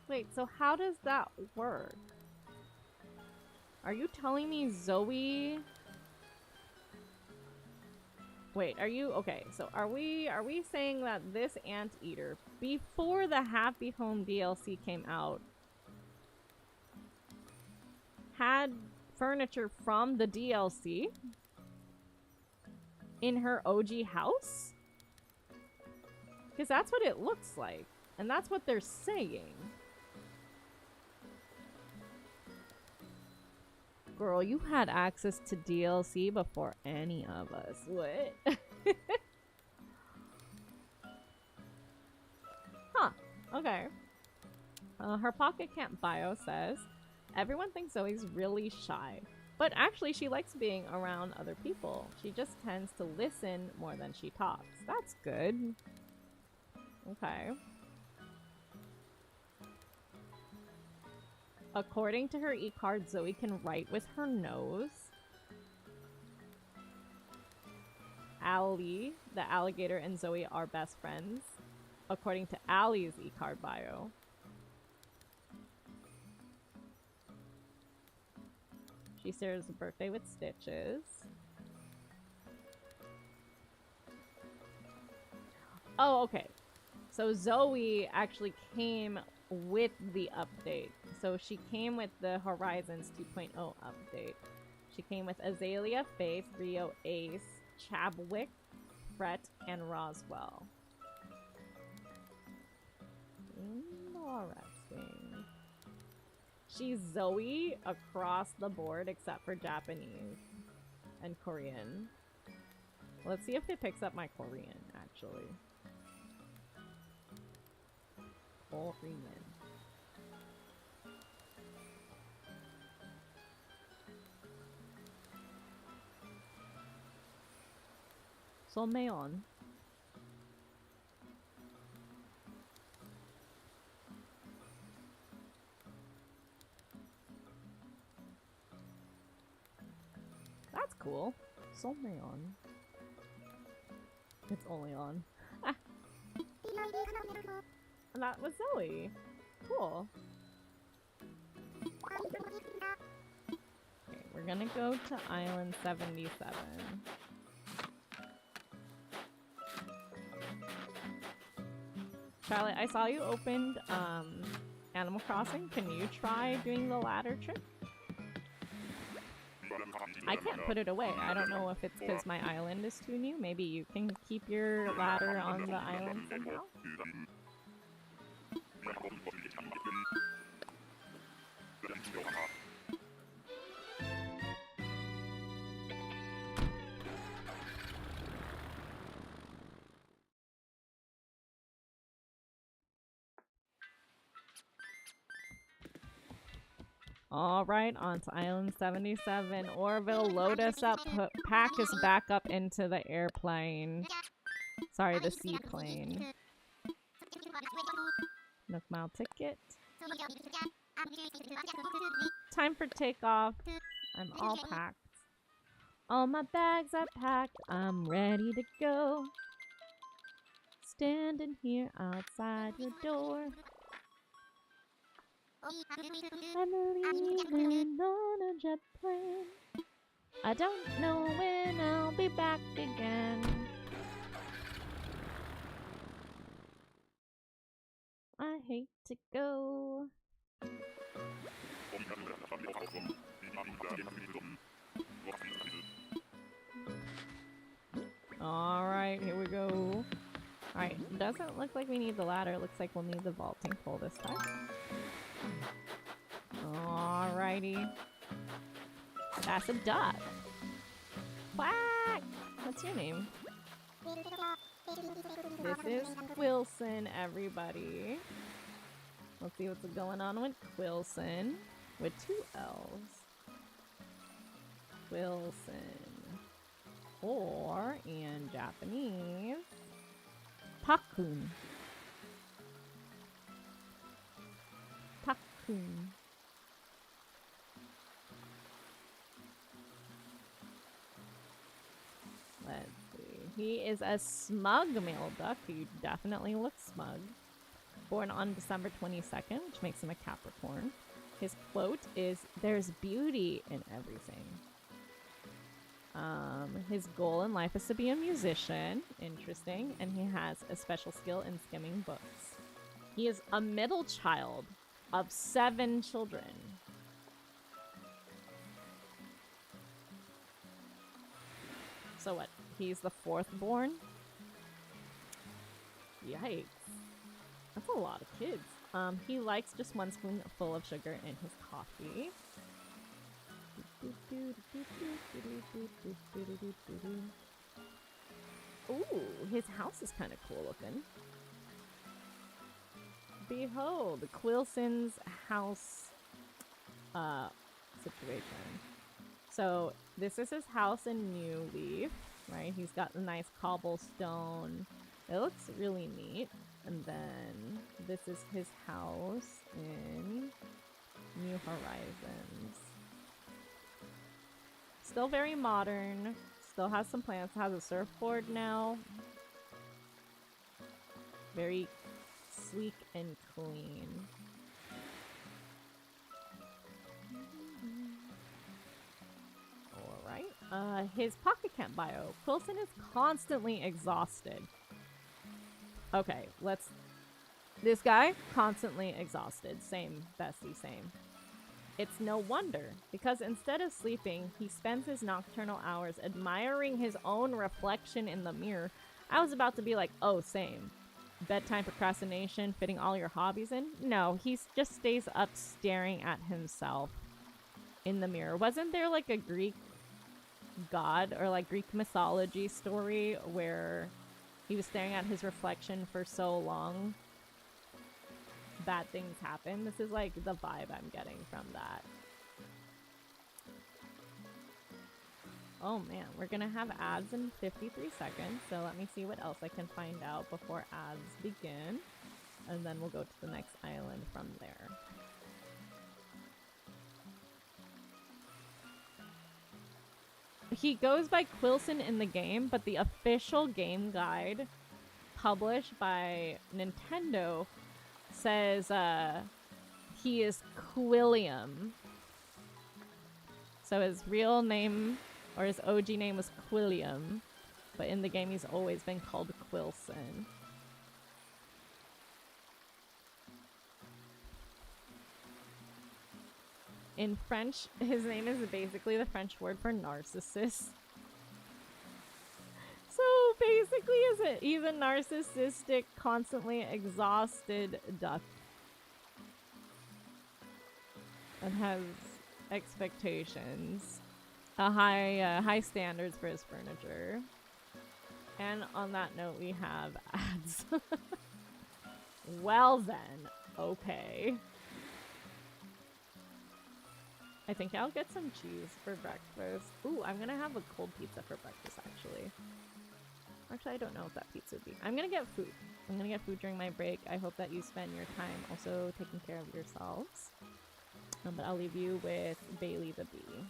Wait, so how does that work? Are you telling me Zoe... Wait, are you... Okay, so are we saying that this anteater, before the Happy Home DLC came out, had furniture from the DLC in her OG house? Because that's what it looks like. And that's what they're saying. Girl, you had access to DLC before any of us. What? Huh. Okay. Her Pocket Camp bio says, everyone thinks Zoe's really shy. But actually, she likes being around other people. She just tends to listen more than she talks. That's good. Okay. According to her e-card, Zoe can write with her nose. Allie, the alligator, and Zoe are best friends, according to Allie's e-card bio. She shares a birthday with Stitches. Oh, okay. So Zoe actually came with the update. So she came with the Horizons 2.0 update. She came with Azalea, Faith, Rio, Ace, Chabwick, Fret, and Roswell. Interesting. She's Zoe across the board except for Japanese and Korean. Let's see if it picks up my Korean, actually. Korean. Solmeon. That's cool. Solmeon. It's only on. And that was Zoe. Cool. Okay, we're gonna go to Island 77. Charlotte, I saw you opened Animal Crossing. Can you try doing the ladder trick? I can't put it away. I don't know if it's because my island is too new. Maybe you can keep your ladder on the island somehow. Alright, on to Island 77. Orville, load us up. Pack us back up into the airplane. Sorry, the seaplane. Nook Mile ticket. Time for takeoff. I'm all packed. All my bags are packed. I'm ready to go. Standing here outside your door. I'm leaving on a jet plane. I don't know when I'll be back again. I hate to go. Alright, here we go. Alright, doesn't look like we need the ladder. It looks like we'll need the vaulting pole this time. Alrighty. That's a duck. Quack! What's your name? This is Wilson, everybody. Let's see what's going on with Wilson. With 2 L's. Wilson. Or, in Japanese, Takun. Takun. Let's see. He is a smug male duck who definitely looks smug. Born on December 22nd, which makes him a Capricorn. His quote is, "There's beauty in everything." His goal in life is to be a musician. Interesting. And he has a special skill in skimming books. He is a middle child of 7 children. So what? He's the fourth born? Yikes. That's a lot of kids. He likes just 1 spoonful of sugar in his coffee. Ooh, his house is kind of cool looking. Behold, Quilson's house situation. So this is his house in New Leaf, right? He's got the nice cobblestone. It looks really neat. And then this is his house in New Horizons. Still very modern. Still has some plants. Has a surfboard now. Very sleek and clean. Alright. His pocket camp bio. Quilson is constantly exhausted. Okay, let's... This guy, constantly exhausted. Same, bestie, same. It's no wonder, because instead of sleeping, he spends his nocturnal hours admiring his own reflection in the mirror. I was about to be like, oh, same. Bedtime procrastination, fitting all your hobbies in? No, he just stays up staring at himself in the mirror. Wasn't there like a Greek god or like Greek mythology story where he was staring at his reflection for so long? Bad things happen. This is like the vibe I'm getting from that. Oh man, we're gonna have ads in 53 seconds, so let me see what else I can find out before ads begin, and then we'll go to the next island from there. He goes by Quilson in the game, but the official game guide published by Nintendo says he is Quilliam. So his real name, or his OG name, was Quilliam, but in the game he's always been called Quilson. In French, his name is basically the French word for narcissist. So basically, he's a narcissistic, constantly exhausted duck. And has expectations. High standards for his furniture. And on that note, we have ads. Well then, okay. I think I'll get some cheese for breakfast. Ooh, I'm gonna have a cold pizza for breakfast, actually. Actually, I don't know if that pizza would be. I'm gonna get food. I'm gonna get food during my break. I hope that you spend your time also taking care of yourselves. But I'll leave you with Bailey the Bee.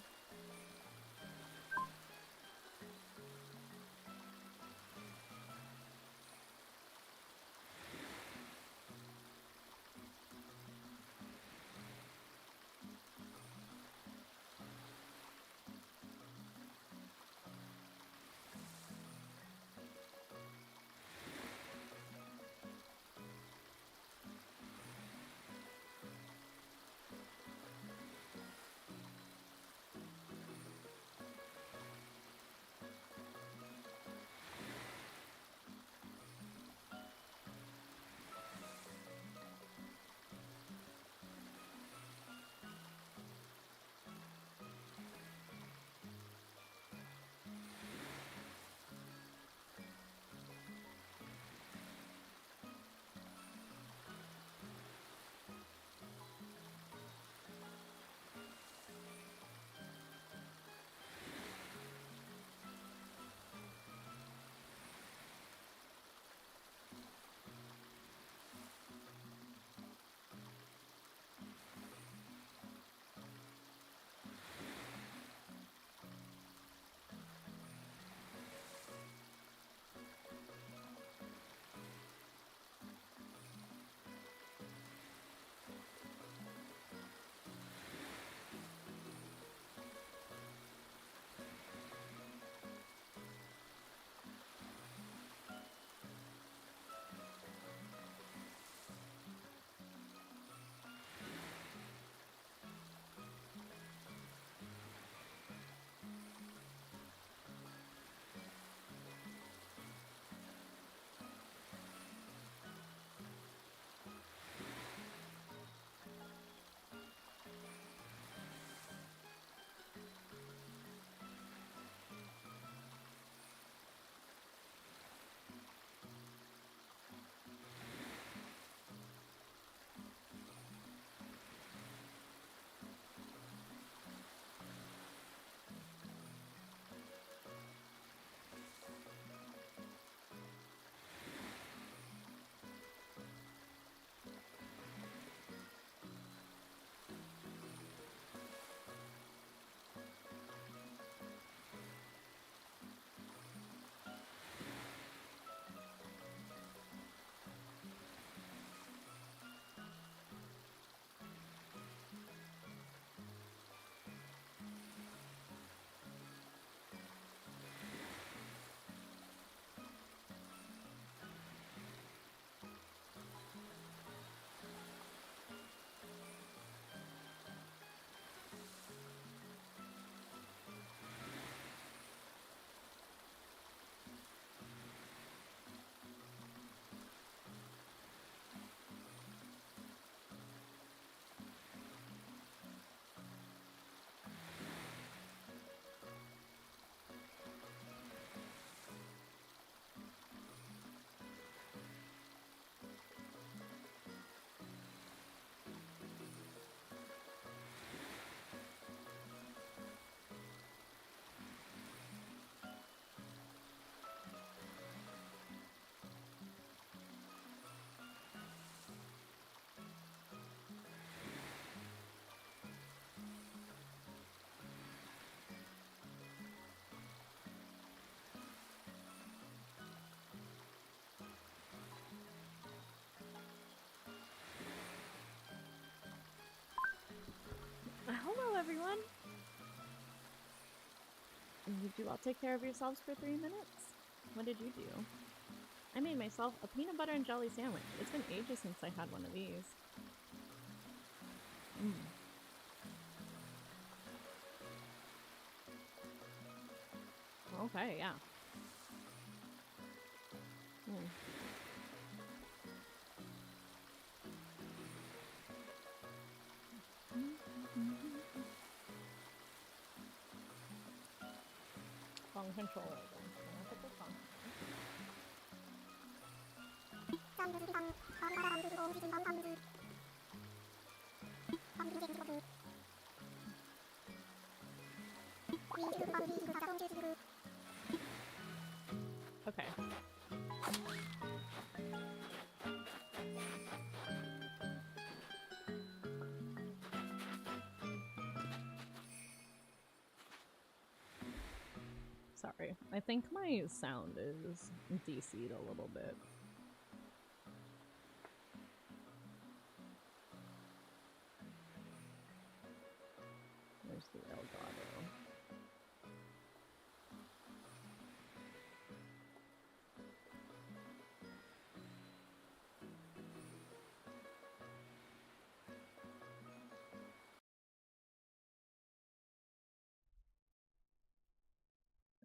Did you all take care of yourselves for 3 minutes? What did you do? I made myself a peanut butter and jelly sandwich. It's been ages since I had one of these. Okay, yeah. Phone controller again. I'm gonna put the phone. Okay. Sorry. I think my sound is DC'd a little bit. There's the Elgato.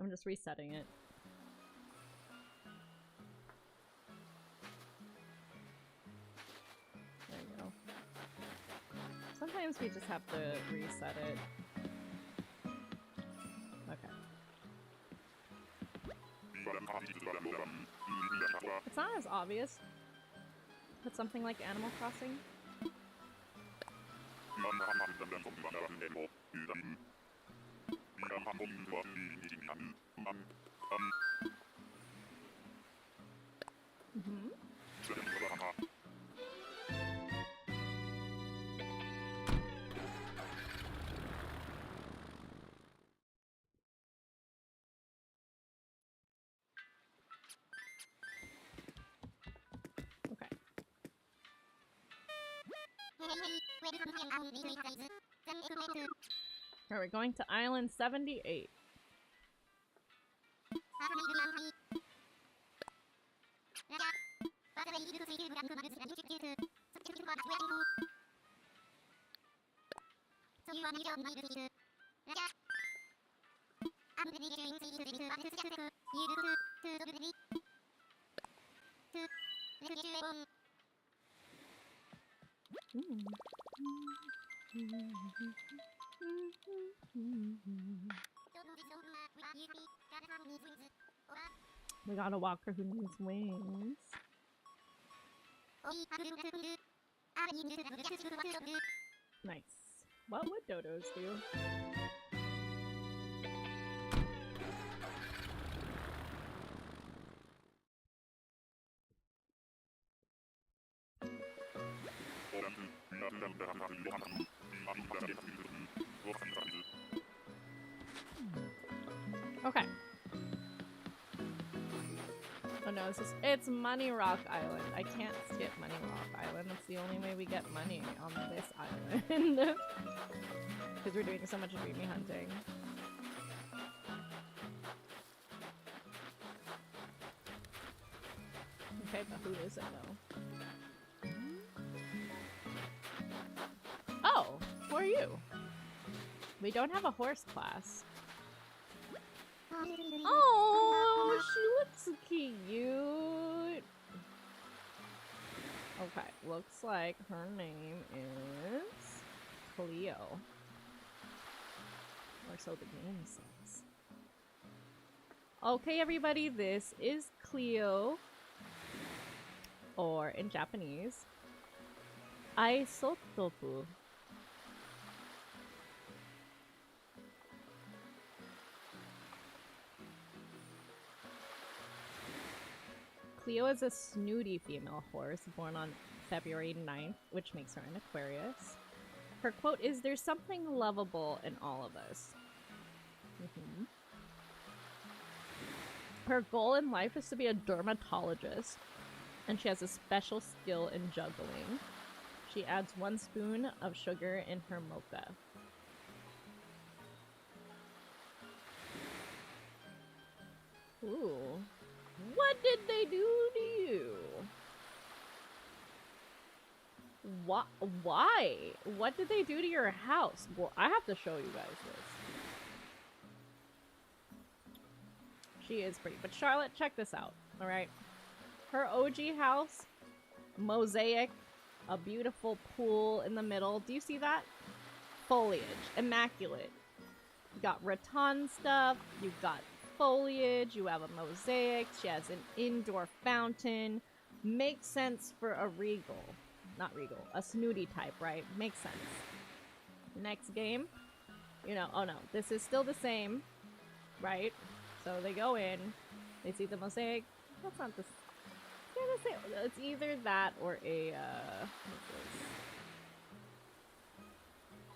I'm just resetting it. There you go. Sometimes we just have to reset it. Okay. It's not as obvious. Put something like Animal Crossing. Okay. Are we going to Island 78? We got a walker who needs wings. Nice. What would dodos do? Okay. Oh no, it's Money Rock Island. I can't skip Money Rock Island. It's the only way we get money on this island. Because we're doing so much dreamy hunting. Okay, but who is it though? Oh, who are you? We don't have a horse class. Oh, she looks cute. Okay, looks like her name is Cleo. Or so the game says. Okay, everybody, this is Cleo. Or in Japanese, Aisotopu. Cleo is a snooty female horse born on February 9th, which makes her an Aquarius. Her quote is, "There's something lovable in all of us." Her goal in life is to be a dermatologist, and she has a special skill in juggling. She adds 1 spoon of sugar in her mocha. Ooh. What did they do to you? Why? What did they do to your house? Well, I have to show you guys this. She is pretty. But Charlotte, check this out, alright? Her OG house, mosaic, a beautiful pool in the middle. Do you see that? Foliage. Immaculate. You got rattan stuff. You've got foliage. You have a mosaic. She has an indoor fountain. Makes sense for a regal. Not regal. A snooty type, right? Makes sense. Next game. You know, oh no. This is still the same. Right? So they go in. They see the mosaic. That's not the... It's either that or a,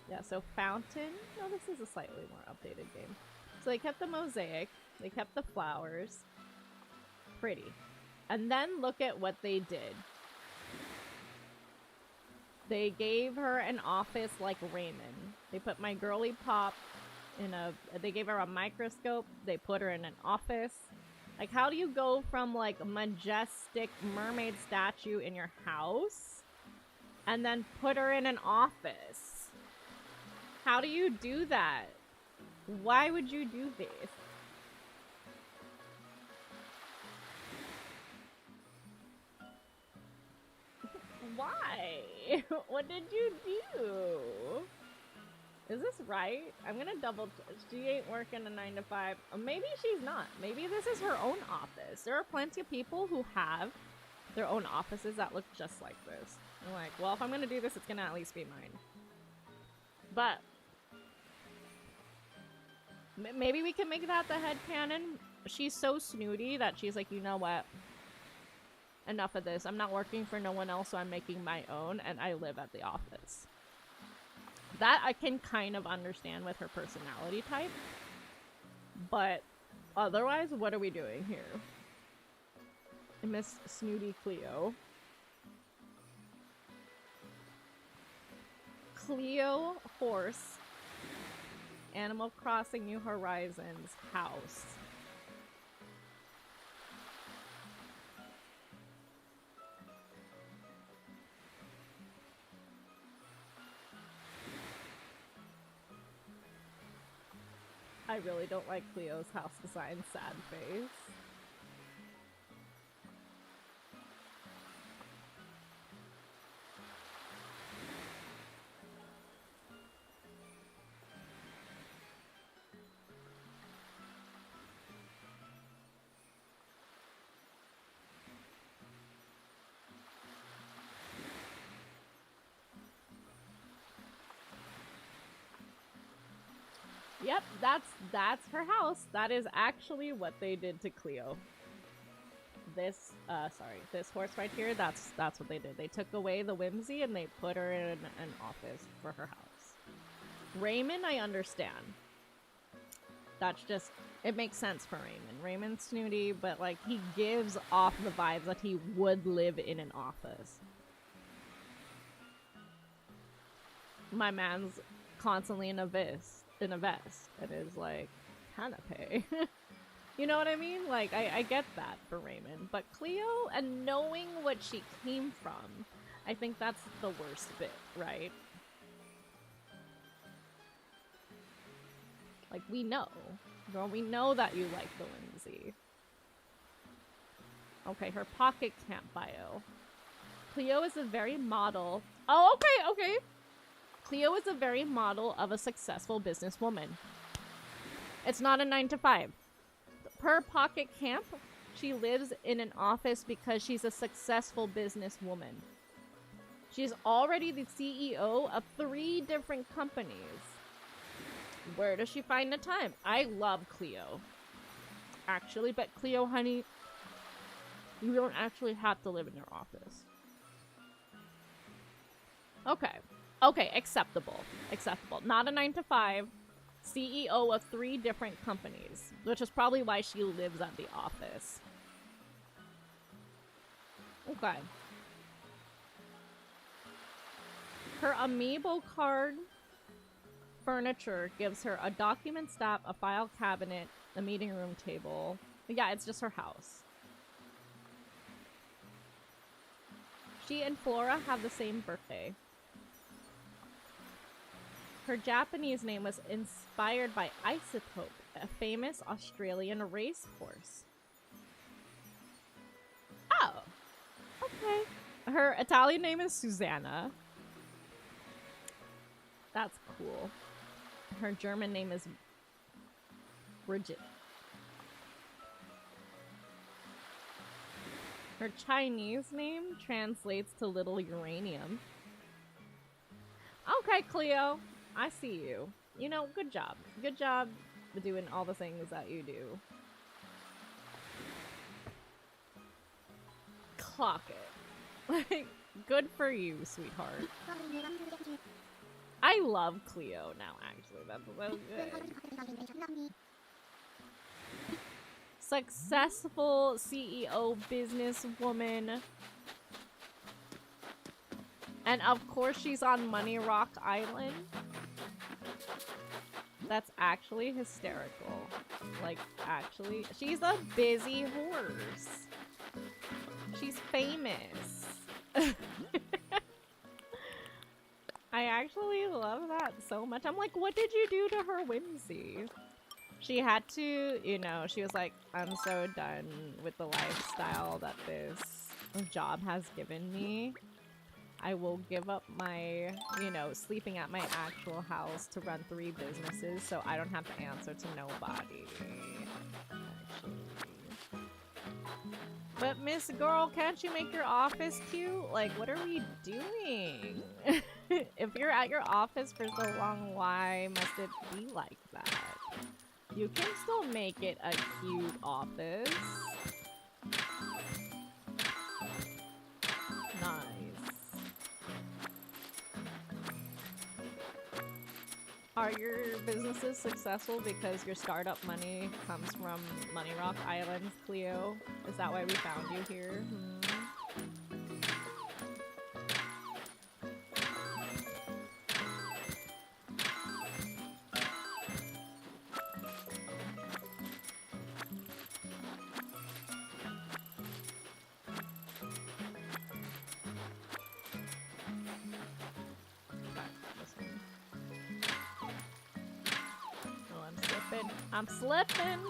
yeah, so fountain. No, this is a slightly more updated game. So they kept the mosaic. They kept the flowers. Pretty. And then look at what they did. They gave her an office like Raymond. They put my girly pop in a... They gave her a microscope. They put her in an office. Like, how do you go from, like, a majestic mermaid statue in your house and then put her in an office? How do you do that? Why would you do this? Why? What did you do? Is this right? I'm gonna double check. She ain't working a 9 to 5. Maybe she's not. Maybe this is her own office. There are plenty of people who have their own offices that look just like this. I'm like, well, if I'm gonna do this, it's gonna at least be mine. But maybe we can make that the headcanon. She's so snooty that she's like, you know what? Enough of this. I'm not working for no one else, so I'm making my own, and I live at the office. That I can kind of understand with her personality type. But otherwise, what are we doing here? Miss Snooty Cleo. Cleo Horse. Animal Crossing New Horizons house. I really don't like Cleo's house design. Sad face. Yep, that's her house. That is actually what they did to Cleo. This, this horse right here, that's what they did. They took away the whimsy and they put her in an office for her house. Raymond, I understand. That's just, it makes sense for Raymond. Raymond's snooty, but like, he gives off the vibes that he would live in an office. My man's constantly in a vest and is like canapé. You know what I mean? Like, I get that for Raymond, but Cleo, and knowing what she came from, I think that's the worst bit, right? Like, we know. Girl, we know that you like the whimsy. Okay, her pocket camp bio. Cleo is a very model... Oh, okay. Cleo is a very model of a successful businesswoman. It's not a 9 to 5. Per pocket camp, she lives in an office because she's a successful businesswoman. She's already the CEO of 3 different companies. Where does she find the time? I love Cleo. Actually, but Cleo, honey, you don't actually have to live in your office. Okay, acceptable. Not a 9 to 5. CEO of 3 different companies, which is probably why she lives at the office. Okay. Her amiibo card furniture gives her a document stack, a file cabinet, a meeting room table, Yeah, it's just her house. She and Flora have the same birthday. Her Japanese name was inspired by Isotope, a famous Australian racehorse. Oh, okay. Her Italian name is Susanna. That's cool. Her German name is Bridget. Her Chinese name translates to Little Uranium. Okay, Cleo. I see you. You know, good job. Good job doing all the things that you do. Clock it. Like, good for you, sweetheart. I love Cleo now, actually. That's so good. Successful CEO businesswoman. And of course she's on Money Rock Island. That's actually hysterical. Like, actually. She's a busy horse. She's famous. I actually love that so much. I'm like, what did you do to her whimsy? She had to, you know, she was like, I'm so done with the lifestyle that this job has given me. I will give up my, you know, sleeping at my actual house to run 3 businesses so I don't have to answer to nobody. Actually. But Miss Girl, can't you make your office cute? Like, what are we doing? If you're at your office for so long, why must it be like that? You can still make it a cute office. Nice. Are your businesses successful because your startup money comes from Money Rock Islands, Cleo? Is that why we found you here? I'm slipping.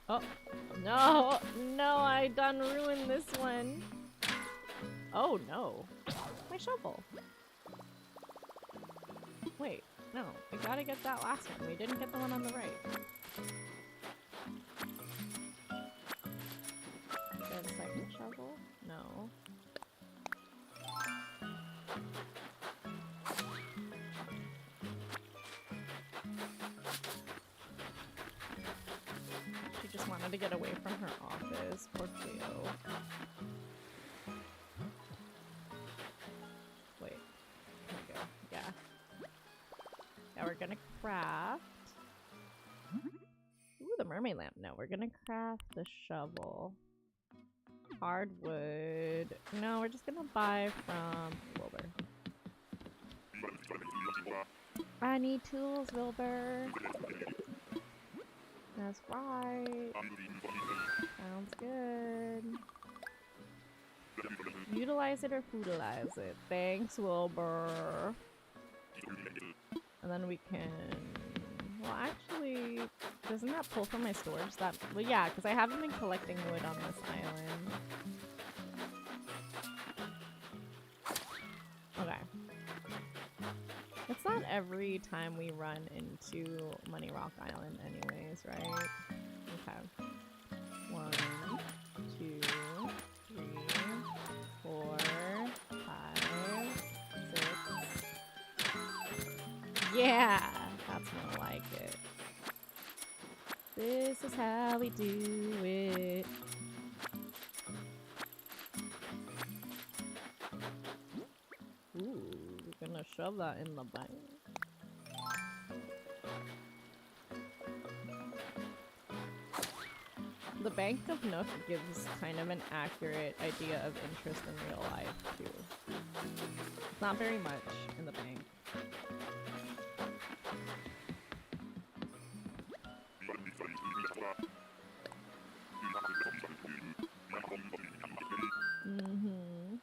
Oh, no, no, I done ruined this one. Oh no, my shovel. Wait, no, I gotta get that last one. We didn't get the one on the right. Get a second shovel? No. She just wanted to get away from her office. Poor Cleo. We're gonna craft. Ooh, the mermaid lamp. No, we're gonna craft the shovel. Hardwood. No, we're just gonna buy from Wilbur. I need tools, Wilbur. That's right. Sounds good. Utilize it or foodilize it. Thanks, Wilbur. And then we can, well actually, doesn't that pull from my storage? That, well yeah, because I haven't been collecting wood on this island. Okay. It's not every time we run into Money Rock Island anyways, right? Okay. 1, 2, 3, 4, 5, 6. Yeah, that's more like it. This is how we do it. gonna shove that in the bank. The Bank of Nook gives kind of an accurate idea of interest in real life, too. It's not very much in the bank. Mm-hmm.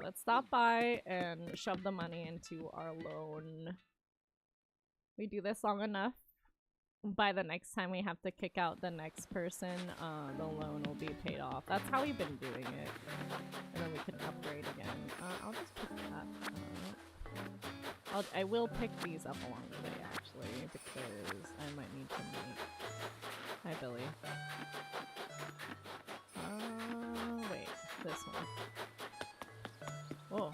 Let's stop by and shove the money into our loan. We do this long enough. By the next time we have to kick out the next person, the loan will be paid off. That's how we've been doing it. And then we can upgrade again. I'll just pick that up. I will pick these up along the way, actually, because I might need to make... Hi, Billy. Wait. This one. Oh,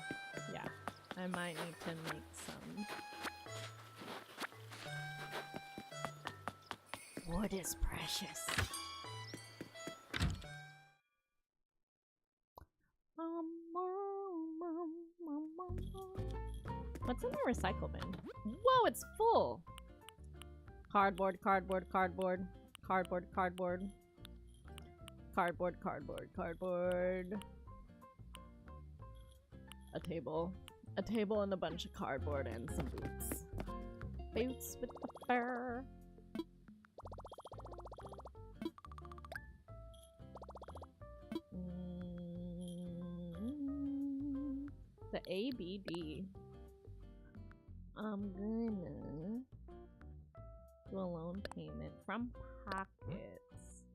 yeah. I might need to make some. Wood is precious. What's in the recycle bin? Whoa, it's full! Cardboard, cardboard, cardboard. Cardboard, cardboard. Cardboard, cardboard, cardboard. A table. A table and a bunch of cardboard and some boots. Boots with the fur. The ABD. I'm gonna do a loan payment from pockets.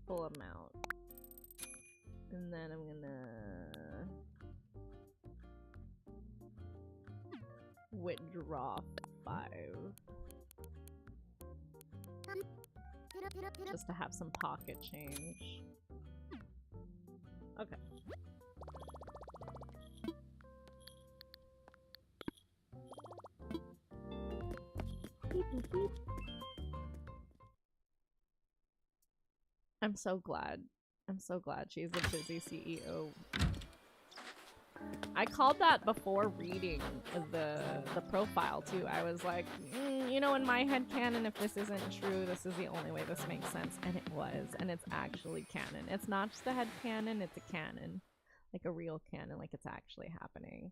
Full amount. And then I'm gonna withdraw 5. Just to have some pocket change. Okay. Beep, beep, beep. I'm so glad. I'm so glad she's a busy CEO. I called that before reading the profile too. I was like, you know, in my head canon, if this isn't true, this is the only way this makes sense. And it was, and it's actually canon. It's not just a head canon, it's a canon. Like a real canon, like it's actually happening.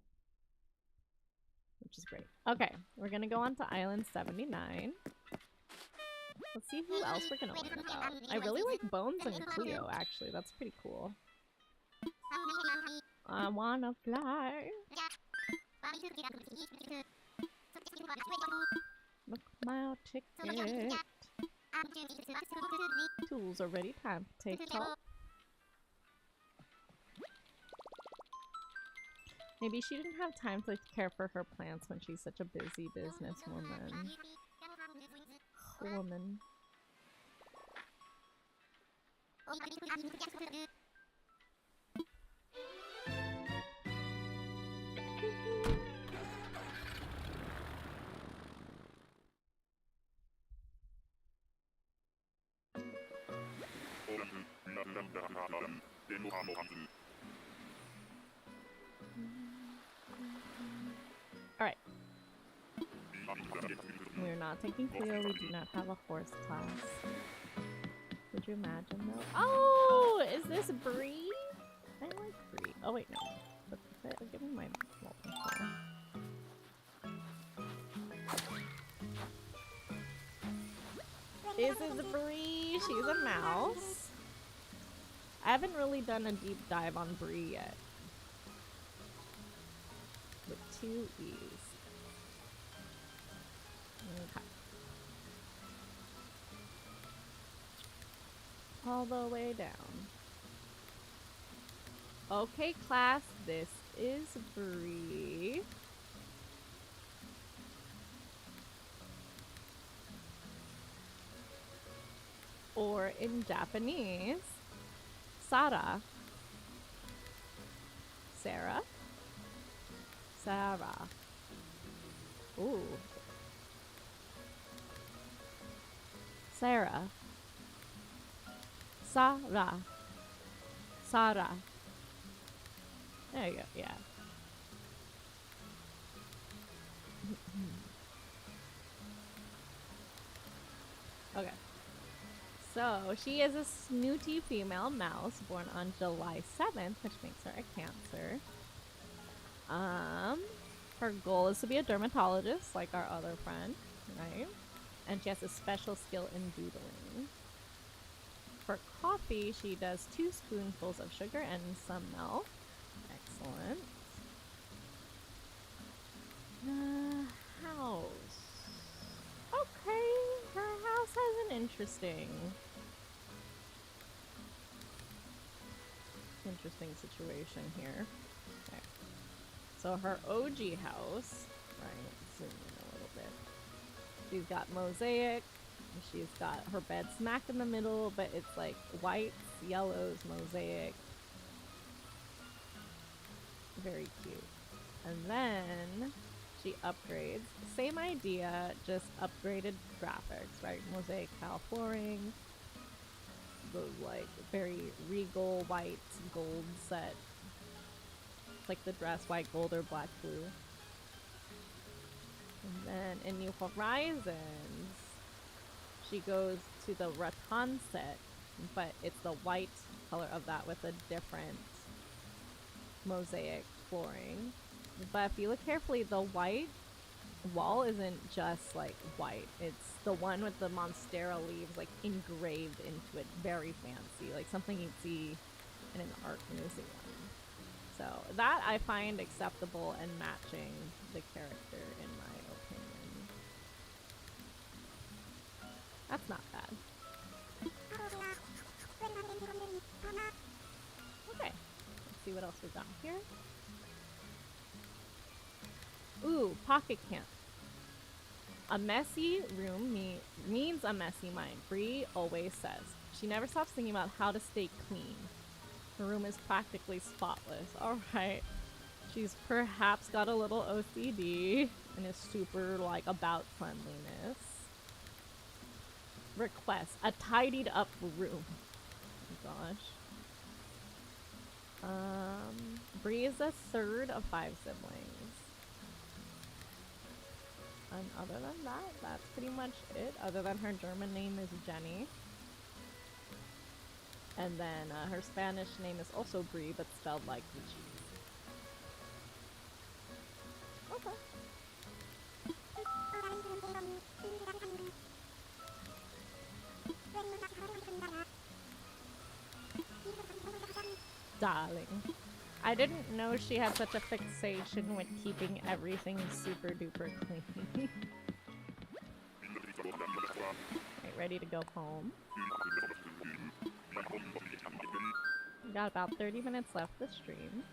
Which is great. Okay, we're gonna go on to Island 79. Let's see who else we're gonna learn about. I really like Bones and Cleo, actually. That's pretty cool. I wanna fly. Look my ticket. Tools are ready. Time to take top. Maybe she didn't have time to care for her plants when she's such a busy businesswoman. Woman. Alright. We're not taking Cleo, we do not have a horse class. Could you imagine though? Oh! Is this Bree? I like Bree. Oh wait, no. Give me my multiplayer. This is Bree. She's a mouse. I haven't really done a deep dive on Bree yet. With 2 E's. Okay. All the way down. Okay, class, this is Bree. Or in Japanese, Sara. Sarah. Sarah. Ooh. Sarah. Sarah. Sarah. There you go, yeah. Okay. So, she is a snooty female mouse born on July 7th, which makes her a Cancer. Her goal is to be a dermatologist, like our other friend, right? And she has a special skill in doodling. For coffee, she does 2 spoonfuls of sugar and some milk. Excellent. House. Okay, her house has an interesting situation here. Okay. So her OG house, right, zoom in a little bit. She's got mosaic. She's got her bed smack in the middle, but it's like whites, yellows, mosaic. Very cute. And then she upgrades. Same idea, just upgraded graphics, right? Mosaic tile flooring. Those like very regal white gold set. It's like the dress, white, gold, or black, blue. And then in New Horizons, she goes to the rattan set, but it's the white color of that with a different mosaic flooring. But if you look carefully, the white wall isn't just like white. It's the one with the Monstera leaves like engraved into it. Very fancy, like something you'd see in an art museum. So that I find acceptable and matching the character in my opinion. That's not bad. Okay, let's see what else we got here. Ooh, pocket camp. A messy room means a messy mind. Bree always says. She never stops thinking about how to stay clean. Her room is practically spotless. Alright. She's perhaps got a little OCD and is super like about cleanliness. Request. A tidied up room. Oh gosh. Bree is the 3rd of 5 siblings. And other than that, that's pretty much it. Other than her German name is Jenny. And then her Spanish name is also Brie, but spelled like the cheese. Okay. Darling. I didn't know she had such a fixation with keeping everything super duper clean. Right, ready to go home. We got about 30 minutes left to stream.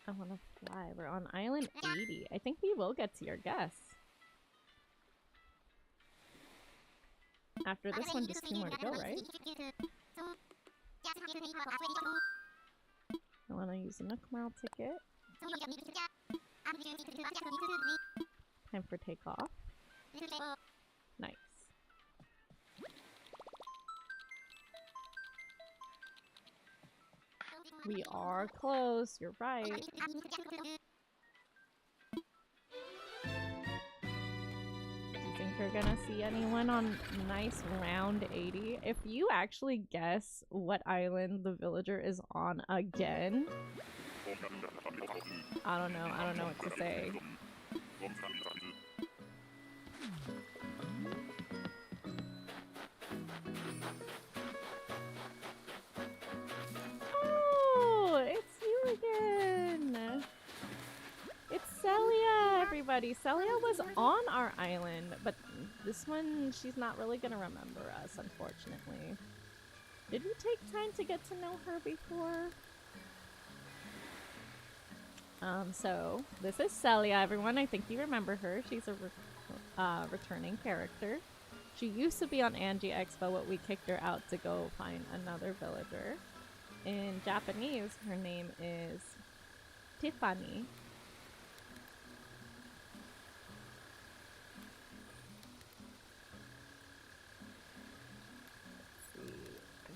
I wanna fly. We're on island 80. I think we will get to your guess. After this one, just 2 more to go, right? I wanna use a Nook Mile ticket. Time for takeoff. Nice. We are close, you're right. Do you think you're gonna see anyone on nice round 80? If you actually guess what island the villager is on again, I don't know what to say. Celia, everybody. Celia was on our island, but this one, she's not really gonna remember us, unfortunately. Did we take time to get to know her before? So this is Celia, everyone. I think you remember her. She's a returning character. She used to be on Angie Expo, but we kicked her out to go find another villager. In Japanese, her name is Tiffany.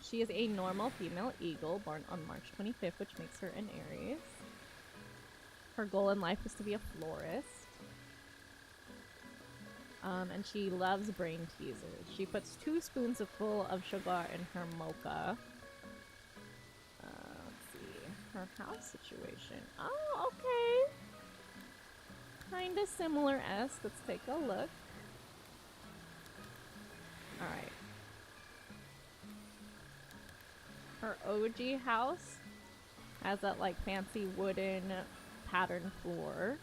She is a normal female eagle born on March 25th, which makes her an Aries. Her goal in life is to be a florist. And she loves brain teasers. She puts 2 spoonfuls of sugar in her mocha. Let's see. Her house situation. Oh, okay. Kinda similar-esque. Let's take a look. Alright. Her OG house has that like fancy wooden pattern floor.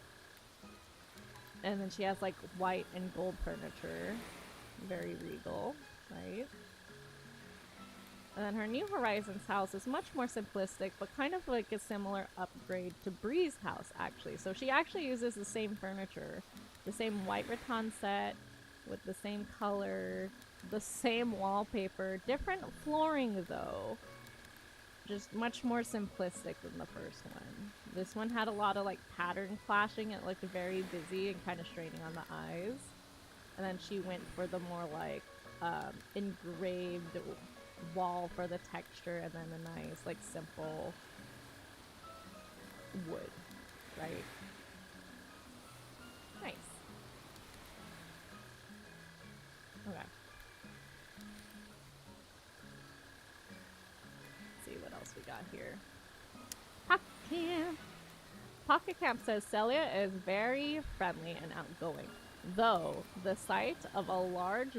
And then she has like white and gold furniture. Very regal, right? And then her New Horizons house is much more simplistic, but kind of like a similar upgrade to Bree's house, actually. So she actually uses the same furniture. The same white rattan set with the same color, the same wallpaper. Different flooring, though. Just much more simplistic than the first one. This one had a lot of like pattern clashing. It looked very busy and kind of straining on the eyes. And then she went for the more like engraved wall for the texture, and then a nice like simple wood, right? Nice. Okay. See what else we got here. Pocket Camp. Pocket Camp says Celia is very friendly and outgoing, though the sight of a large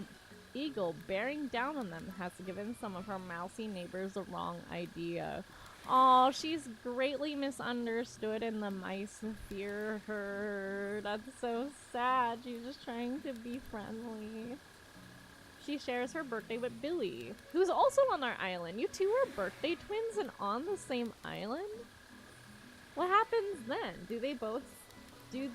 eagle bearing down on them has given some of her mousy neighbors the wrong idea. Oh, she's greatly misunderstood and the mice fear her. That's so sad. She's just trying to be friendly. She shares her birthday with Billy, who's also on our island. You two are birthday twins and on the same island? What happens then? Do they both do...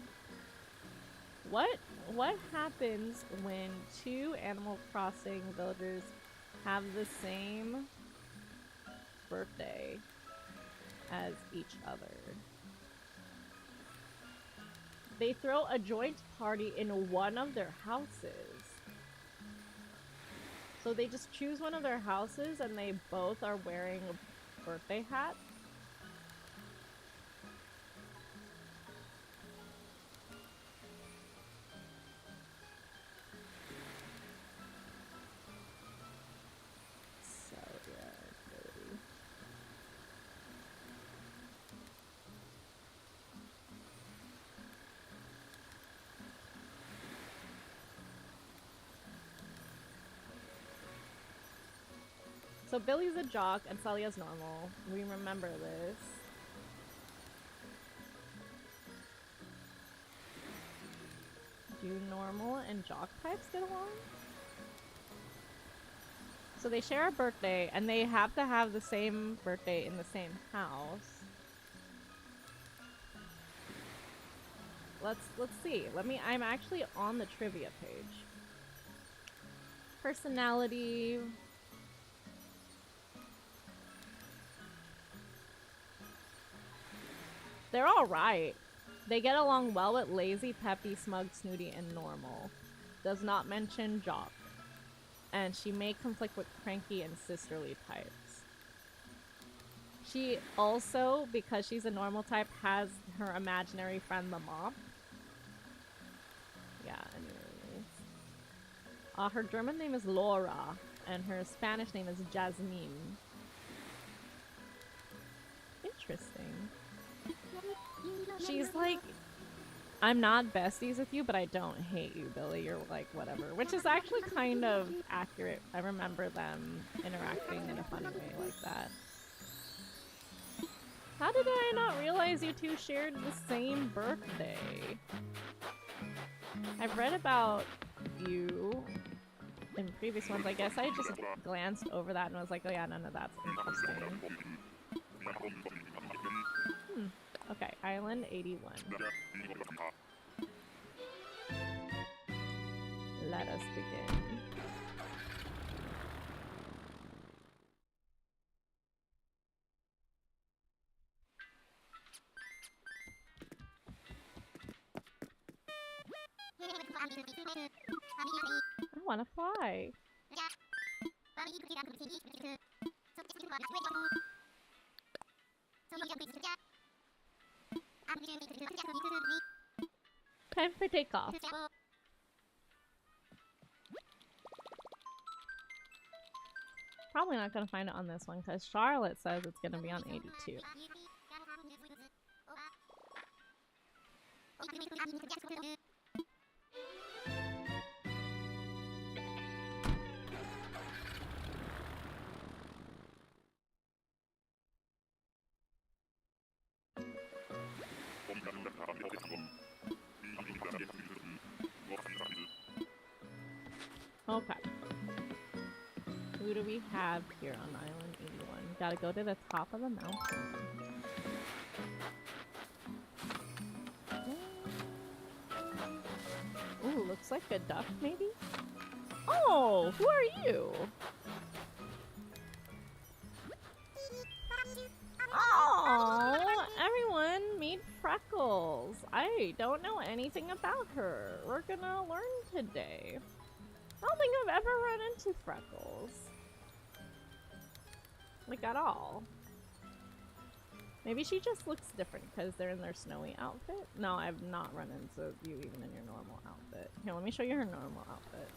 What happens when 2 Animal Crossing villagers have the same birthday as each other? They throw a joint party in one of their houses. So they just choose one of their houses and they both are wearing a birthday hat. So Billy's a jock and Celia's normal. We remember this. Do normal and jock types get along? So they share a birthday and they have to have the same birthday in the same house. Let's see. I'm actually on the trivia page. Personality. They're alright. They get along well with lazy, peppy, smug, snooty, and normal. Does not mention jock. And she may conflict with cranky and sisterly types. She also, because she's a normal type, has her imaginary friend the mop. Yeah, anyways. Her German name is Laura, and her Spanish name is Jasmine. Interesting. She's like, I'm not besties with you, but I don't hate you, Billy. You're like, whatever. Which is actually kind of accurate. I remember them interacting in a funny way like that. How did I not realize you two shared the same birthday? I've read about you in previous ones. I guess I just glanced over that and was like, oh yeah, none of that's interesting. Okay, Island 81. Let us begin. I want to fly. Time for takeoff. Probably not gonna find it on this one because Charlotte says it's gonna be on 82. Okay. Who do we have here on Island 81? Gotta go to the top of the mountain. Ooh, looks like a duck, maybe? Oh, who are you? Oh, everyone meet Freckles. I don't know anything about her. We're gonna learn today. I don't think I've ever run into Freckles. Like, at all. Maybe she just looks different because they're in their snowy outfit. No, I've not run into you even in your normal outfit. Here, let me show you her normal outfit.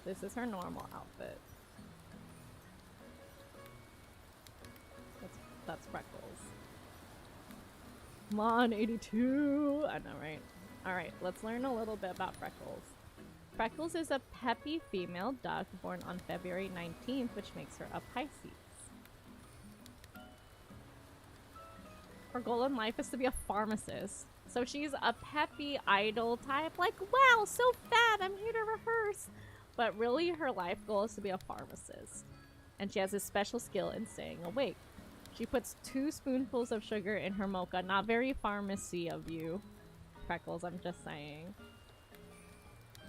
This is her normal outfit. That's Freckles. Come on, 82! I know, right? Alright, let's learn a little bit about Freckles. Freckles is a peppy female duck born on February 19th, which makes her a Pisces. Her goal in life is to be a pharmacist. So she's a peppy idol type, like, wow, so fat, I'm here to rehearse. But really, her life goal is to be a pharmacist. And she has a special skill in staying awake. She puts 2 spoonfuls of sugar in her mocha. Not very pharmacy of you, Freckles, I'm just saying.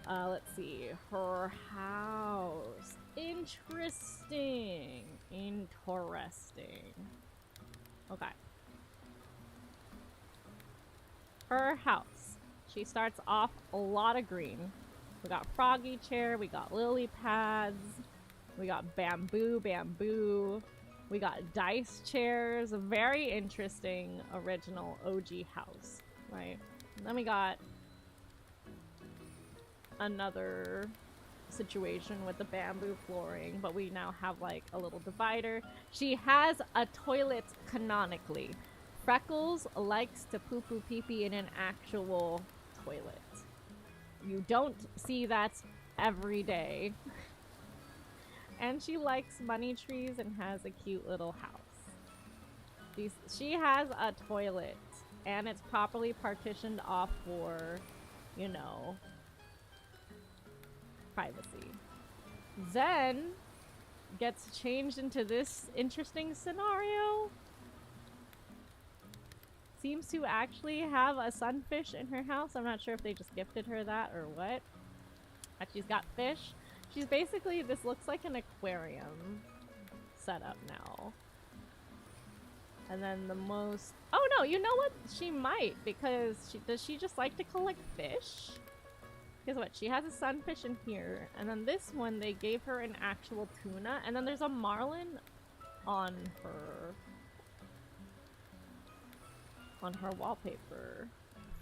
Let's see. Her house. Interesting. Interesting. Okay. Her house. She starts off a lot of green. We got froggy chair. We got lily pads. We got bamboo. We got dice chairs. A very interesting original OG house, right? And then we got another situation with the bamboo flooring, but we now have like a little divider. She has a toilet canonically. Freckles likes to poo-poo pee-pee in an actual toilet. You don't see that every day. And she likes money trees and has a cute little house. She has a toilet, and it's properly partitioned off for, you know, privacy. Then gets changed into this interesting scenario. Seems to actually have a sunfish in her house. I'm not sure if they just gifted her that or what. But she's got fish. She's basically, this looks like an aquarium setup now. And then the most, oh no, you know what? She might, because does she just like to collect fish? Guess what? She has a sunfish in here, and then this one they gave her an actual tuna, and then there's a marlin on her wallpaper.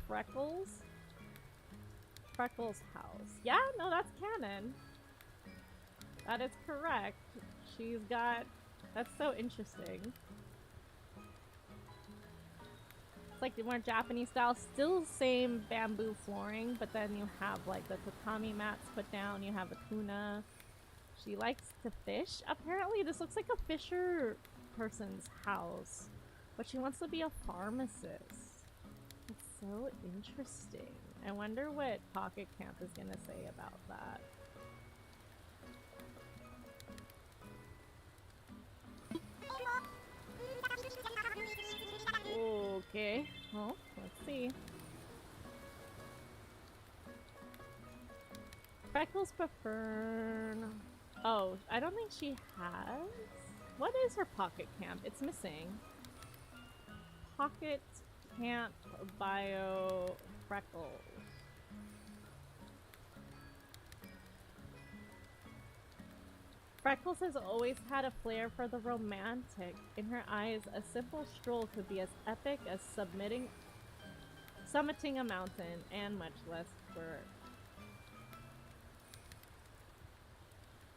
Freckles house. Yeah, no, that's canon. That is correct. She's got, that's so interesting. It's like the more Japanese style, still same bamboo flooring, but then you have like the tatami mats put down, you have a tuna. She likes to fish. Apparently this looks like a fisher person's house, but she wants to be a pharmacist. It's so interesting. I wonder what Pocket Camp is gonna say about that. Okay, well, let's see. Freckles prefer... Oh, I don't think she has... What is her Pocket Camp? It's missing. Pocket Camp Bio Freckles. Freckles has always had a flair for the romantic. In her eyes, a simple stroll could be as epic as summiting a mountain, and much less work.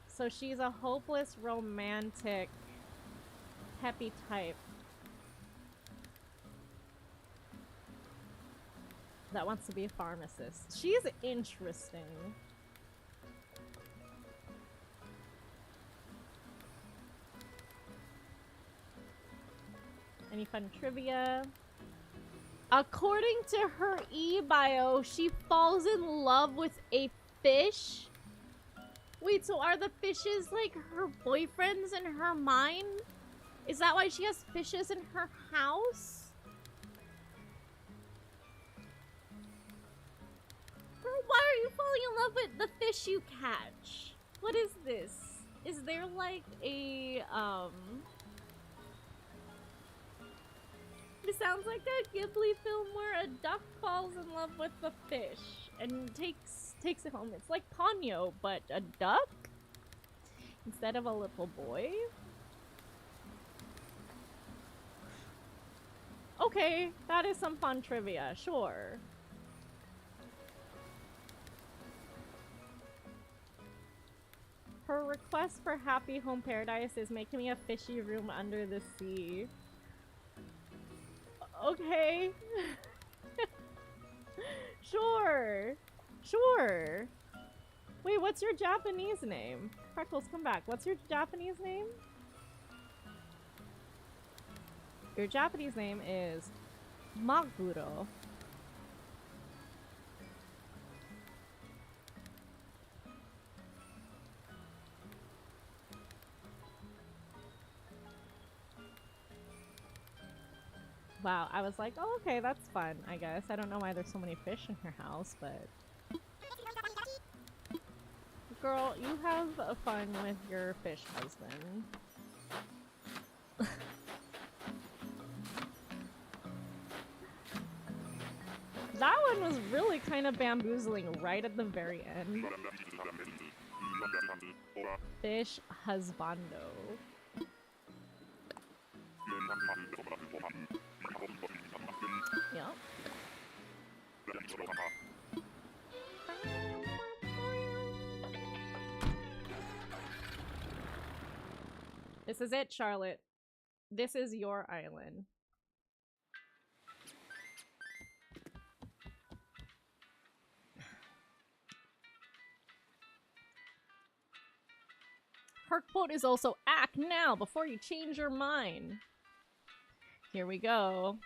So she's a hopeless, romantic, peppy type that wants to be a pharmacist. She's interesting. Any fun trivia? According to her e-bio, she falls in love with a fish. Wait, so are the fishes like her boyfriends in her mind? Is that why she has fishes in her house? Girl, why are you falling in love with the fish you catch? What is this? Is there like a, It sounds like a Ghibli film where a duck falls in love with the fish and takes it home. It's like Ponyo, but a duck instead of a little boy. Okay, that is some fun trivia, sure. Her request for Happy Home Paradise is making me a fishy room under the sea. Okay. Sure. Sure. Wait, what's your Japanese name? Freckles, come back. What's your Japanese name? Your Japanese name is Maguro. Wow, I was like, oh, okay, that's fun, I guess. I don't know why there's so many fish in her house, but... Girl, you have fun with your fish husband. That one was really kind of bamboozling right at the very end. Fish husbando. Yep. This is it, Charlotte. This is your island. Her quote is also act now before you change your mind. Here we go.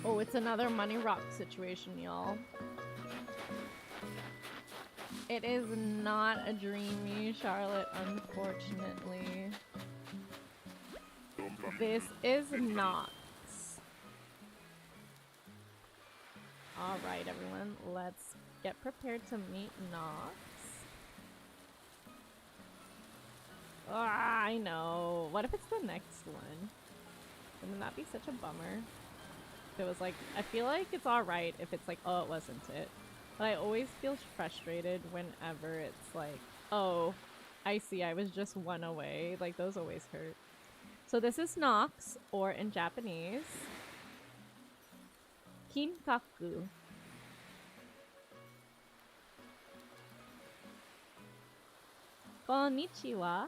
Oh, it's another money rock situation, y'all. It is not a dreamy Charlotte, unfortunately. This is not. Alright, everyone, let's get prepared to meet Nox. Ah, I know. What if it's the next one? Wouldn't that be such a bummer? If it was like, I feel like it's alright if it's like, oh, it wasn't it. But I always feel frustrated whenever it's like, oh, I see, I was just one away. Like, those always hurt. So this is Nox, or in Japanese, Kinkaku. Konnichiwa,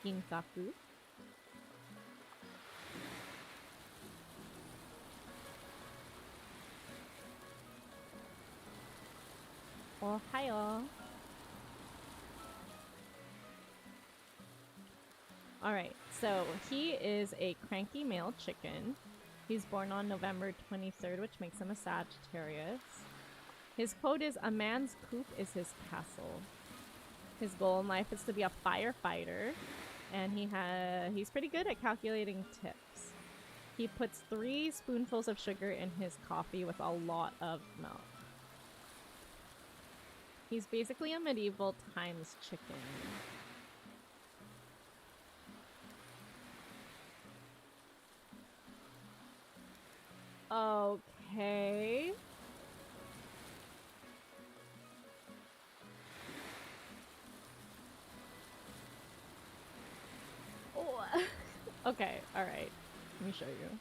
Kinkaku. Ohayo. Alright, so he is a cranky male chicken. He's born on November 23rd, which makes him a Sagittarius. His quote is, "A man's coop is his castle." His goal in life is to be a firefighter, and he's pretty good at calculating tips. He puts 3 spoonfuls of sugar in his coffee with a lot of milk. He's basically a medieval times chicken. Okay. Oh. Okay, alright. Let me show you.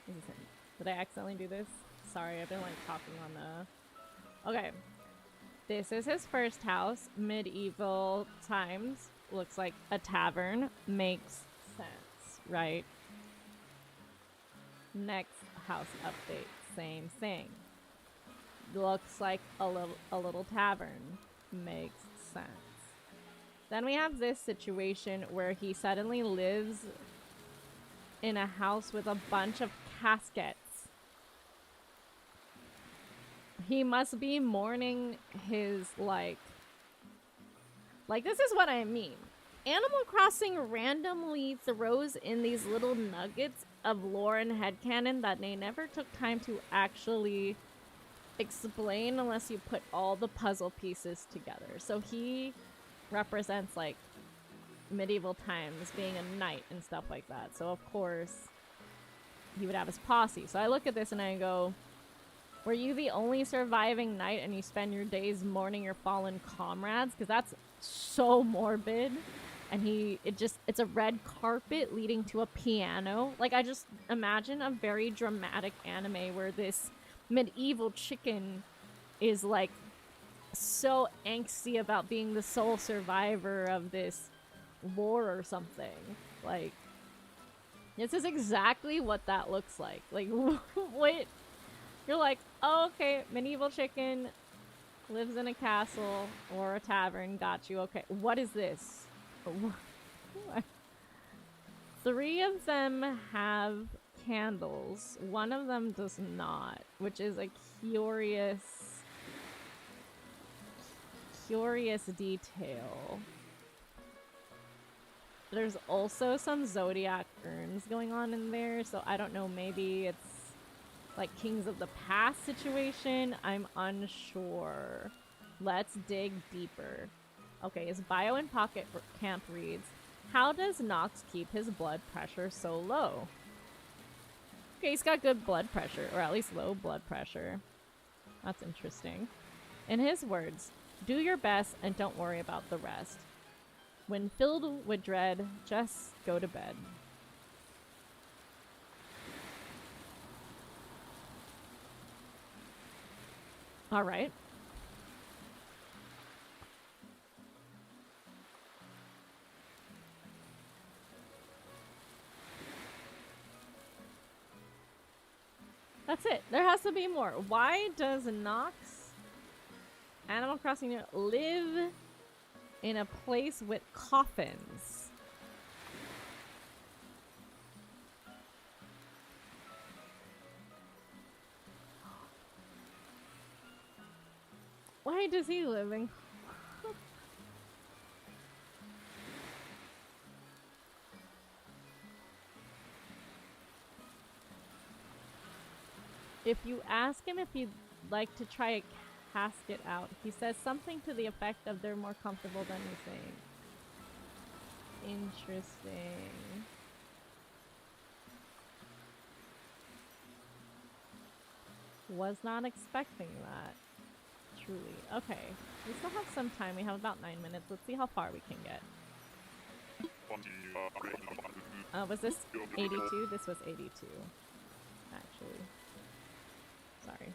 This is him. Did I accidentally do this? Sorry, I've been like talking on the... Okay. This is his first house. Medieval times. Looks like a tavern. Makes sense, right? Next house update. Same thing. Looks like a little tavern. Makes sense. Then we have this situation where he suddenly lives in a house with a bunch of caskets. He must be mourning his, like, this is what I mean. Animal Crossing randomly throws in these little nuggets of lore and headcanon that they never took time to actually explain unless you put all the puzzle pieces together. So he represents, like, medieval times, being a knight and stuff like that. So, of course, he would have his posse. So I look at this and I go, were you the only surviving knight and you spend your days mourning your fallen comrades? Because that's so morbid. And it's a red carpet leading to a piano. Like, I just imagine a very dramatic anime where this medieval chicken is, like, so angsty about being the sole survivor of this war or something. Like, this is exactly what that looks like. Like, what? You're like, oh, okay, medieval chicken lives in a castle or a tavern. Got you. Okay, what is this? 3 of them have candles. 1 of them does not, which is a curious detail. There's also some zodiac urns going on in there, so I don't know, maybe it's like Kings of the Past situation. I'm unsure. Let's dig deeper. Okay, his bio and pocket camp reads, how does Nox keep his blood pressure so low? Okay, he's got good blood pressure, or at least low blood pressure. That's interesting. In his words, do your best and don't worry about the rest. When filled with dread, just go to bed. All right. That's it. There has to be more. Why does Nox Animal Crossing live in a place with coffins? Why does he live in... If you ask him if he'd like to try a casket out, he says something to the effect of they're more comfortable than you think. Interesting. Was not expecting that. Truly. Okay. We still have some time. We have about 9 minutes. Let's see how far we can get. Was this 82? This was 82. Actually. Sorry.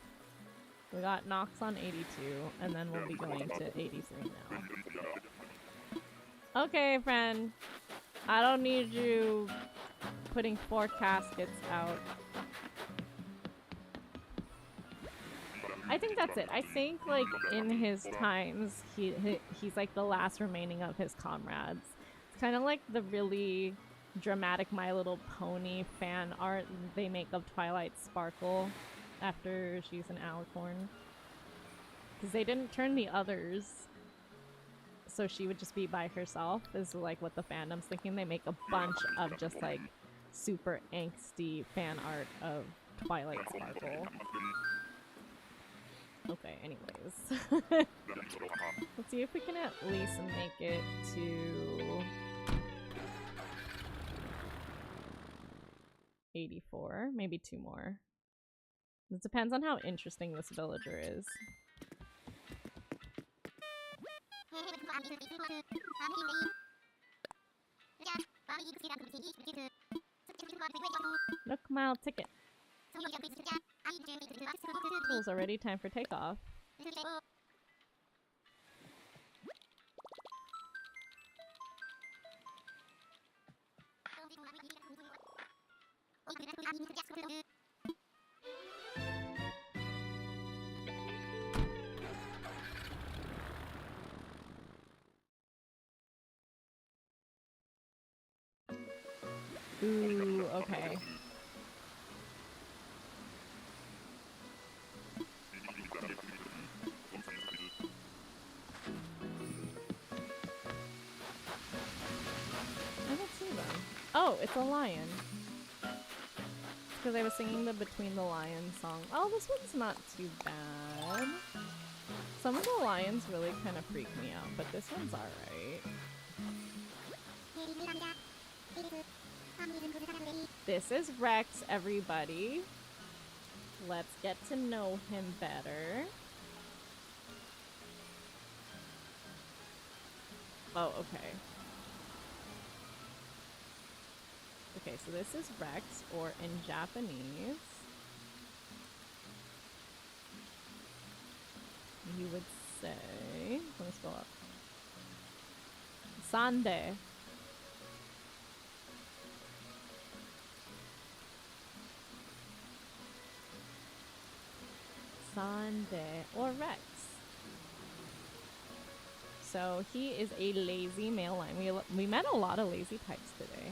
We got Nox on 82, and then we'll be going to 83 now. Okay, friend. I don't need you putting 4 caskets out. I think that's it. I think, like, in his times, he's like the last remaining of his comrades. It's kind of like the really dramatic My Little Pony fan art they make of Twilight Sparkle after she's an alicorn. Because they didn't turn the others, so she would just be by herself, is like what the fandom's thinking. They make a bunch of just like super angsty fan art of Twilight Sparkle. Okay, anyways. Let's see if we can at least make it to 84. Maybe 2 more. It depends on how interesting this villager is. Nook Mile ticket. School's already time for takeoff. Ooh, okay. I don't see them. Oh, it's a lion. Because I was singing the Between the Lions song. Oh, this one's not too bad. Some of the lions really kind of freak me out, but this one's alright. This is Rex, everybody. Let's get to know him better. Oh, okay. Okay, so this is Rex, or in Japanese, you would say, let me scroll up, Sande. Sande, or Rex. So he is a lazy male lion. We met a lot of lazy types today.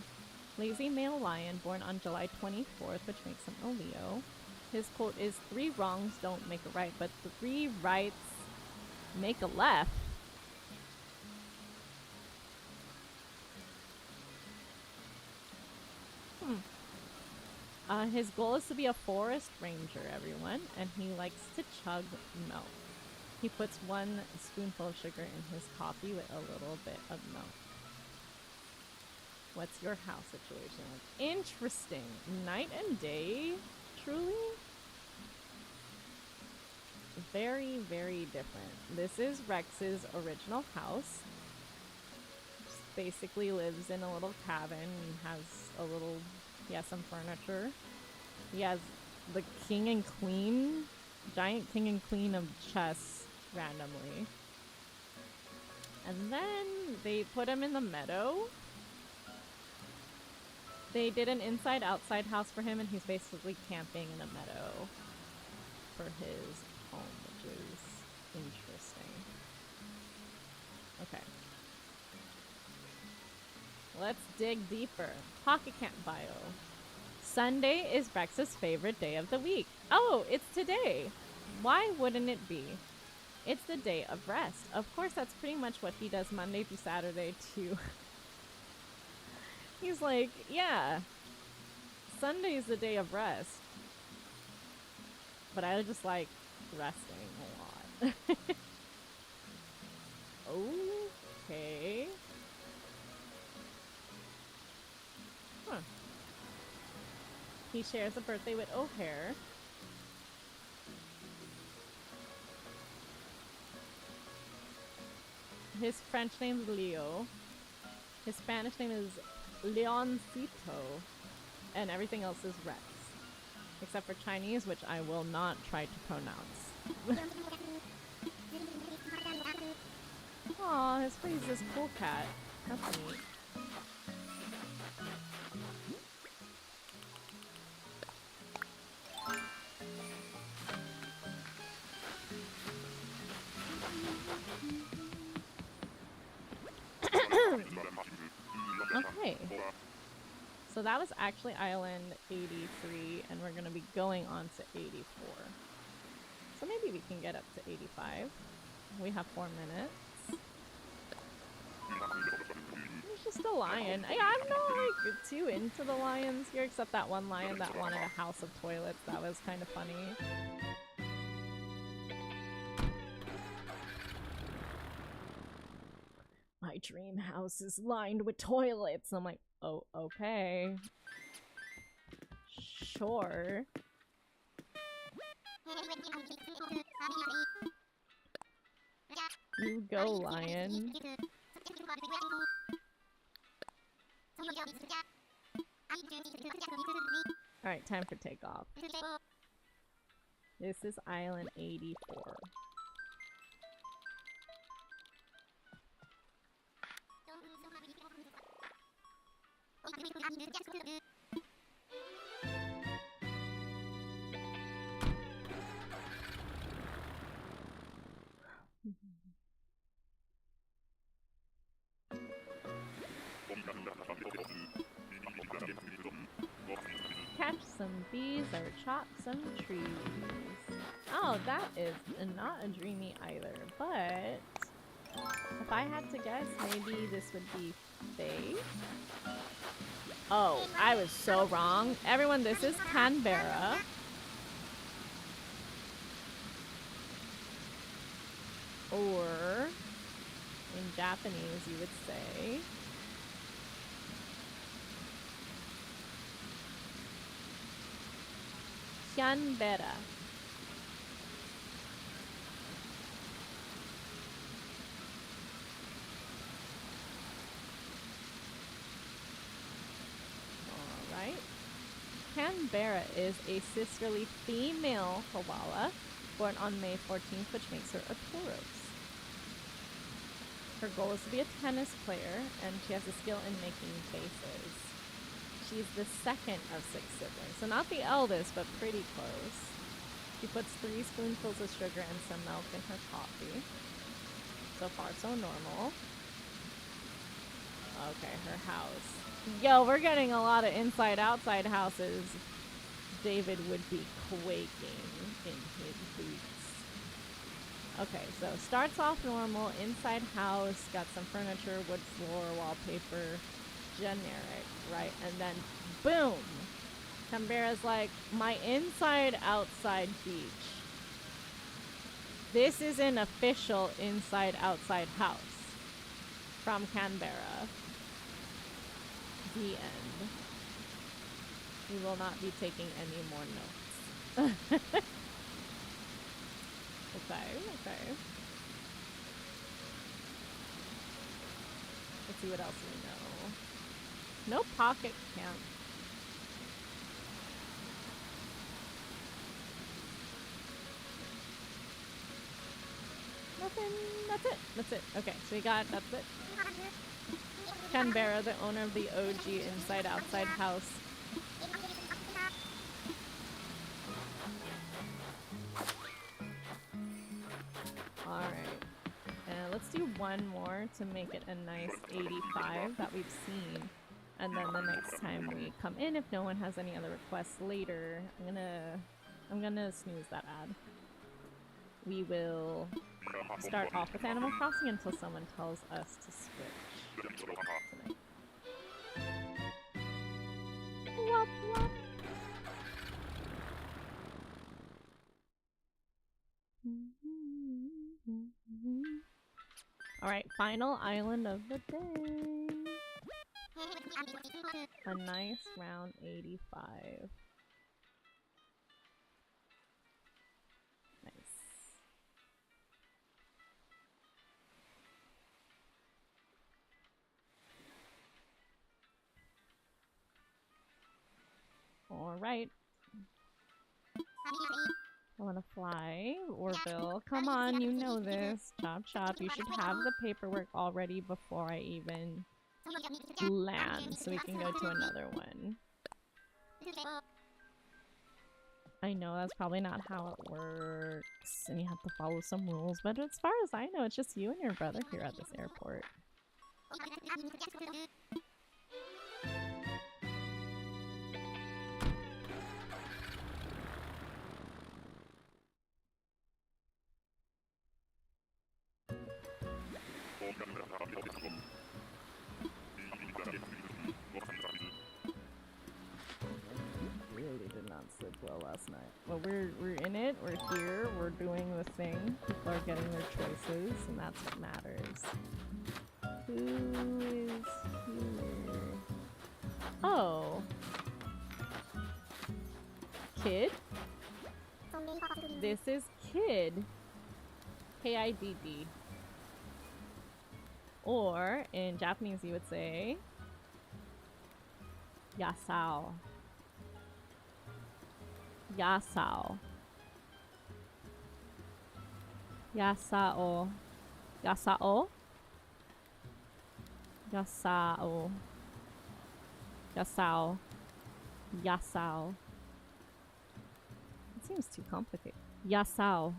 Lazy male lion, born on July 24th, which makes him a Leo. His quote is, 3 wrongs don't make a right, but 3 rights make a left. His goal is to be a forest ranger, everyone, and he likes to chug milk. He puts 1 spoonful of sugar in his coffee with a little bit of milk. What's your house situation like? Interesting. Night and day, truly? Very, very different. This is Rex's original house. Just basically lives in a little cabin and has a little, he has some furniture. He has the king and queen, giant king and queen of chess randomly. And then they put him in the meadow. They did an inside-outside house for him, and he's basically camping in a meadow for his home, which is interesting. Okay. Let's dig deeper. Pocket Camp bio. Sunday is Rex's favorite day of the week. Oh, it's today. Why wouldn't it be? It's the day of rest. Of course, that's pretty much what he does Monday through Saturday too. He's like, yeah, Sunday's the day of rest. But I just like resting a lot. Okay. He shares a birthday with O'Hare. His French name is Leo. His Spanish name is Leoncito. And everything else is Rex. Except for Chinese, which I will not try to pronounce. Aw, his freeze is cool cat. That's neat. Okay. So that was actually Island 83, and we're going to be going on to 84. So maybe we can get up to 85. We have 4 minutes. There's just a lion. I'm not like too into the lions here, except that one lion that wanted a house of toilets. That was kind of funny. My dream house is lined with toilets. I'm like, oh, okay. Sure. You go, lion. Alright, time for takeoff. This is Island 84. Catch some bees or chop some trees. Oh, that is not a dreamy either, but if I had to guess, maybe this would be Faye. Oh, I was so wrong. Everyone, this is Canberra. Or, in Japanese, you would say Canberra. Alright. Canberra is a sisterly female koala born on May 14th, which makes her a Tauros. Her goal is to be a tennis player, and she has a skill in making faces. She's the second of 6 siblings, so not the eldest, but pretty close. She puts 3 spoonfuls of sugar and some milk in her coffee. So far, so normal. Okay, her house. Yo, we're getting a lot of inside-outside houses. David would be quaking in his boots. Okay, so starts off normal, inside house, got some furniture, wood floor, wallpaper, generic, right? And then, boom! Canberra's like, my inside-outside beach. This is an official inside-outside house from Canberra. The end. We will not be taking any more notes. Okay, okay. Let's see what else we know. No pocket camp. Nothing. That's it. That's it. Okay, so we got, that's it. Canberra, the owner of the OG inside-outside house. Alright. And let's do one more to make it a nice 85 that we've seen. And then the next time we come in, if no one has any other requests later, I'm gonna snooze that ad. We will start off with Animal Crossing until someone tells us to switch tonight. Wop, wop. Alright, final island of the day. A nice round 85. right. I want to fly. Orville. Come on, you know this. Chop chop. You should have the paperwork already before I even land so we can go to another one. I know that's probably not how it works and you have to follow some rules, but as far as I know, it's just you and your brother here at this airport. Really did not sleep well last night. Well, we're in it. We're here. We're doing the thing. People are getting their choices, and that's what matters. Who is here? Oh, Kid. This is Kid. K-I-D-D. Or in Japanese, you would say Yasao. Yasao. Yasao. Yasao. Yasao. Yasao. Yasao. It seems too complicated. Yasao.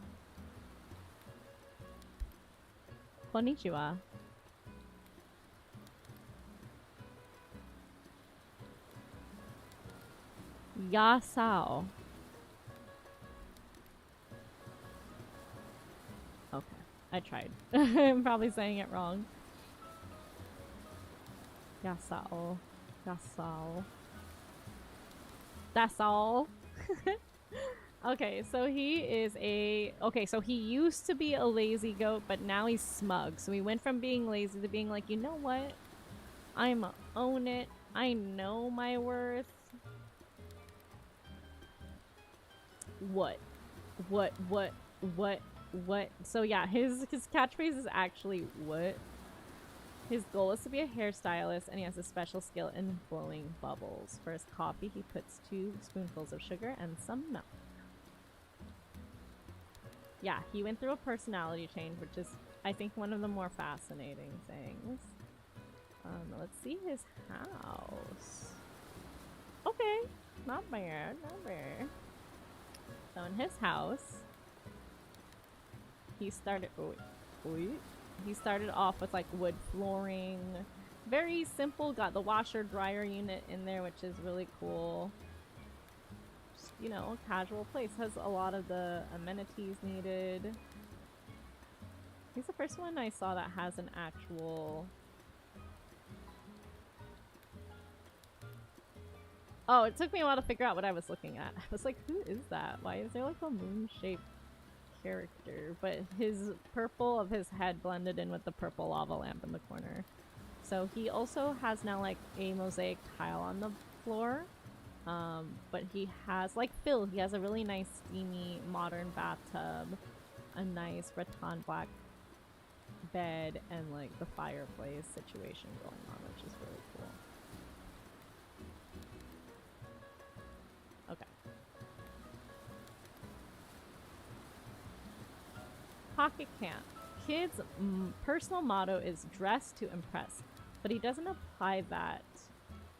Konnichiwa. Yasao. Okay, I tried. I'm probably saying it wrong. Yasao. Yasao. That's all. Okay, so he is okay, so he used to be a lazy goat, but now he's smug. So he went from being lazy to being like, you know what? I'ma own it. I know my worth. What? So yeah, his catchphrase is actually what? His goal is to be a hairstylist, and he has a special skill in blowing bubbles. For his coffee, he puts 2 spoonfuls of sugar and some milk. Yeah, he went through a personality change, which is, I think, one of the more fascinating things. Let's see his house. Okay, not bad, not bad. So in his house, he started. He started off with like wood flooring, very simple. Got the washer dryer unit in there, which is really cool. Just, you know, a casual place, has a lot of the amenities needed. He's the first one I saw that has an actual. Oh, it took me a while to figure out what I was looking at. I was like, who is that? Why is there like a moon-shaped character? But his purple of his head blended in with the purple lava lamp in the corner. So he also has now like a mosaic tile on the floor. But he has, like Phil, he has a really nice steamy modern bathtub, a nice rattan black bed, and like the fireplace situation going on, which is really cool. Okay. Pocket camp. Kid's personal motto is dress to impress, but he doesn't apply that.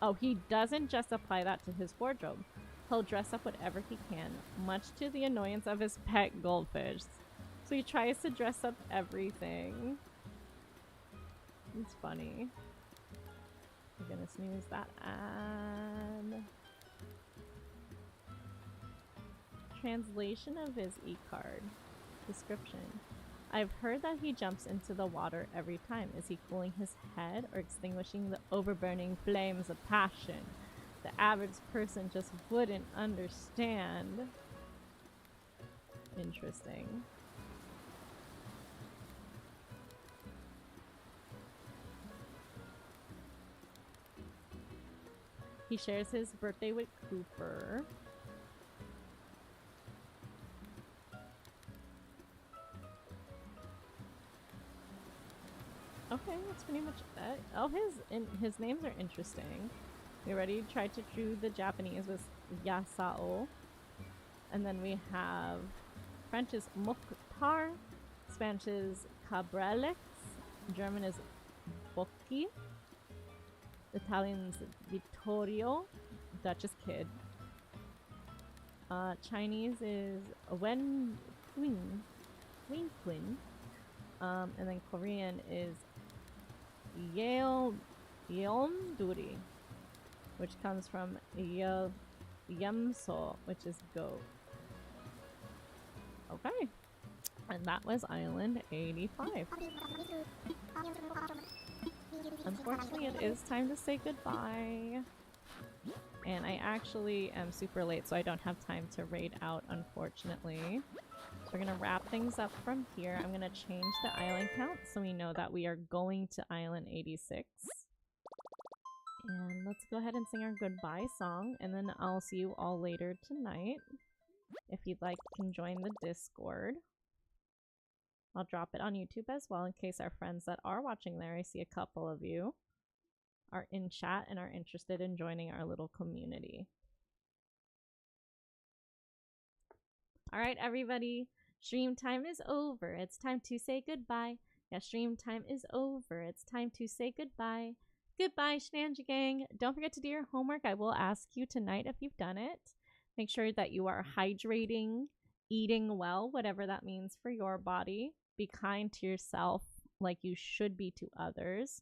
Oh, he doesn't just apply that to his wardrobe. He'll dress up whatever he can, much to the annoyance of his pet goldfish. So he tries to dress up everything. It's funny. I'm gonna snooze that ad. Translation of his e-card. Description. I've heard that he jumps into the water every time. Is he cooling his head or extinguishing the overburning flames of passion? The average person just wouldn't understand. Interesting. He shares his birthday with Cooper. Okay, that's pretty much it. Oh, his names are interesting. We already tried to do the Japanese Yasao. And then we have French is Mokhtar, Spanish is Cabrales, German is Bocchi, Italian's Vittorio, Dutch is Kid. Chinese is Wen Queen, and then Korean is Yeomduri, which comes from Yemso, which is goat. Okay, and that was Island 85. Unfortunately, it is time to say goodbye. And I actually am super late, so I don't have time to raid out, unfortunately. So we're gonna wrap things up from here. I'm gonna change the island count so we know that we are going to Island 86. And let's go ahead and sing our goodbye song, and then I'll see you all later tonight. If you'd like, you can join the Discord. I'll drop it on YouTube as well in case our friends that are watching there, I see a couple of you, are in chat and are interested in joining our little community. All right, everybody, stream time is over. It's time to say goodbye. Yeah, stream time is over. It's time to say goodbye. Goodbye, Shenanigans Gang. Don't forget to do your homework. I will ask you tonight if you've done it. Make sure that you are hydrating, eating well, whatever that means for your body. Be kind to yourself like you should be to others.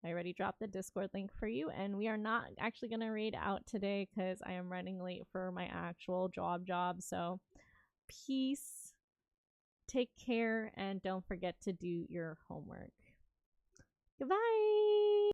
I already dropped the Discord link for you, and we are not actually going to raid out today because I am running late for my actual job. So peace, take care, and don't forget to do your homework. Goodbye!